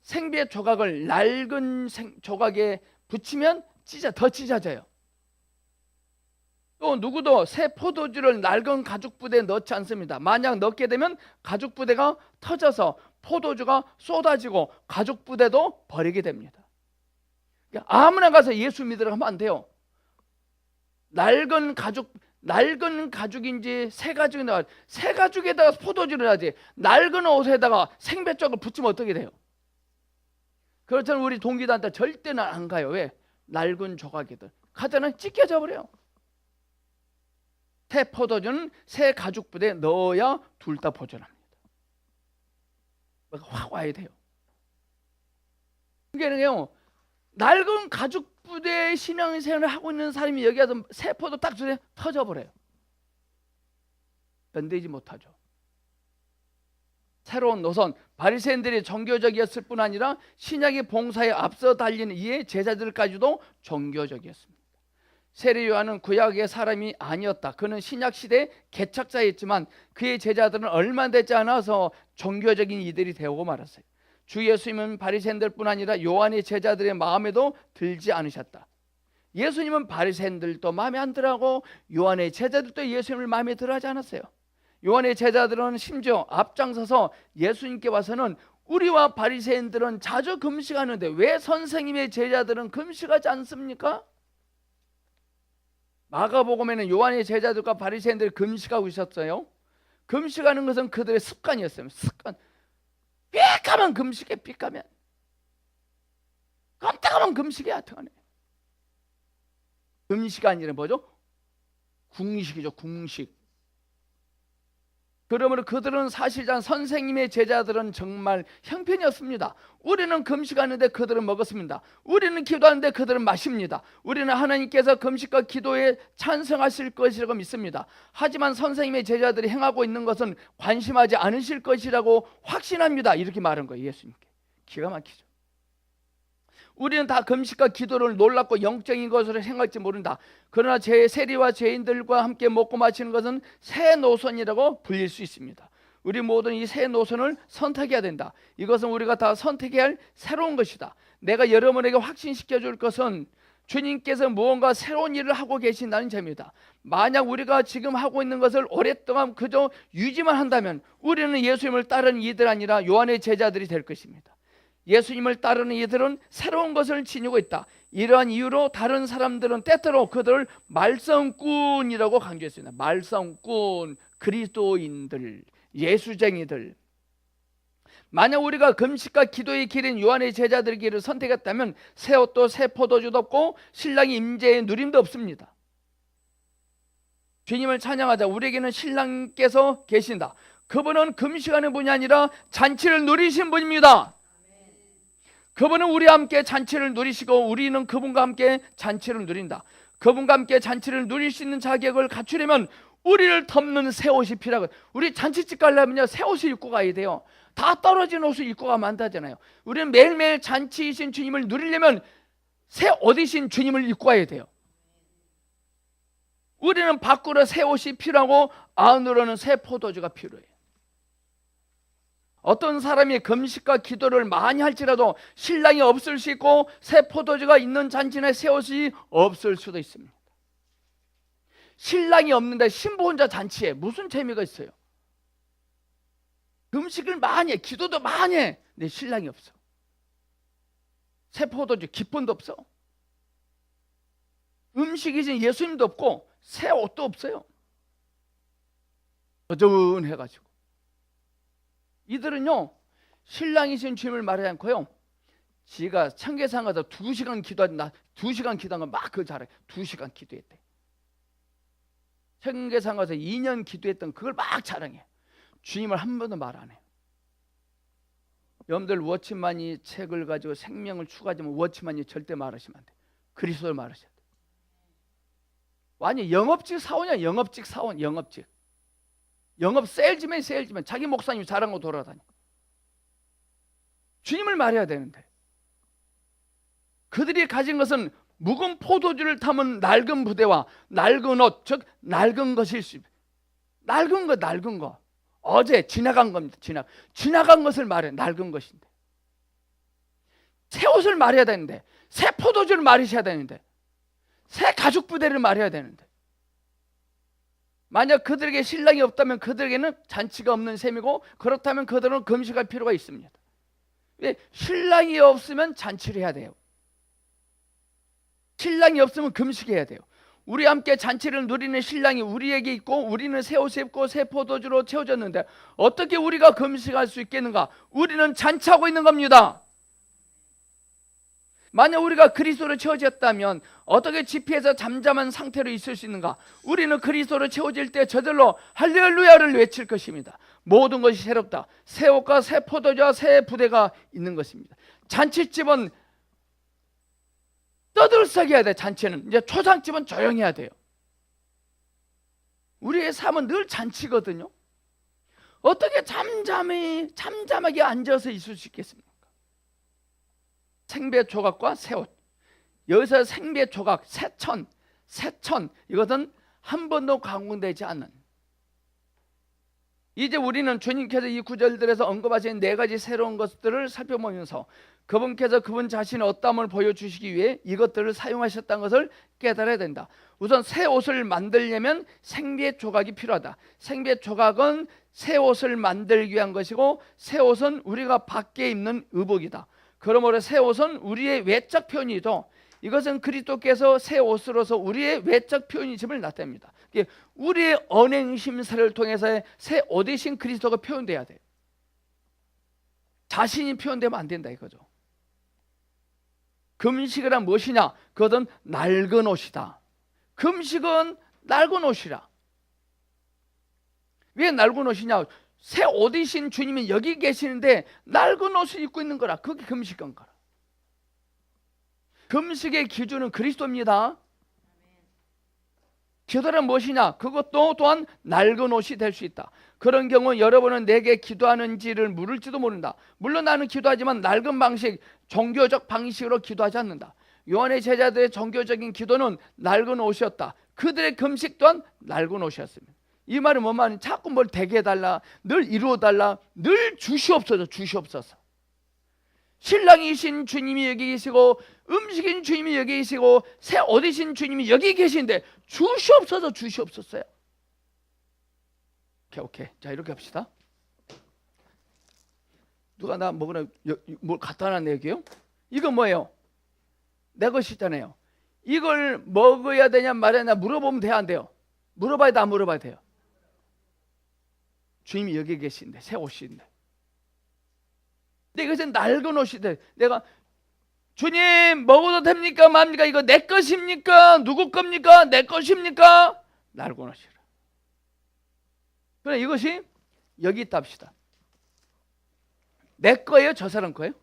생배 조각을 낡은 조각에 붙이면 더 찢어져요. 또 누구도 새 포도주를 낡은 가죽 부대에 넣지 않습니다. 만약 넣게 되면 가죽 부대가 터져서 포도주가 쏟아지고 가죽 부대도 버리게 됩니다. 아무나 가서 예수 믿으라고 하면 안 돼요. 낡은 가죽인지 새 가죽인지, 새 가죽에다가 포도주를 하지 낡은 옷에다가 생배쪽을 붙이면 어떻게 돼요? 그렇다면 우리 동기들한테 절대는 안 가요. 왜? 낡은 조각이들 가자는 찢겨져 버려요. 새 포도주는 새 가죽 부대에 넣어야 둘 다 보존합니다. 확 와야 돼요. 그러니까요, 낡은 가죽 부대의 신앙생활을 하고 있는 사람이 여기 와서 새 포도 딱 주면 터져버려요. 견디지 못하죠. 새로운 노선, 바리새인들이 종교적이었을 뿐 아니라 신약의 봉사에 앞서 달리는 이의 제자들까지도 종교적이었습니다. 세례 요한은 구약의 사람이 아니었다. 그는 신약 시대의 개척자였지만 그의 제자들은 얼마 되지 않아서 종교적인 이들이 되고 말았어요. 주 예수님은 바리새인들뿐 아니라 요한의 제자들의 마음에도 들지 않으셨다. 예수님은 바리새인들도 마음에 안 들어하고 요한의 제자들도 예수님을 마음에 들어하지 않았어요. 요한의 제자들은 심지어 앞장서서 예수님께 와서는 우리와 바리새인들은 자주 금식하는데 왜 선생님의 제자들은 금식하지 않습니까? 마가복음에는 요한의 제자들과 바리새인들이 금식하고 있었어요. 금식하는 것은 그들의 습관이었어요. 습관. 삐까면 금식해. 삐까면 깜짝하면 금식이야. 어떡하네. 금식이 아니라 뭐죠? 궁식이죠. 궁식. 그러므로 그들은 사실상 선생님의 제자들은 정말 형편이었습니다. 우리는 금식하는데 그들은 먹었습니다. 우리는 기도하는데 그들은 마십니다. 우리는 하나님께서 금식과 기도에 찬성하실 것이라고 믿습니다. 하지만 선생님의 제자들이 행하고 있는 것은 관심하지 않으실 것이라고 확신합니다. 이렇게 말한 거예요. 예수님께. 기가 막히죠. 우리는 다 금식과 기도를 놀랍고 영적인 것으로 생각할지 모른다. 그러나 세리와 죄인들과 함께 먹고 마시는 것은 새 노선이라고 불릴 수 있습니다. 우리 모두는 이 새 노선을 선택해야 된다. 이것은 우리가 다 선택해야 할 새로운 것이다. 내가 여러분에게 확신시켜 줄 것은 주님께서 무언가 새로운 일을 하고 계신다는 점입니다. 만약 우리가 지금 하고 있는 것을 오랫동안 그저 유지만 한다면 우리는 예수님을 따르는 이들 아니라 요한의 제자들이 될 것입니다. 예수님을 따르는 이들은 새로운 것을 지니고 있다. 이러한 이유로 다른 사람들은 때때로 그들을 말썽꾼이라고 강조했습니다. 말썽꾼, 그리스도인들, 예수쟁이들. 만약 우리가 금식과 기도의 길인 요한의 제자들의 길을 선택했다면 새 옷도 새 포도주도 없고 신랑의 임재의 누림도 없습니다. 주님을 찬양하자. 우리에게는 신랑께서 계신다. 그분은 금식하는 분이 아니라 잔치를 누리신 분입니다. 그분은 우리와 함께 잔치를 누리시고 우리는 그분과 함께 잔치를 누린다. 그분과 함께 잔치를 누릴 수 있는 자격을 갖추려면 우리를 덮는 새 옷이 필요하거든요. 우리 잔치집 가려면요 새 옷을 입고 가야 돼요. 다 떨어진 옷을 입고 가면 안 되잖아요. 우리는 매일매일 잔치이신 주님을 누리려면 새 옷이신 주님을 입고 가야 돼요. 우리는 밖으로 새 옷이 필요하고 안으로는 새 포도주가 필요해요. 어떤 사람이 금식과 기도를 많이 할지라도 신랑이 없을 수 있고 새 포도주가 있는 잔치나 새 옷이 없을 수도 있습니다. 신랑이 없는데 신부 혼자 잔치에 무슨 재미가 있어요? 금식을 많이 해, 기도도 많이 해. 근데 신랑이 없어. 새 포도주 기쁨도 없어. 음식이신 예수님도 없고 새 옷도 없어요. 어전해가지고 이들은요 신랑이신 주님을 말하지 않고요 지가 청계산 가서 2시간 기도한다. 2시간 기도한 건 막 그거 잘해. 2시간 기도했대. 청계산 가서 2년 기도했던 그걸 막 자랑해. 주님을 한 번도 말 안 해. 여러분들 워치만이 책을 가지고 생명을 추구하지만 워치만이 절대 말하시면 안 돼. 그리스도를 말하셔야 돼. 완전 영업직 사원이야. 영업직 사원. 영업직. 영업 세일즈맨 자기 목사님 잘한 거 돌아다니. 주님을 말해야 되는데 그들이 가진 것은 묵은 포도주를 담은 낡은 부대와 낡은 옷, 즉 낡은 것일 수 있어요. 낡은 거 어제 지나간 겁니다. 지나간 것을 말해. 낡은 것인데 새 옷을 말해야 되는데 새 포도주를 말하셔야 되는데 새 가죽 부대를 말해야 되는데 만약 그들에게 신랑이 없다면 그들에게는 잔치가 없는 셈이고 그렇다면 그들은 금식할 필요가 있습니다. 신랑이 없으면 잔치를 해야 돼요. 신랑이 없으면 금식해야 돼요. 우리 함께 잔치를 누리는 신랑이 우리에게 있고 우리는 새 옷을 입고 새 포도주로 채워졌는데 어떻게 우리가 금식할 수 있겠는가? 우리는 잔치하고 있는 겁니다. 만약 우리가 그리스도로 채워졌다면 어떻게 집회에서 잠잠한 상태로 있을 수 있는가? 우리는 그리스도로 채워질 때 저절로 할렐루야를 외칠 것입니다. 모든 것이 새롭다. 새 옷과 새 포도주와 새 부대가 있는 것입니다. 잔치집은 떠들썩해야 돼. 잔치는 이제 초상집은 조용해야 돼요. 우리의 삶은 늘 잔치거든요. 어떻게 잠잠하게 앉아서 있을 수 있겠습니까? 생배 조각과 새옷. 여기서 생배 조각, 새천 이것은 한 번도 강공되지 않는. 이제 우리는 주님께서 이 구절들에서 언급하신 네 가지 새로운 것들을 살펴보면서 그분께서 그분 자신의 어떠함을 보여주시기 위해 이것들을 사용하셨다는 것을 깨달아야 된다. 우선 새 옷을 만들려면 생배 조각이 필요하다. 생배 조각은 새 옷을 만들기 위한 것이고 새 옷은 우리가 밖에 입는 의복이다. 그러므로 새 옷은 우리의 외적 표현이죠. 이것은 그리스도께서 새 옷으로서 우리의 외적 표현이심을 나타냅니다. 우리의 언행심사를 통해서 새 옷이신 그리스도가 표현돼야 돼요. 자신이 표현되면 안 된다 이거죠. 금식이란 무엇이냐? 그것은 낡은 옷이다. 금식은 낡은 옷이라. 왜 낡은 옷이냐? 새 옷이신 주님이 여기 계시는데 낡은 옷을 입고 있는 거라. 그게 금식한 거라. 금식의 기준은 그리스도입니다. 기도란 무엇이냐? 그것도 또한 낡은 옷이 될 수 있다. 그런 경우 여러분은 내게 기도하는지를 물을지도 모른다. 물론 나는 기도하지만 낡은 방식, 종교적 방식으로 기도하지 않는다. 요한의 제자들의 종교적인 기도는 낡은 옷이었다. 그들의 금식 또한 낡은 옷이었습니다. 이 말은 뭔 말이냐? 자꾸 뭘 되게 해달라, 늘 이루어달라, 늘 주시옵소서, 주시옵소서. 신랑이신 주님이 여기 계시고 음식인 주님이 여기 계시고 새 옷이신 주님이 여기 계신데 주시옵소서, 주시옵소서요. 오케이. 자, 이렇게 합시다. 누가 나 먹으라 뭘 갖다 놨네 여기요? 이거 뭐예요? 내 것이잖아요. 이걸 먹어야 되냐 말아야 되냐 물어보면 돼요, 안 돼요? 물어봐야 돼, 안 물어봐야 돼요? 주님이 여기 계신데 새 옷인데. 근데 이것은 낡은 옷인데 내가 주님 먹어도 됩니까 맙니까? 이거 내 것입니까? 누구 겁니까? 내 것입니까? 낡은 옷이라. 그래 이것이 여기 있다 합시다. 내 거예요? 저 사람 거예요?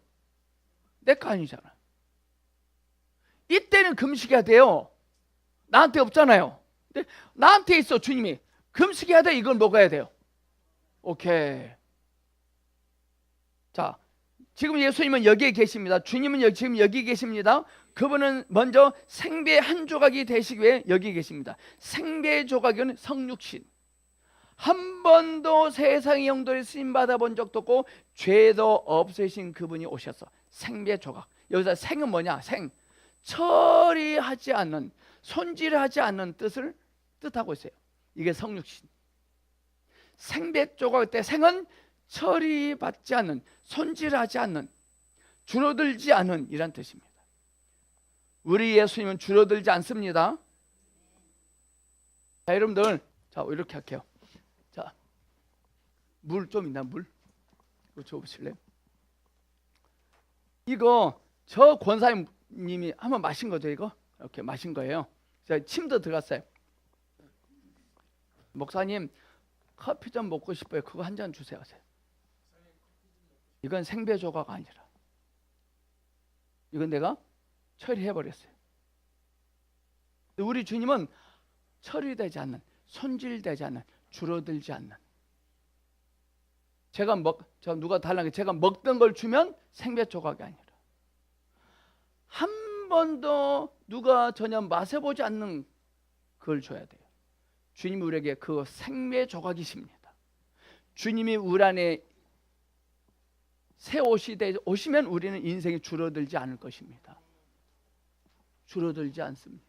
내 거 아니잖아. 이때는 금식해야 돼요. 나한테 없잖아요. 근데 나한테 있어. 주님이 금식해야 돼. 이걸 먹어야 돼요. 오케이. 자, 지금 예수님은 여기에 계십니다. 주님은 지금 여기 계십니다. 그분은 먼저 생배 한 조각이 되시기 위해 여기 계십니다. 생배 조각은 성육신. 한 번도 세상의 영도에 쓰임 받아본 적도 없고 죄도 없으신 그분이 오셔서 생배 조각. 여기서 생은 뭐냐? 생. 처리하지 않는, 손질하지 않는 뜻을 뜻하고 있어요. 이게 성육신. 생배 조각 때 생은 처리받지 않는, 손질하지 않는, 줄어들지 않는 이란 뜻입니다. 우리 예수님은 줄어들지 않습니다. 자, 여러분들, 자 이렇게 할게요. 자, 물 좀 있나? 물? 이거 줘보실래요? 이거 저 권사님이 한번 마신 거죠, 이거? 이렇게 마신 거예요. 자, 침도 들어갔어요. 목사님, 커피 좀 먹고 싶어요. 그거 한 잔 주세요. 이건 생배 조각 아니라 이건 내가 처리해버렸어요. 우리 주님은 처리되지 않는, 손질되지 않는, 줄어들지 않는. 누가 달라는 게 제가 먹던 걸 주면 생배 조각이 아니라 한 번도 누가 전혀 마셔보지 않는 그걸 줘야 돼요. 주님이 우리에게 그 생배 조각이십니다. 주님이 우리 안에 새 옷이 오시면 우리는 인생이 줄어들지 않을 것입니다. 줄어들지 않습니다.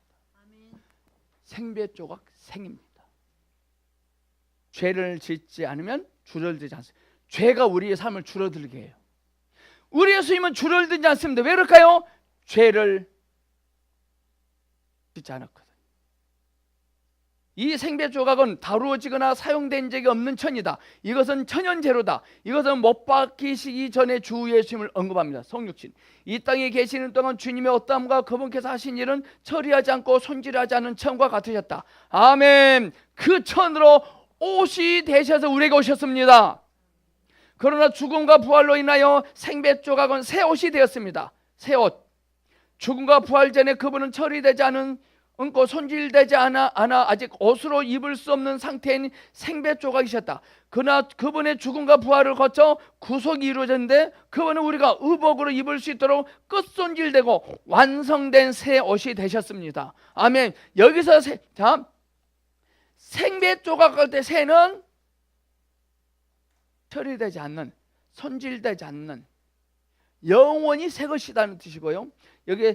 생배 조각 생입니다. 죄를 짓지 않으면 줄어들지 않습니다. 죄가 우리의 삶을 줄어들게 해요. 우리 예수님은 줄어들지 않습니다. 왜 그럴까요? 죄를 짓지 않았거든요. 이 생배 조각은 다루어지거나 사용된 적이 없는 천이다. 이것은 천연재료다. 이것은 못 박히시기 전에 주 예수님을 언급합니다. 성육신. 이 땅에 계시는 동안 주님의 어떠함과 그분께서 하신 일은 처리하지 않고 손질하지 않은 천과 같으셨다. 아멘. 그 천으로 옷이 되셔서 우리에게 오셨습니다. 그러나 죽음과 부활로 인하여 생배 조각은 새 옷이 되었습니다. 새 옷. 죽음과 부활 전에 그분은 처리되지 않고 손질되지 않아 아직 옷으로 입을 수 없는 상태인 생배 조각이셨다. 그러나 그분의 죽음과 부활을 거쳐 구속이 이루어졌는데 그분은 우리가 의복으로 입을 수 있도록 끝손질되고 완성된 새 옷이 되셨습니다. 아멘. 여기서 생배 조각 할 때 새는 처리되지 않는, 손질되지 않는, 영원히 새 것이라는 뜻이고요. 여기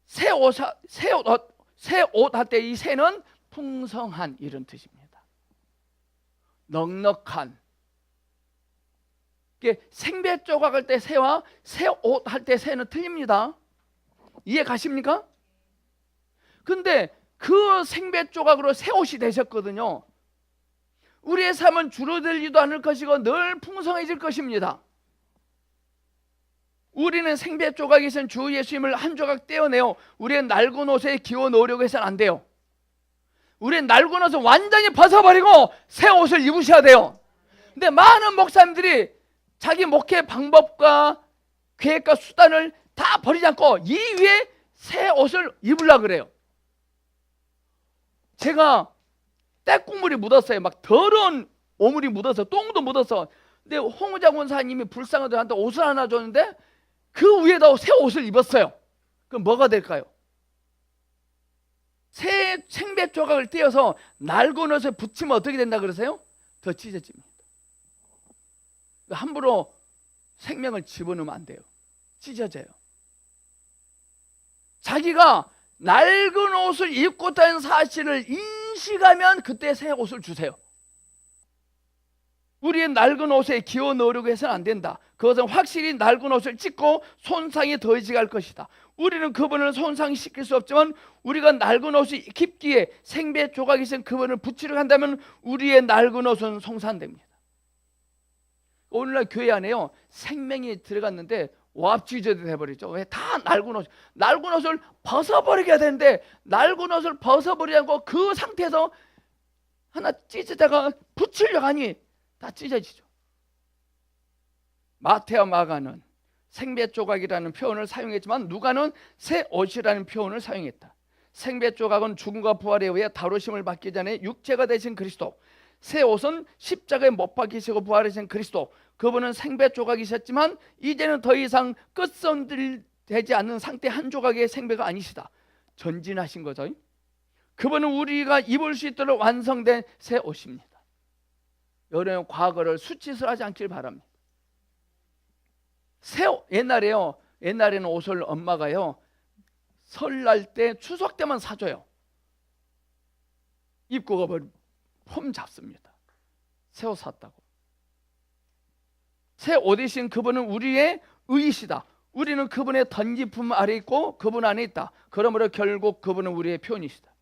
새 옷 할 때 이 새는 풍성한 이런 뜻입니다. 넉넉한. 생배 조각 할 때 새와 새 옷 할 때 새는 틀립니다. 이해 가십니까? 근데 그 생배 조각으로 새 옷이 되셨거든요. 우리의 삶은 줄어들지도 않을 것이고 늘 풍성해질 것입니다. 우리는 생배 조각에선 주 예수님을 한 조각 떼어내어 우리의 낡은 옷에 기워 놓으려고 해서는 안 돼요. 우리의 낡은 옷을 완전히 벗어버리고 새 옷을 입으셔야 돼요. 근데 많은 목사님들이 자기 목회 방법과 계획과 수단을 다 버리지 않고 이 위에 새 옷을 입으려고 그래요. 제가 때국물이 묻었어요. 막 더러운 오물이 묻어서, 똥도 묻어서. 근데 홍우자 권사님이 불쌍한 저한테 옷을 하나 줬는데 그 위에다 새 옷을 입었어요. 그럼 뭐가 될까요? 새 생배 조각을 떼어서 낡은 옷에 붙이면 어떻게 된다 그러세요? 더 찢어집니다. 함부로 생명을 집어넣으면 안 돼요. 찢어져요. 자기가 낡은 옷을 입고 있다는 사실을 인식하면 그때 새 옷을 주세요. 우리의 낡은 옷에 기워 넣으려고 해서는 안 된다. 그것은 확실히 낡은 옷을 찢고 손상이 더해지게 할 것이다. 우리는 그분을 손상시킬 수 없지만 우리가 낡은 옷이 깊기에 생배 조각이 있은 그분을 붙이려고 한다면 우리의 낡은 옷은 송산됩니다. 오늘날 교회 안에요, 생명이 들어갔는데 오합지졸이 돼버리죠. 왜? 다 낡은 옷을 벗어버리게 되는데 낡은 옷을 벗어버리지 않고 그 상태에서 하나 찢어다가 붙이려고 하니 다 찢어지죠. 마태와 마가는 생배 조각이라는 표현을 사용했지만 누가는 새 옷이라는 표현을 사용했다. 생배 조각은 죽음과 부활에 의해 다루심을 받기 전에 육체가 되신 그리스도, 새 옷은 십자가에 못 박히시고 부활하신 그리스도, 그분은 생배 조각이셨지만 이제는 더 이상 끝손질되지 않는 상태 한 조각의 생배가 아니시다. 전진하신 거죠. 그분은 우리가 입을 수 있도록 완성된 새 옷입니다. 여러분, 과거를 수치스러워하지 않길 바랍니다. 옛날에는 옷을 엄마가요, 설날 때 추석 때만 사줘요. 입고 가버리면 폼 잡습니다. 새 옷 샀다고. 새 옷이신 그분은 우리의 의이시다. 우리는 그분의 던지품 아래 있고 그분 안에 있다. 그러므로 결국 그분은 우리의 표현이시다.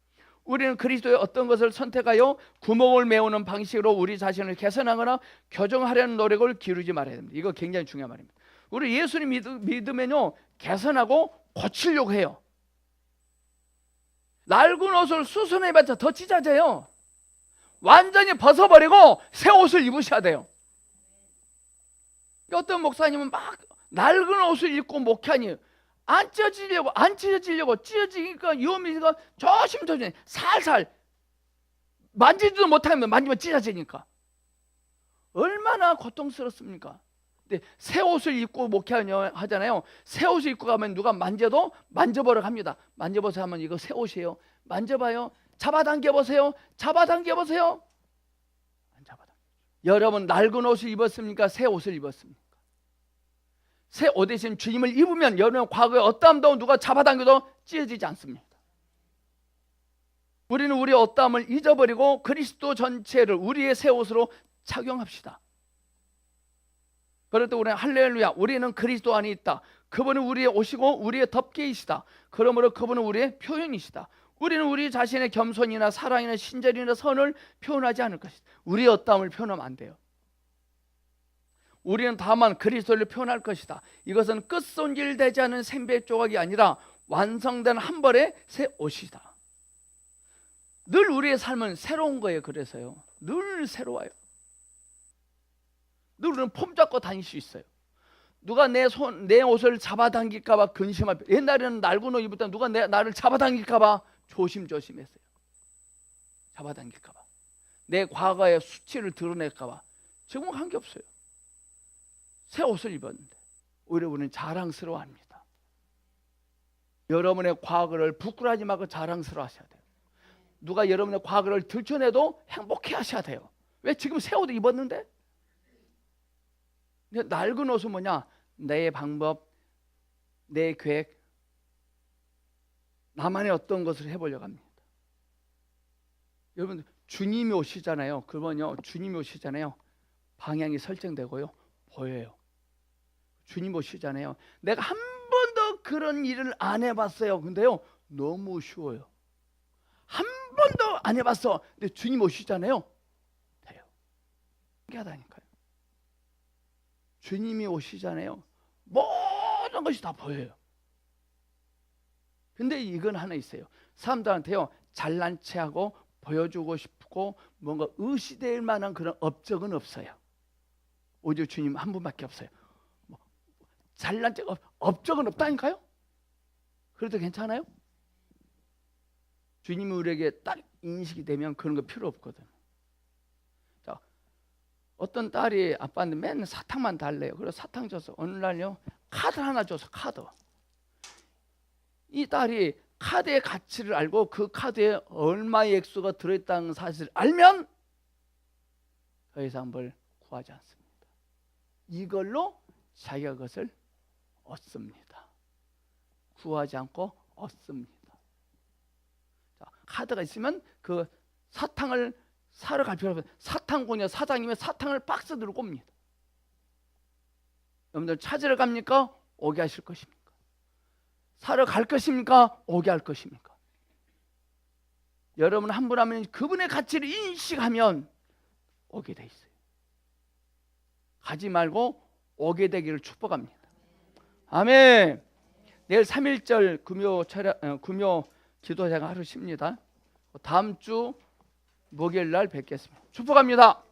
우리는 그리스도의 어떤 것을 선택하여 구멍을 메우는 방식으로 우리 자신을 개선하거나 교정하려는 노력을 기울이지 말아야 됩니다. 이거 굉장히 중요한 말입니다. 우리 예수님 믿으면요, 개선하고 고치려고 해요. 낡은 옷을 수선해봤자 더 찢어져요. 완전히 벗어버리고 새 옷을 입으셔야 돼요. 어떤 목사님은 막 낡은 옷을 입고 목회하니 안 찢어지려고 찢어지니까 위험이니까 조심조심 살살 만지지도 못하면 만지면 찢어지니까 얼마나 고통스럽습니까? 근데 새 옷을 입고 목회하잖아요. 새 옷을 입고 가면 누가 만져도 만져보러 갑니다. 만져보세요 하면 이거 새 옷이에요. 만져봐요. 잡아당겨보세요. 잡아당겨보세요. 안 잡아당겨. 여러분, 낡은 옷을 입었습니까? 새 옷을 입었습니까? 새 옷 대신 주님을 입으면 여러분, 과거에 어떠함도 누가 잡아당겨도 찢어지지 않습니다. 우리는 우리의 어떠함을 잊어버리고 그리스도 전체를 우리의 새 옷으로 착용합시다. 그럴 때 우리는 할렐루야, 우리는 그리스도 안에 있다. 그분은 우리의 옷이고 우리의 덮개이시다. 그러므로 그분은 우리의 표현이시다. 우리는 우리 자신의 겸손이나 사랑이나 신절이나 선을 표현하지 않을 것이다. 우리의 어떠함을 표현하면 안 돼요. 우리는 다만 그리스도를 표현할 것이다. 이것은 끝손질되지 않은 생배 조각이 아니라 완성된 한 벌의 새 옷이다. 늘 우리의 삶은 새로운 거예요. 그래서요, 늘 새로워요. 늘 우리는 폼 잡고 다닐 수 있어요. 누가 내 옷을 잡아당길까 봐 근심할. 옛날에는 낡은 옷 입을 때 누가 나를 잡아당길까 봐 조심조심했어요. 잡아당길까 봐, 내 과거의 수치를 드러낼까 봐. 지금은 관계없어요. 새 옷을 입었는데 오히려 우리는 자랑스러워합니다. 여러분의 과거를 부끄러워하지 말고 자랑스러워하셔야 돼요. 누가 여러분의 과거를 들춰내도 행복해 하셔야 돼요. 왜? 지금 새 옷을 입었는데. 낡은 옷은 뭐냐? 내 방법, 내 계획, 나만의 어떤 것을 해보려고 합니다. 여러분, 주님이 오시잖아요. 그러면요, 주님이 오시잖아요, 방향이 설정되고요, 보여요. 주님 오시잖아요. 내가 한 번도 그런 일을 안 해봤어요. 근데요, 너무 쉬워요. 한 번도 안 해봤어. 근데 주님 오시잖아요, 돼요. 신기하다니까요. 주님이 오시잖아요, 모든 것이 다 보여요. 근데 이건 하나 있어요. 사람들한테요, 잘난 체하고 보여주고 싶고 뭔가 의시될 만한 그런 업적은 없어요. 오직 주님 한 분밖에 없어요. 잘난 체 업적은 없다니까요. 그래도 괜찮아요? 주님이 우리에게 딱 인식이 되면 그런 거 필요 없거든. 자, 어떤 딸이 아빠한테 맨날 사탕만 달래요. 그래서 사탕 줘서 어느 날요, 카드 하나 줘서 카드. 이 딸이 카드의 가치를 알고 그 카드에 얼마의 액수가 들어있다는 사실을 알면 더 이상 뭘 구하지 않습니다. 이걸로 자기가 그것을 얻습니다. 구하지 않고 얻습니다. 자, 카드가 있으면 그 사탕을 사러 갈 필요 없어요. 사탕공이나 사장이면 사탕을 박스 들고 옵니다. 여러분들 찾으러 갑니까? 오게 하실 것입니까? 사러 갈 것입니까? 오게 할 것입니까? 여러분 한 분 하면 그분의 가치를 인식하면 오게 돼 있어요. 가지 말고 오게 되기를 축복합니다. 아멘. 내일 3.1절 금요 기도 제가 하루 쉽니다. 다음 주 목요일 날 뵙겠습니다. 축복합니다.